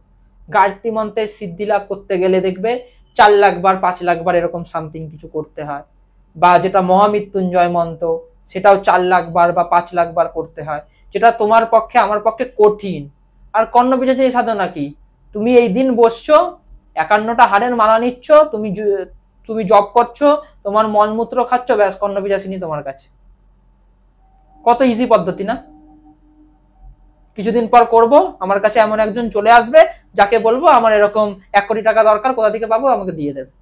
S1: গায়ত্রী মন্ত্রের সিদ্ধি লাভ করতে গেলে দেখবে 4 লাখ বার 5 লাখ বার এরকম সামথিং কিছু করতে হয়। বা যেটা মহামৃত্যুঞ্জয় মন্ত্র, সেটাও 4 লাখ বার বা 5 লাখ বার করতে হয়, যেটা তোমার পক্ষে আমার পক্ষে কঠিন। আর কর্ণ পিশাচিনী সাধনা কি? তুমি এই দিন বসছো, 51টা হাড়ের মালা নিচ্ছ, তুমি জপ করছো, তোমার মলমূত্র খাচ্ছ, ব্যাস কর্ণ পিশাচিনী তোমার কাছে। কত ইজি পদ্ধতি না? কিছুদিন পর করব, আমার কাছে এমন একজন চলে আসবে যাকে বলবো আমার এরকম 1 কোটি টাকা দরকার, কোথা থেকে পাবো, আমাকে দিয়ে দেবে।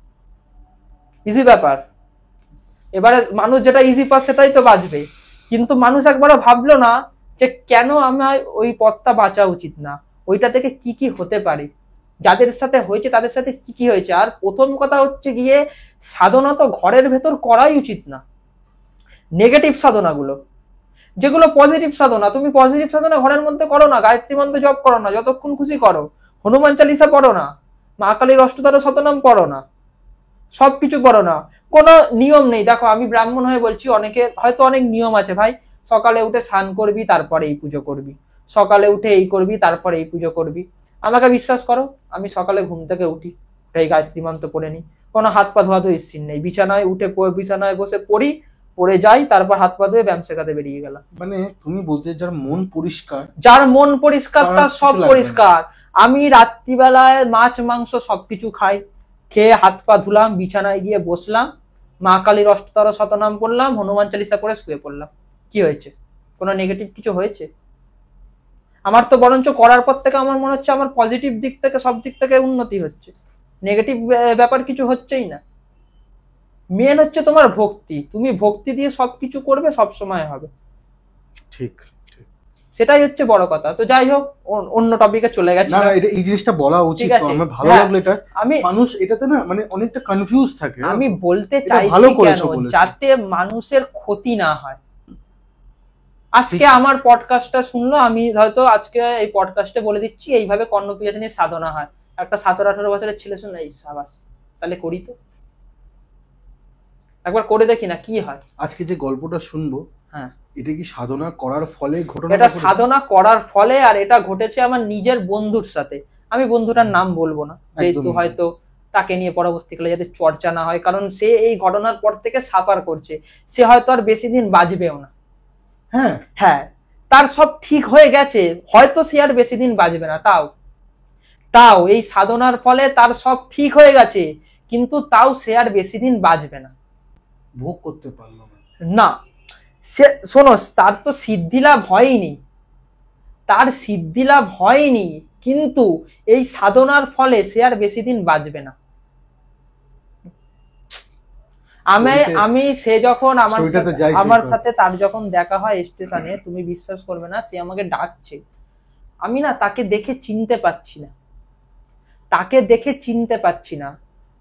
S1: ইজি ব্যাপার। এবারে মানুষ যেটা ইজি পাস সেটাই তো বাঁচবে, কিন্তু মানুষ একবারও ভাবলো না যে কেন আমার ওই পথটা বাঁচা উচিত না, ওইটা থেকে কি কি হতে পারে, যাদের সাথে হয়েছে তাদের সাথে কি কি হয়েছে। আর প্রথম কথা হচ্ছে গিয়ে সাধনা তো ঘরের ভেতর করাই উচিত না। নেগেটিভ সাধনাগুলো, যেগুলো পজিটিভ সাধনা, তুমি পজিটিভ সাধনা ঘরের মধ্যে করো না, গায়ত্রী মন্ত্র জপ করো না, যতক্ষণ খুশি করো, হনুমান চালিসা পড়ো না, মা কালীর অষ্টদ্বার শতনাম পড়ো না, সবকিছু পড়ো না, কোনো নিয়ম নেই। দেখো আমি ব্রাহ্মণ হয়ে বলছি, অনেকে হয়তো অনেক নিয়ম আছে ভাই, সকালে উঠে স্নান করবি তারপরে এই পুজো করবি, সকালে উঠে এই করবি তারপরে এই পুজো করবি। আমাকে বিশ্বাস করো, আমি সকালে ঘুম থেকে উঠি, এই গায়ত্রী মন্ত্র পড়ে নি, কোনো হাত পা ধোয়া ধোয়া ইচ্ছিন নেই, বিছানায় উঠে বিছানায় বসে পড়ি, পড়ে যাই, তারপর হাত পা ধুয়ে ব্যায়াম শেখাতে বেরিয়ে গেলাম।
S2: মানে তুমি বলতে যার মন পরিষ্কার,
S1: যার মন পরিষ্কার তার সব পরিষ্কার। আমি রাত্রিবেলায় মাছ মাংস সবকিছু খাই, খেয়ে হাত পা ধুলাম, বিছানায় গিয়ে বসলাম, মা কালীর অষ্টদ্বার শতনাম পড়লাম, হনুমান চালিসা পড়ে শুয়ে পড়লাম, কি হয়েছে? কোনো নেগেটিভ কিছু হয়েছে? আমার তো বরঞ্চ করার পর থেকে আমার মনে হচ্ছে আমার পজিটিভ দিক থেকে সব দিক থেকে উন্নতি হচ্ছে, নেগেটিভ ব্যাপার কিছু হচ্ছেই না। মেন হচ্ছে তোমার ভক্তি, তুমি ভক্তি দিয়ে সবকিছু করবে, সব সময় হবে।
S2: ঠিক,
S1: সেটাই হচ্ছে বড় কথা। তো যাই হোক, অন্য টপিকে চলে গেছে।
S2: না এটা এই জিনিসটা বলা উচিত, তো আমার ভালো লাগলো এটা। মানুষ এটাতে না মানে অনেকটা কনফিউজ থাকে।
S1: আমি বলতে চাইছি কেন, যাতে মানুষের ক্ষতি না হয়। আজকে আমার পডকাস্টটা শুনলো, আমি হয়তো আজকে এই পডকাস্টে বলে দিচ্ছি এইভাবে কর্ণপিশাচিনীর সাধনা হয়। একটা 17-18 বছরের ছেলে শুনে এই সাবাস, তাহলে করি তো, একবার করে দেখি না কি হয়।
S2: আজকে যে গল্পটা শুনবো, হ্যাঁ, এটা কি সাধনা করার ফলে ঘটনা?
S1: এটা সাধনা করার ফলে, আর এটা ঘটেছে আমার নিজের বন্ধুর সাথে। আমি বন্ধুটার নাম বলবো না, যেহেতু হয়তো তাকে নিয়ে পরবর্তীকালে যাতে চর্চা না হয়, কারণ সে এই ঘটনার পর থেকে সাফার করছে, সে হয়তো আর বেশি দিন বাঁচবেও না। হ্যাঁ হ্যাঁ, তার সব ঠিক হয়ে গেছে, হয়তো সে আর বেশি দিন বাঁচবে না, তাও এই সাধনার ফলে তার সব ঠিক হয়ে গেছে, কিন্তু তাও সে আর বেশি দিন বাঁচবে না,
S2: ভোগ করতে পারলো
S1: না। সে শোনো, তার তো সিদ্ধিলাভ হয়নি, তার সিদ্ধিলাভ হয়নি, কিন্তু এই সাধনার ফলে সে আর বেশি দিন বাঁচবে না। আমি সে যখন আমার সাথে তার যখন দেখা হয় স্টেশনে, তুমি বিশ্বাস করবে না, সে আমাকে ডাকছে, আমি না তাকে দেখে চিনতে পাচ্ছি না,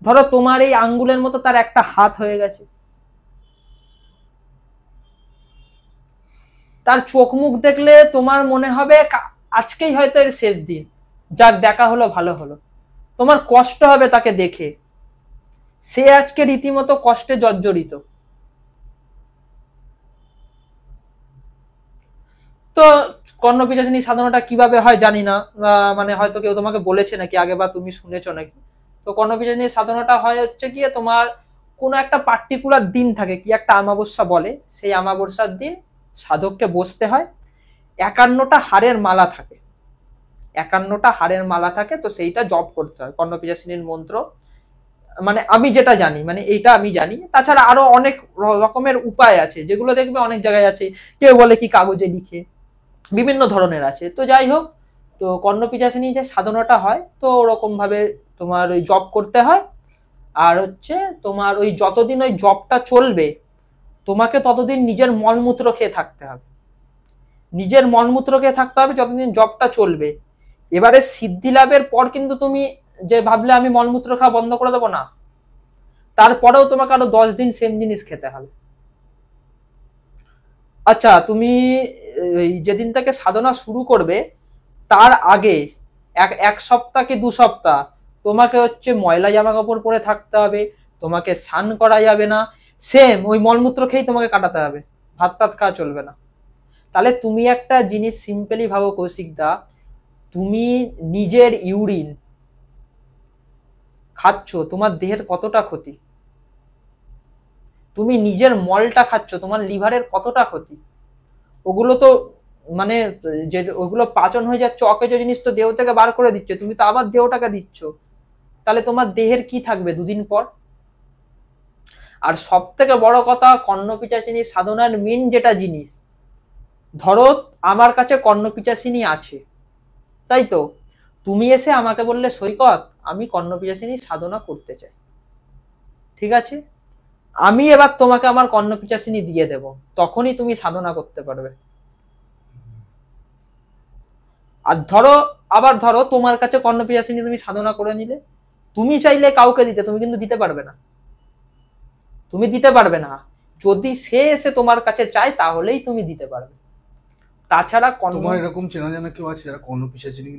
S1: ধরো তোমার এই আঙ্গুলের মতো তার একটা হাত হয়ে গেছে, তার চোখ মুখ দেখলে তোমার মনে হবে আজকেই হয়তো এর শেষ দিন, যাক দেখা হলো, ভালো হলো। তোমার কষ্ট হবে তাকে দেখে, সে আজকে রীতিমতো কষ্টে জর্জরিত। তো কর্ণপিশাচিনী সাধনাটা কিভাবে হয় জানি না, মানে হয়তো কেউ তোমাকে বলেছে নাকি আগে, বা তুমি শুনেছো নাকি। তো কর্ণপিশাচিনী সাধনাটা হয় হচ্ছে কি, তোমার কোনো একটা পার্টিকুলার দিন থাকে, কি একটা অমাবস্যা বলে, সেই অমাবস্যার দিন সাধককে বসতে হয়, 51টা হাড়ের মালা থাকে, 51টা হাড়ের মালা থাকে, তো সেইটা জপ করতে হয় কর্ণপিশাচিনীর মন্ত্র। মানে আমি যেটা জানি, মানে এইটা আমি জানি, তাছাড়া আরো অনেক রকমের উপায় আছে, যেগুলো দেখবে অনেক জায়গায় আছে, কেউ বলে কি কাগজে লিখে, বিভিন্ন ধরনের আছে। তো যাই হোক, তো কর্ণপিশাচিনী যে সাধনাটা হয়, তো ওরকম ভাবে তোমার ওই জপ করতে হয়, আর হচ্ছে তোমার ওই যতদিন ওই জপটা চলবে, তোমাকে ততদিন নিজের মলমূত্র খেয়ে থাকতে হবে, যতদিন জপটা চলবে। এবারে সিদ্ধি লাভের পর কিন্তু তুমি যে ভাবলে আমি মলমূত্র খাওয়া বন্ধ করে দেবো, না, তারপরেও তোমাকে আরো 10 দিন সেম জিনিস খেতে হবে। আচ্ছা, তুমি যেদিন থেকে সাধনা শুরু করবে তার আগে এক সপ্তাহ কি 2 সপ্তাহ তোমাকে হচ্ছে ময়লা জামা কাপড় পরে থাকতে হবে, তোমাকে স্নান করা যাবে না, সেম ওই মলমূত্র খেয়েই তোমাকে কাটাতে হবে, ভাত টাত খাওয়া চলবে না। তাহলে তুমি একটা জিনিস সিম্পলি ভাবো কৌশিক দা, তুমি নিজের ইউরিন খাচ্ছ, তোমার দেহের কতটা ক্ষতি, তুমি নিজের মলটা খাচ্ছ, তোমার লিভারের কতটা ক্ষতি, ওগুলো তো মানে যে ওগুলো পাচন হয়ে যাচ্ছে, অকেজো জিনিস তো দেহ থেকে বার করে দিচ্ছে, তুমি তো আবার দেহটাকে দিচ্ছ, তাহলে তোমার দেহের কি থাকবে 2 দিন পর। আর সব থেকে বড় কথা, কর্ণপিশাচিনী সাধনার মেন যেটা জিনিস, ধরো আমার কাছে কর্ণপিশাচিনী আছে, তাই তো, তুমি এসে আমাকে বললে সৈকত আমি কর্ণপিশাচিনী সাধনা করতে চাই, ঠিক আছে, আমি এবার তোমাকে আমার কর্ণপিশাচিনী দিয়ে দেব, তখনই তুমি সাধনা করতে পারবে। আর ধরো তোমার কাছে কর্ণপিশাচিনী তুমি সাধনা করে নিলে, তুমি চাইলে কাউকে দিতে, তুমি কিন্তু দিতে পারবে না, যদি সে এসে তোমার কাছে চায় তাহলেই তুমি দিতে পারবে, তাছাড়া
S2: তোমার এরকম চেনা জানা কেউ আছে যারা কর্ণপিশাচিনী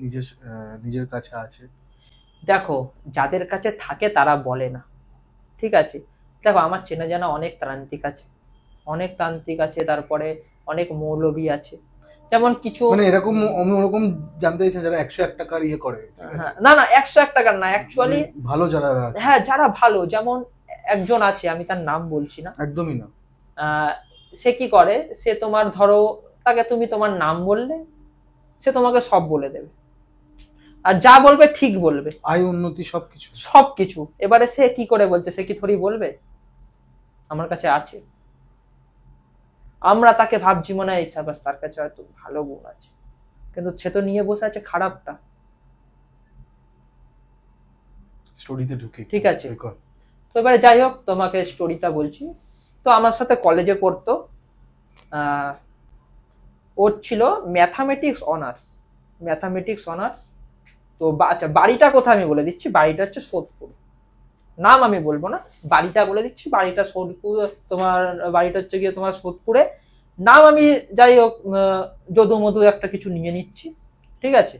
S2: নিজের কাছে আছে?
S1: দেখো, যাদের কাছে থাকে তারা বলে না, ঠিক আছে, দেখো আমার চেনা জানা অনেক তান্ত্রিক আছে, তারপরে অনেক মৌলবী আছে, যেমন কিছু
S2: মানে এরকম আমি ওরকম জানতে চাইছি যারা 101 টাকার ইয়ে করে।
S1: না 101 টাকার না, অ্যাকচুয়ালি
S2: ভালো যারা,
S1: হ্যাঁ যারা ভালো, যেমন একজন আছে, আমি তার নাম বলছি না,
S2: একদমই না,
S1: সে কি করে, সে তোমার ধরো তাকে তুমি তোমার নাম বললে, সে তোমাকে সব বলে দেবে, আর যা বলবে ঠিক বলবে,
S2: আয় উন্নতি
S1: সবকিছু। এবারে সে কি করে বলছে, সে কি থরি বলবে আমার কাছে আছে, আমরা তাকে ভাবছি মনে হয় তার কাছে হয়তো ভালো গুণ আছে, কিন্তু সে তো নিয়ে বসে আছে খারাপটা।
S2: স্টোরিতে ঢুকে
S1: ঠিক আছে, তো এবারে যাই হোক তোমাকে স্টোরিটা বলছি। তো আমার সাথে কলেজে পড়তো, ওর ছিল ম্যাথামেটিক্স অনার্স। তো আচ্ছা, বাড়িটা কোথায় আমি বলে দিচ্ছি, বাড়িটা হচ্ছে সোদপুর, নাম আমি বলবো না, বাড়িটা বলে দিচ্ছি, বাড়িটা সোদপুর। তোমার বাড়িটা হচ্ছে গিয়ে তোমার সোদপুরে, নাম আমি যাই হোক যদু মধু একটা কিছু নিয়ে নিচ্ছি, ঠিক আছে।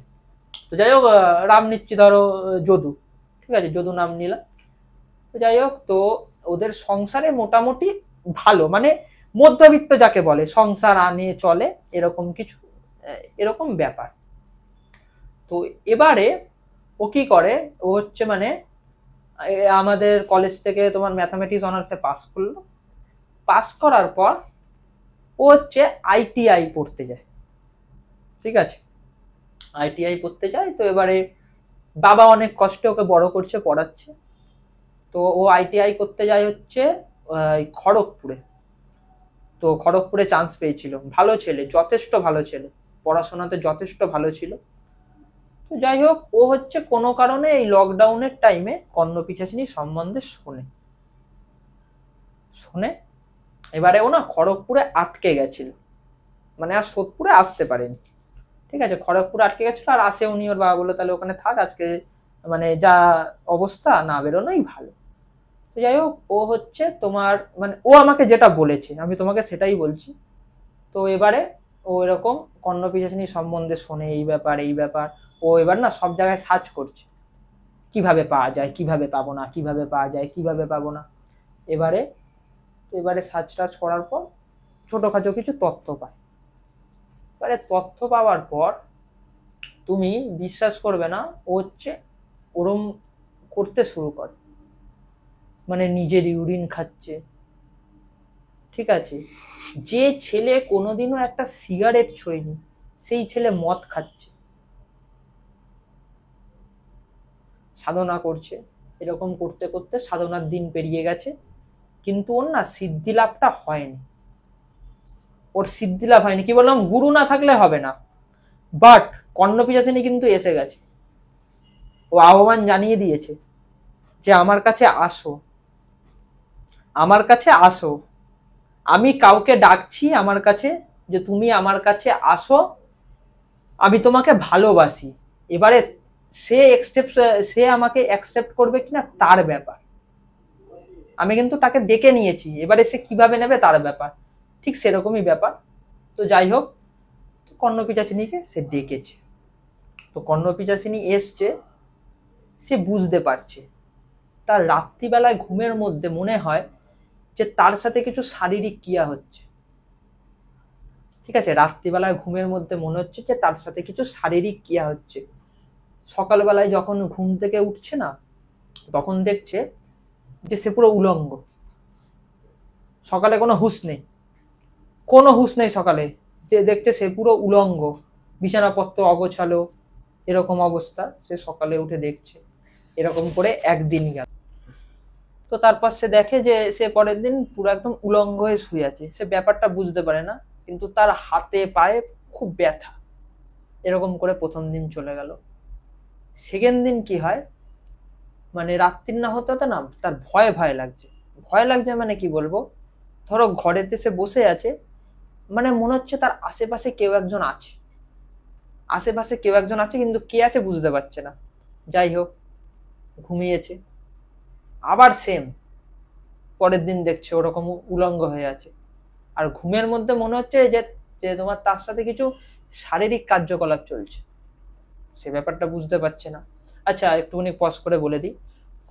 S1: তো যাই হোক রাম নিচ্ছি ধরো যদু, ঠিক আছে, যদু নাম নিলাম। তো যাই হোক, তো ওদের সংসারে মোটামুটি ভালো, মানে মধ্যবিত্ত যাকে বলে, সংসার আনে চলে এরকম কিছু, এরকম ব্যাপার। তো এবারে ও কি করে, ও হচ্ছে মানে আমাদের কলেজ থেকে তোমার ম্যাথামেটিক্স অনার্সে পাস করলো, পাস করার পর ও হচ্ছে আইটিআই পড়তে যায়, ঠিক আছে, আইটিআই পড়তে যায়। তো এবারে বাবা অনেক কষ্টে ওকে বড় করছে, পড়াচ্ছে। তো ও আইটিআই করতে যায় হচ্ছে খড়গপুরে। তো খড়গপুরে চান্স পেয়েছিল, ভালো ছেলে, যথেষ্ট ভালো ছেলে, পড়াশোনাতে যথেষ্ট ভালো ছিল। তো যাই হোক, ও হচ্ছে কোনো কারণে এই লকডাউনের টাইমে কর্ণপিশাচিনী সম্বন্ধে শোনে। এবারে ও না খড়গপুরে আটকে গেছিল, মানে আর সোদপুরে আসতে পারেনি, ঠিক আছে, খড়গপুরে আটকে গেছিল। আর আসে উনি, ওর বাবা বললো তাহলে ওখানে থাক, আজকে মানে যা অবস্থা না বেরোনোই ভালো। তো যাই হোক, ও হচ্ছে তোমার মানে ও আমাকে যেটা বলেছে আমি তোমাকে সেটাই বলছি। তো এবারে ও এরকম কর্ণপিশাচিনী সম্বন্ধে শোনে, এই ব্যাপার। ও এবার না সব জায়গায় সার্চ করছে, কিভাবে পাওয়া যায়, কিভাবে পাবো না, কিভাবে পাওয়া যায়, কিভাবে পাবো না। এবারে সার্চ টার্চ করার পর ছোটখাটো কিছু তথ্য পায়। এবারে তথ্য পাওয়ার পর তুমি বিশ্বাস করবে না, ও হচ্ছে ওরম করতে শুরু করে, মানে নিজের ইউরিন খাচ্ছে, ঠিক আছে। যে ছেলে কোনোদিনও একটা সিগারেট ছোঁয়নি সেই ছেলে মদ খাচ্ছে, সাধনা করছে। এরকম করতে করতে সাধনার দিন পেরিয়ে গেছে, কিন্তু ওর না সিদ্ধি লাভটা হয়নি, ওর সিদ্ধি লাভ হয়নি। কি বললাম, গুরু না থাকলে হবে না, বাট কর্ণপিশাচিনী কিন্তু এসে গেছে, ও আহ্বান জানিয়ে দিয়েছে যে আমার কাছে আসো, আমার কাছে আসো, আমি কাউকে ডাকছি আমার কাছে, যে তুমি আমার কাছে আসো, আমি তোমাকে ভালোবাসি। এবারে সে আমাকে অ্যাকসেপ্ট করবে কিনা তার ব্যাপার, আমি কিন্তু তাকে ডেকে নিয়েছি, এবারে সে কিভাবে নেবে তার ব্যাপার, ঠিক সেরকমই ব্যাপার। তো যাই হোক, কর্ণপিশাচিনীকে সে ডেকেছে। তো কর্ণপিশাচিনী এসছে, সে বুঝতে পারছে তার রাত্রিবেলায় ঘুমের মধ্যে মনে হয় যে তার সাথে কিছু শারীরিক ক্রিয়া হচ্ছে, ঠিক আছে, রাত্রিবেলায় ঘুমের মধ্যে মনে হচ্ছে যে তার সাথে কিছু শারীরিক ক্রিয়া হচ্ছে। সকালবেলায় যখন ঘুম থেকে উঠছে না, তখন দেখছে যে সে পুরো উলঙ্গ, সকালে কোনো হুঁশ নেই সকালে, যে দেখছে সে পুরো উলঙ্গ, বিছানাপত্র অগোছালো, এরকম অবস্থা। সে সকালে উঠে দেখছে, এরকম করে একদিন গেল। তো তারপর সে দেখে যে সে পরের দিন পুরো একদম উলঙ্গ হয়ে শুয়ে আছে, সে ব্যাপারটা বুঝতে পারে না, কিন্তু তার হাতে পায়ে খুব ব্যথা। এরকম করে প্রথম দিন চলে গেল। সেকেন্ড দিন কি হয়, মানে রাত্রির না হতে হতে না তার ভয় লাগছে, মানে কি বলবো, ধরো ঘরেতে সে বসে আছে, মানে মনে হচ্ছে তার আশেপাশে কেউ একজন আছে, কিন্তু কে আছে বুঝতে পারছে না। যাই হোক, ঘুমিয়েছে, আবার সেম পরের দিন দেখছে ওরকম উলঙ্গ হয়ে আছে, আর ঘুমের মধ্যে মনে হচ্ছে যে তোমার তার সাথে কিছু শারীরিক কার্যকলাপ চলছে, সে ব্যাপারটা বুঝতে পারছে না। আচ্ছা, একটুখানি পজ করে বলে দিই,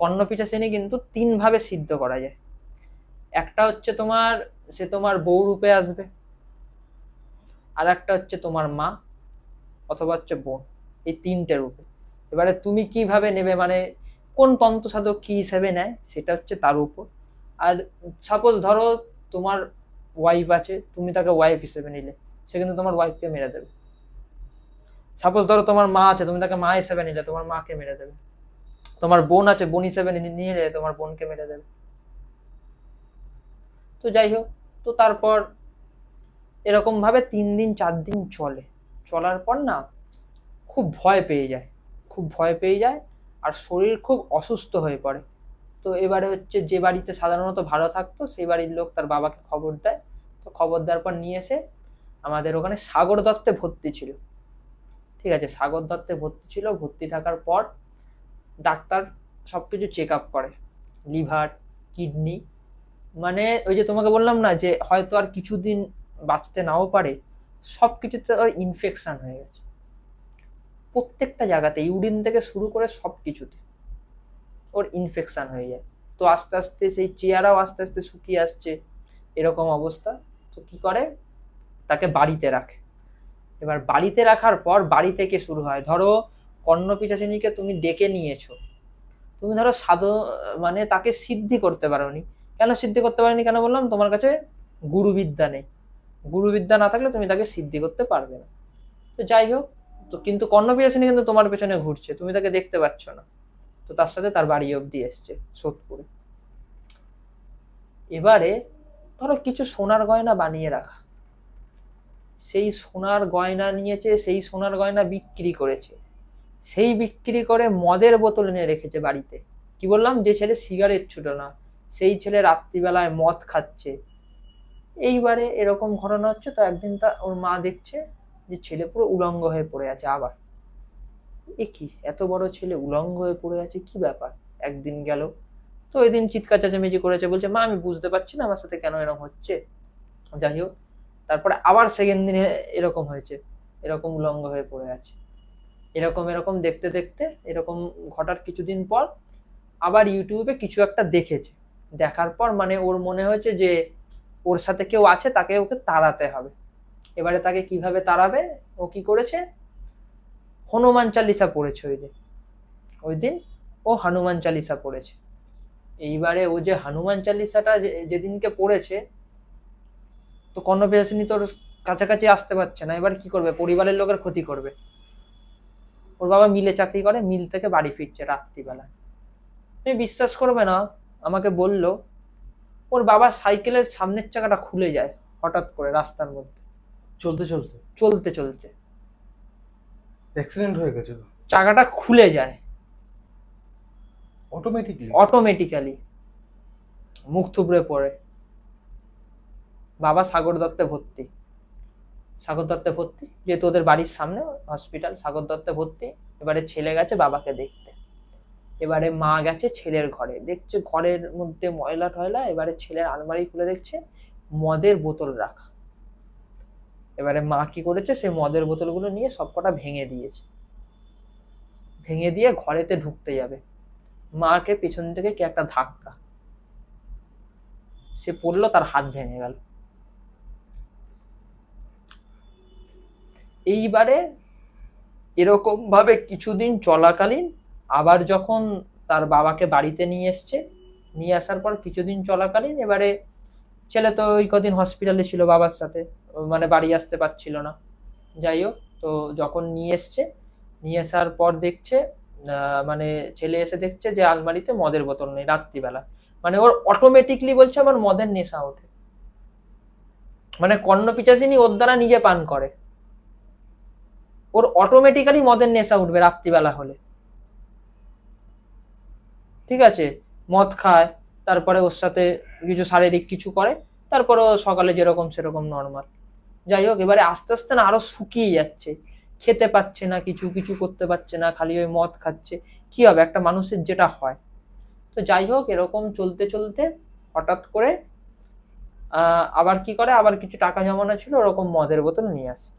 S1: কর্ণপিশাচিনী কিন্তু 3 ভাবে সিদ্ধ করা যায়। একটা হচ্ছে সে তোমার বউ রূপে আসবে, আর একটা হচ্ছে তোমার মা, অথবা হচ্ছে বোন, এই 3টে রূপে। এবারে তুমি কিভাবে নেবে, মানে কোন তন্ত্র সাধক কি হিসেবে নেয় সেটা হচ্ছে তার উপর। আর সাপোজ ধরো তোমার ওয়াইফ আছে, তুমি তাকে ওয়াইফ হিসেবে নিলে, সে কিন্তু তোমার ওয়াইফকে মেরে দেবে। সাপোজ ধরো তোমার মা আছে, তুমি তাকে মা হিসেবে নিলে, তোমার মাকে মেরে দেবে। তোমার বোন আছে, বোন হিসেবে নিলে তোমার বোনকে মেরে দেবে। তো যাই হোক, তো তারপর এরকম ভাবে 3 দিন 4 দিন চলার পর না খুব ভয় পেয়ে যায় আর শরীর খুব অসুস্থ হয়ে পড়ে। তো এবারে হচ্ছে যে বাড়িতে সাধারণত ভালো থাকতো সেই বাড়ির লোক তার বাবাকে খবর দেয়। তো খবর দেওয়ার পর নিয়ে এসে আমাদের ওখানে সাগর দত্তে ভর্তি ছিল। ঠিক আছে, সাগর দত্তে ভর্তি ছিল। ভর্তি থাকার পর ডাক্তার সবকিছু চেক আপ করে, লিভার, কিডনি, মানে ওই যে তোমাকে বললাম না যে হয়তো আর কিছুদিন বাঁচতে নাও পারে, সব কিছুতে ওর ইনফেকশন হয়ে গেছে, প্রত্যেকটা জায়গাতে, ইউরিন থেকে শুরু করে সব কিছুতে ওর ইনফেকশন হয়ে যায়। তো আস্তে আস্তে সেই চেহারাও আস্তে আস্তে শুকিয়ে আসছে, এরকম অবস্থা। তো কি করে, তাকে বাড়িতে রাখে। এবার বাড়িতে রাখার পর বাড়ি থেকে শুরু হয়, ধরো কর্ণপিশাচিনীকে তুমি ডেকে নিয়েছো, তুমি ধরো মানে তাকে সিদ্ধি করতে পারোনি। কেন সিদ্ধি করতে পারোনি, কেন বললাম, তোমার কাছে গুরুবিদ্যা নেই। গুরুবিদ্যা না থাকলে তুমি তাকে সিদ্ধি করতে পারবে না। তো যাই হোক, তো কিন্তু কর্ণপিশাচিনী কিন্তু তোমার পেছনে ঘুরছে, তুমি তাকে দেখতে পাচ্ছ না। তো তার সাথে তার বাড়ি অব্দি এসছে সোদপুরে। এবারে ধরো কিছু সোনার গয়না বানিয়ে রাখা, সেই সোনার গয়না নিয়েছে, সেই সোনার গয়না বিক্রি করেছে, সেই বিক্রি করে মদের বোতল এনে রেখেছে বাড়িতে। কি বললাম, যে ছেলে সিগারেট ছুটো না, সেই ছেলে রাত্রিবেলায় মদ খাচ্ছে। এইবারে এরকম ঘটনা হচ্ছে। তো একদিন ওর মা দেখছে যে ছেলে পুরো উলঙ্গ হয়ে পড়ে আছে। আবার এ কি, এত বড় ছেলে উলঙ্গ হয়ে পড়ে আছে, কি ব্যাপার। একদিন গেল, তো ওই দিন চিৎকার চেঁচামেচি করেছে, বলছে মা আমি বুঝতে পারছি না আমার সাথে কেন এরকম হচ্ছে। যাই হোক, তারপরে আবার সেকেন্ড দিনে এরকম হয়েছে, এরকম উলঙ্গ হয়ে পড়ে আছে। এরকম এরকম দেখতে দেখতে এরকম ঘটার কিছুদিন পর আবার ইউটিউবে কিছু একটা দেখেছে। দেখার পর মানে ওর মনে হয়েছে যে ওর সাথে কেউ আছে, তাকে ওকে তাড়াতে হবে। এবারে তাকে কিভাবে তাড়াবে, ও কি করেছে, হনুমান চালিসা পড়েছে। ওই দিন ও হনুমান চালিসা পড়েছে। এইবারে ও যে হনুমান চালিসাটা যেদিনকে পড়েছে, তো কর্ণপিশাচিনী তোর কাছাকাছি আসতে পারছে না। এবার কি করবে, পরিবারের লোকের ক্ষতি করবে। ওর বাবা মিলে চাকরি করে, মিল থেকে বাড়ি ফিরছে রাত্রিবেলা। তুমি বিশ্বাস করবে না, আমাকে বলল ওর বাবা সাইকেলের সামনের চাকাটা খুলে যায় হঠাৎ করে রাস্তার মধ্যে,
S2: চলতে চলতে
S1: চলতে চলতে
S2: অ্যাক্সিডেন্ট হয়ে গেছিল,
S1: চাকাটা খুলে যায়
S2: অটোমেটিক্যালি,
S1: মুখ থুবড়ে পড়ে। বাবা সাগর দত্তে ভর্তি, যেহেতু ওদের বাড়ির সামনে হসপিটাল, সাগর দত্তে ভর্তি। এবারে ছেলে গেছে বাবাকে দেখতে। এবারে মা গেছে ছেলের ঘরে, দেখছে ঘরের মধ্যে ময়লা টয়লা। এবারে ছেলের আলমারি খুলে দেখছে মদের বোতল রাখা। এবারে মা কি করেছে, সে মদের বোতলগুলো নিয়ে সবকটা ভেঙে দিয়েছে। ভেঙে দিয়ে ঘরেতে ঢুকতে যাবে, মাকে পেছন থেকে কি একটা ধাক্কা, সে পড়লো, তার হাত ভেঙে গেল। এইবারে এরকম ভাবে কিছুদিন চলাকালীন আবার যখন তার বাবাকে বাড়িতে নিয়ে এসছে, নিয়ে আসার পর কিছুদিন চলাকালীন এবারে ছেলে তো ওই কদিন হসপিটালে ছিল বাবার সাথে, মানে বাড়ি আসতে পারছিল না। যাই হোক, তো যখন নিয়ে এসছে, নিয়ে আসার পর দেখছে মানে ছেলে এসে দেখছে যে আলমারিতে মদের বোতল নেই রাত্রিবেলা। মানে ওর অটোমেটিকলি বলছে আমার মদের নেশা ওঠে, মানে কর্ণপিশাচিনী ওর দ্বারা নিজে পান করে, ওর অটোমেটিক্যালি মদের নেশা উঠবে রাত্রিবেলা হলে। ঠিক আছে, মদ খায়, তারপরে ওর সাথে কিছু শারীরিক কিছু করে, তারপরে সকালে যেরকম সেরকম নর্মাল। যাই হোক, এবারে আস্তে আস্তে না আরো শুকিয়ে যাচ্ছে, খেতে পাচ্ছে না, কিছু কিছু করতে পারছে না, খালি ওই মদ খাচ্ছে। কি হবে একটা মানুষের, যেটা হয়। তো যাই হোক, এরকম চলতে চলতে হঠাৎ করে আবার কি করে, আবার কিছু টাকা জমানো ছিল, ওরকম মদের বোতল নিয়ে আসে।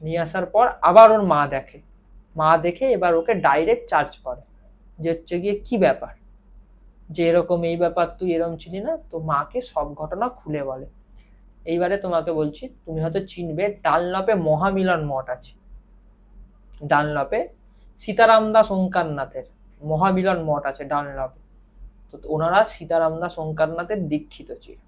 S1: নিয়ে আসার পর আবার ওর মা দেখে, মা দেখে এবার ওকে ডাইরেক্ট চার্জ করে যে হচ্ছে গিয়ে কি ব্যাপার, যে এরকম এই ব্যাপার, তুই এরকম ছিলি না। তো মাকে সব ঘটনা খুলে বলে। এইবারে তোমাকে বলছি, তুমি হয়তো চিনবে, ডানলপে মহামিলন মঠ আছে, ডানলপে সীতারাম দাস ওঙ্কারনাথের মহামিলন মঠ আছে ডানলপে। তো ওনারা সীতারাম দাস ওঙ্কারনাথের দীক্ষিত ছিল।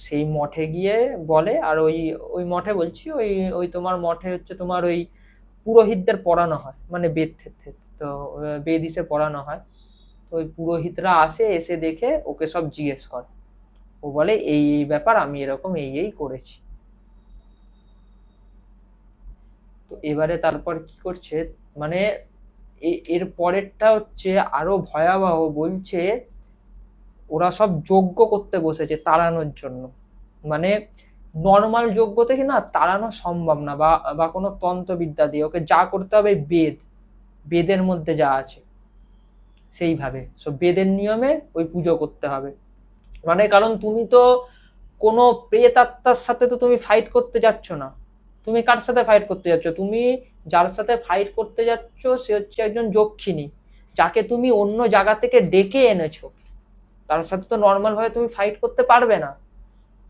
S1: সেই মঠে গিয়ে বলে, আর ওই ওই মঠে বলছি, ওই ওই তোমার মঠে হচ্ছে তোমার ওই পুরোহিতদের পড়ানো হয়, মানে বেদ ক্ষেত্রে, তো বেদ হিসে পড়ানো হয়। তো ওই পুরোহিতরা আসে, এসে দেখে ওকে সব জিজ্ঞেস করে। ও বলে এই এই ব্যাপার, আমি এরকম এই এই করেছি। তো এবারে তারপর কি করছে, মানে এর পরেরটা হচ্ছে আরো ভয়াবহ। বলছে ওরা সব যজ্ঞ করতে বসেছে তাড়ানোর জন্য। মানে নর্মাল যজ্ঞ থেকে না তাড়ানো সম্ভব না, বা বা কোনো তন্ত্রবিদ্যা দিয়ে। ওকে যা করতে হবে বেদের মধ্যে যা আছে সেইভাবে, সব বেদের নিয়মে ওই পুজো করতে হবে। মানে কারণ তুমি তো কোনো প্রেত আত্মার সাথে তো তুমি ফাইট করতে যাচ্ছ না। তুমি কার সাথে ফাইট করতে যাচ্ছ? তুমি যার সাথে ফাইট করতে যাচ্ছ সে হচ্ছে একজন যক্ষিণী, যাকে তুমি অন্য জায়গা থেকে ডেকে এনেছো। তার সাথে তো নর্মাল ভাবে তুমি ফাইট করতে পারবে না।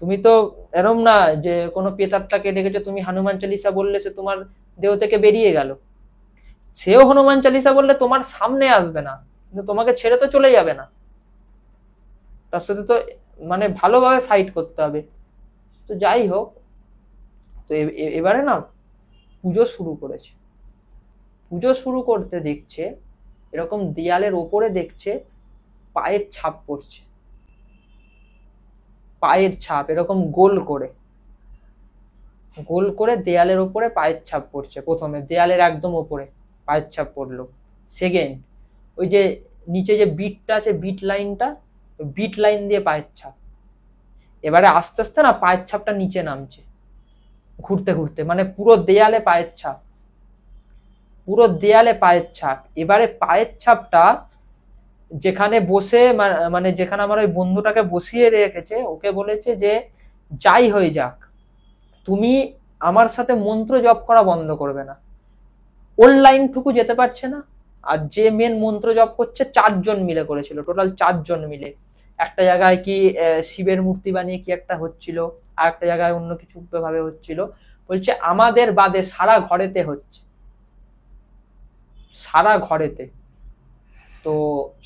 S1: তুমি তো এরম না যে কোনো প্রেতাত্মাকে ডেকেছো, তুমি হনুমান চালিসা বললে সে তোমার দেহ থেকে বেরিয়ে গেল। সেও হনুমান চালিসা বললে তোমার সামনে আসবে না, কিন্তু তোমাকে ছেড়ে তো চলে যাবে না। তার সাথে তো মানে ভালোভাবে ফাইট করতে হবে। তো যাই হোক, তো এবারে না পুজো শুরু করেছে। পুজো শুরু করতে দেখছে এরকম দেয়ালের ওপরে দেখছে পায়ের ছাপ পড়ছে, পায়ের ছাপ এরকম গোল করে গোল করে দেয়ালের ওপরে পায়ের ছাপ পড়ছে। প্রথমে দেয়ালের একদম ওপরে পায়ের ছাপ পড়লো। সেকেন্ড, ওই যে নিচে যে বিটটা আছে, বিট লাইনটা, বিট লাইন দিয়ে পায়ের ছাপ। এবারে আস্তে আস্তে না পায়ের ছাপটা নিচে নামছে ঘুরতে ঘুরতে, মানে পুরো দেয়ালে পায়ের ছাপ, পুরো দেয়ালে পায়ের ছাপ। এবারে পায়ের ছাপটা যেখানে বসে, মানে যেখানে আমার ওই বন্ধুটাকে বসিয়ে রেখেছে, ওকে বলেছে যে যাই হয়ে যাক তুমি আমার সাথে মন্ত্র জপ করা বন্ধ করবে না। ওর লাইনটুকু যেতে পারছে না, আর যে মেন মন্ত্র জপ করছে 4 জন মিলে করেছিল, টোটাল 4 জন মিলে। একটা জায়গায় কি শিবের মূর্তি বানিয়ে কি একটা হচ্ছিল, আর একটা জায়গায় অন্য কিছু ভাবে হচ্ছিল। বলছে আমাদের বাদে সারা ঘরেতে হচ্ছে, সারা ঘরেতে। তো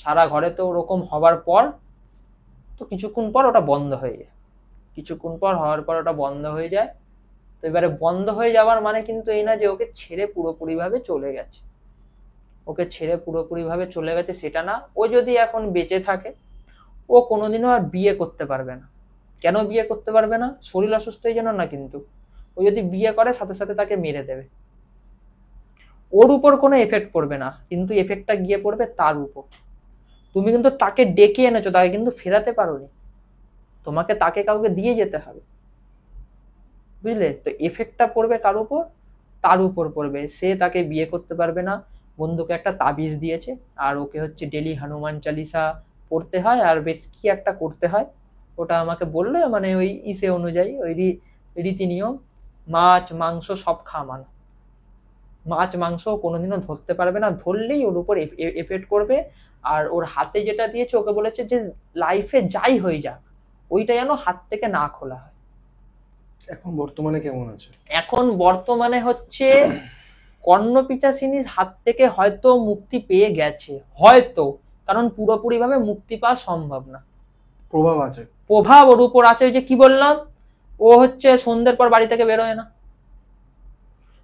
S1: সারা ঘরেতে ওরকম হবার পর তো কিছুক্ষণ পর ওটা বন্ধ হয়ে যায়, কিছুক্ষণ পর হওয়ার পর ওটা বন্ধ হয়ে যায়। তো এবারে বন্ধ হয়ে যাওয়ার মানে কিন্তু এই না যে ওকে ছেড়ে পুরোপুরি ভাবে চলে গেছে, ওকে ছেড়ে পুরোপুরি ভাবে চলে গেছে সেটা না। ও যদি এখন বেঁচে থাকে ও কোনোদিনও আর বিয়ে করতে পারবে না। কেন বিয়ে করতে পারবে না? শরীর অসুস্থ এই জন্য না, কিন্তু ও যদি বিয়ে করে সাথে সাথে তাকে মেরে দেবে। ওর উপর কোনো এফেক্ট পড়বে না, কিন্তু এফেক্টটা গিয়ে পড়বে তার উপর। তুমি কিন্তু তাকে ডেকে এনেছো, তাকে কিন্তু ফেরাতে পারোনি, তোমাকে তাকে কাউকে দিয়ে যেতে হবে, বুঝলে? তো এফেক্টটা পড়বে কার উপর? তার উপর পড়বে। সে তাকে বিয়ে করতে পারবে না। বন্ধুকে একটা তাবিজ দিয়েছে, আর ওকে হচ্ছে ডেলি হনুমান চালিসা পড়তে হয়, আর বেশ কি একটা করতে হয়, ওটা আমাকে বললো। মানে ওই ইসে অনুযায়ী, ওই রীতি নিয়ম, মাছ মাংস সব খাওয়ানো। মাছ মাংস কোনোদিনও ধরতে পারবে না, ধরলেই ওর উপর এফেক্ট করবে। আর ওর হাতে যেটা দিয়েছে ওকে বলেছে যে লাইফে যাই হয়ে যাক ওইটা যেন হাত থেকে না খোলা হয়।
S2: এখন বর্তমানে কেমন আছে?
S1: এখন বর্তমানে হচ্ছে কর্ণপিচাসিনীর হাত থেকে হয়তো মুক্তি পেয়ে গেছে, হয়তো, কারণ পুরোপুরি ভাবে মুক্তি পাওয়া সম্ভব না।
S2: প্রভাব আছে,
S1: প্রভাব ওর উপর আছে। ওই যে কি বললাম, ও হচ্ছে সন্ধ্যের পর বাড়ি থেকে বেরোয় না,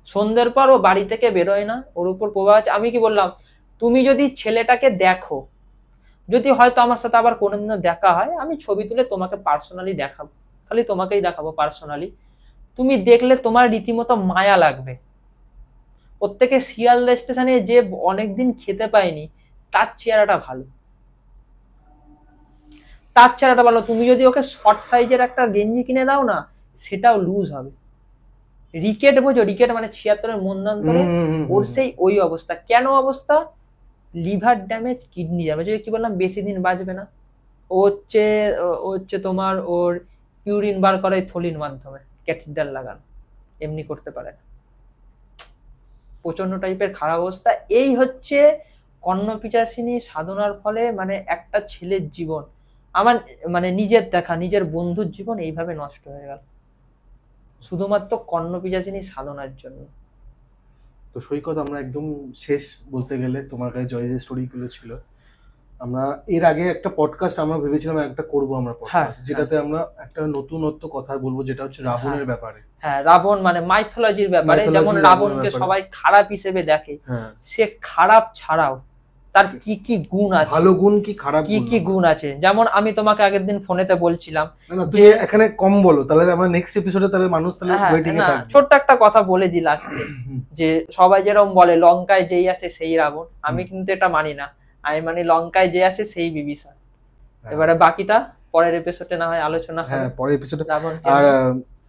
S1: সন্ধ্যের পর ও বাড়ি থেকে বেরোয় না, ওর উপর প্রভাব আছে। আমি কি বললাম, তুমি যদি ছেলেটাকে দেখো, যদি হয়তো আমার সাথে আবার কোনোদিনও দেখা হয়, আমি ছবি তুলে তোমাকে পার্সোনালি দেখাবো, খালি তোমাকেই দেখাবো পার্সোনালি। তুমি দেখলে তোমার রীতিমতো মায়া লাগবে। প্রত্যেকে শিয়ালদা স্টেশনে যে অনেকদিন খেতে পায়নি, তার চেহারাটা ভালো, তার চেহারাটা ভালো। তুমি যদি ওকে শর্ট সাইজের একটা গেঞ্জি কিনে দাও না, সেটাও লুজ হবে। রিকেট বোঝো? রিকেট মানে 76-এর মন্দান্তরে, ওর সেই ওই অবস্থা। কেন অবস্থা? Liver damage, kidney damage. কি বললাম, বেশি দিন বাঁচবে না। ও হচ্ছে তোমার ওর ইউরিন বার করে থলির মাধ্যমে, ক্যাথিটার লাগানো, এমনি করতে পারে না। প্রচন্ড টাইপের খারাপ অবস্থা। এই হচ্ছে কর্ণপিচাসিনী সাধনার ফলে মানে একটা ছেলের জীবন, আমার মানে নিজের দেখা, নিজের বন্ধুর জীবন এইভাবে নষ্ট হয়ে গেল শুধুমাত্র কর্ণপিচাসিনী সাধনার জন্য।
S2: তো সৈকত, আমরা একদম শেষ বলতে গেলে, তোমার কাছে জয় যে স্টোরিগুলো ছিল, আমরা এর আগে একটা পডকাস্ট আমরা ভেবেছিলাম একটা করবো আমরা পডকাস্ট, যেটাতে আমরা একটা নতুনত্ব কথা বলবো, যেটা হচ্ছে রাবণের ব্যাপারে।
S1: হ্যাঁ, রাবণ মানে মাইথোলজির ব্যাপারে। যেমন রাবণকে সবাই খারাপ হিসেবে দেখে, সে খারাপ ছাড়াও তার কি কি গুণ আছে,
S2: ভালো গুণ কি খারাপ
S1: কি কি গুণ আছে। যেমন আমি তোমাকে আগের দিন ফোনেতে বলছিলাম,
S2: না তুমি এখানে কম বলো, তাহলে আমরা নেক্সট এপিসোডে তাহলে মানুষ তাহলে
S1: হ্যাঁ
S2: ওয়েটিং এ
S1: না
S2: থাকবে।
S1: ছোট্ট একটা কথা বলে দি লাস্টে, যে সবাই যেরকম বলে লঙ্কায় যেই আছে সেই রাবণ, আমি কিন্তু এটা মানি না। আমি মানি লঙ্কায় যে আছে সেই বিভীষণ। এবারে বাকিটা পরের এপিসোডে না হয় আলোচনা হবে।
S2: হ্যাঁ পরের এপিসোডে।
S1: রাবণ
S2: আর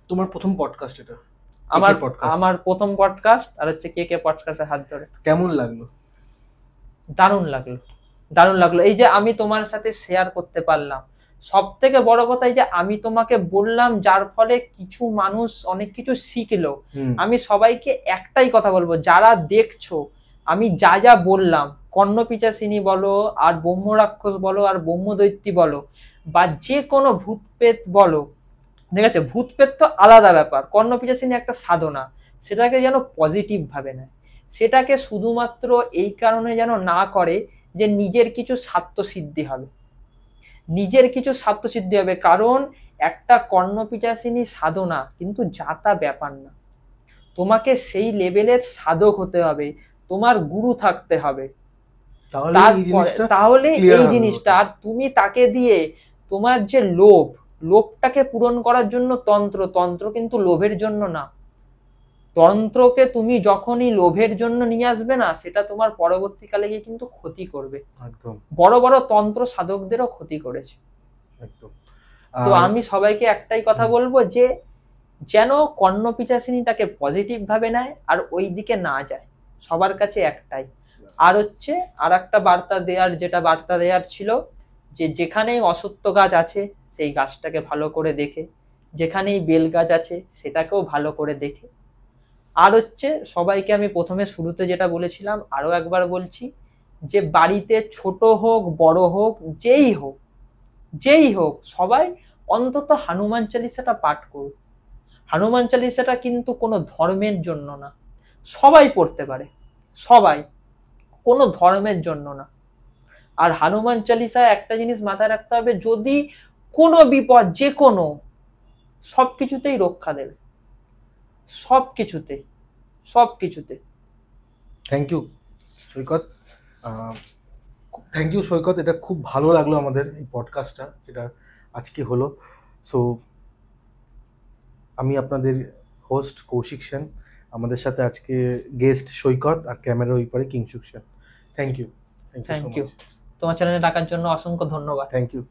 S2: তোমার প্রথম পডকাস্ট এটা?
S1: আমার প্রথম পডকাস্ট, আর হচ্ছে কে কে পডকাস্টের হাত ধরে।
S2: কেমন লাগলো?
S1: দারুণ লাগলো, দারুণ লাগলো। এই যে আমি তোমার সাথে শেয়ার করতে পারলাম, সব থেকে বড় কথা এই যে আমি তোমাকে বললাম, যার ফলে কিছু মানুষ অনেক কিছু শিখলো। আমি সবাইকে একটাই কথা বলবো, যারা দেখছো আমি যা যা বললাম, কর্ণপিশাচিনী বলো আর ব্রহ্ম রাক্ষস বলো আর ব্রহ্মদৈত্যী বলো বা যে কোনো ভূতপ্রেত বলো, ঠিক আছে, ভূতপ্রেত তো আলাদা ব্যাপার, কর্ণপিশাচিনী একটা সাধনা, সেটাকে যেন পজিটিভ ভাবে নেয়। সেটাকে শুধুমাত্র এই কারণে যেন না করে যে নিজের কিছু স্বার্থ সিদ্ধি হবে, নিজের কিছু স্বার্থ সিদ্ধি হবে। কারণ একটা কর্ণপিশাচিনী সাধনা কিন্তু যাতা ব্যাপার না, তোমাকে সেই লেভেলের সাধক হতে হবে, তোমার গুরু থাকতে হবে, তাহলে এই জিনিসটা। আর তুমি তাকে দিয়ে তোমার যে লোভটাকে পূরণ করার জন্য তন্ত্র কিন্তু লোভের জন্য না। তন্ত্রকে তুমি যখনই লোভের জন্য নিয়ে আসবে না, সেটা তোমার পরবর্তীকালে গিয়ে কিন্তু ক্ষতি করবে।
S2: একদম
S1: বড় বড় তন্ত্র সাধকদেরও ক্ষতি করেছে।
S2: একদম।
S1: তো আমি সবাইকে একটাই কথা বলবো, যে যেন কর্ণপিশাচিনীটাকে পজিটিভ ভাবে নেয় আর ওই দিকে না যায়, সবার কাছে একটাই। আর হচ্ছে আর একটা বার্তা দেওয়ার ছিল, যে যেখানেই অসত্য গাছ আছে সেই গাছটাকে ভালো করে দেখে, যেখানেই বেল গাছ আছে সেটাকেও ভালো করে দেখে। আর হচ্ছে সবাইকে আমি প্রথমে শুরুতে যেটা বলেছিলাম আরো একবার বলছি, যে বাড়িতে ছোট হোক বড় হোক যেই হোক সবাই অন্তত হনুমান চালিসাটা পাঠ করুক। হনুমান চালিসাটা কিন্তু কোনো ধর্মের জন্য না, সবাই পড়তে পারে, সবাই, কোনো ধর্মের জন্য না। আর হনুমান চালিসায় একটা জিনিস মাথায় রাখতে হবে, যদি কোনো বিপদ যে কোনো, সবকিছুতেই রক্ষা দেবে, সবকিছুতে।
S2: Thank you Saikat, thank you Saikat. এটা খুব ভালো লাগলো আমাদের এই পডকাস্টটা যেটা আজকে হলো। সো আমি আপনাদের হোস্ট কৌশিক সেন, আমাদের সাথে আজকে গেস্ট সৈকত, আর ক্যামেরার ওই পারে Kingshuk Sen. Thank you.
S1: Thank you, তোমার চ্যানেলে ডাকার জন্য অসংখ্য ধন্যবাদ।
S2: Thank you.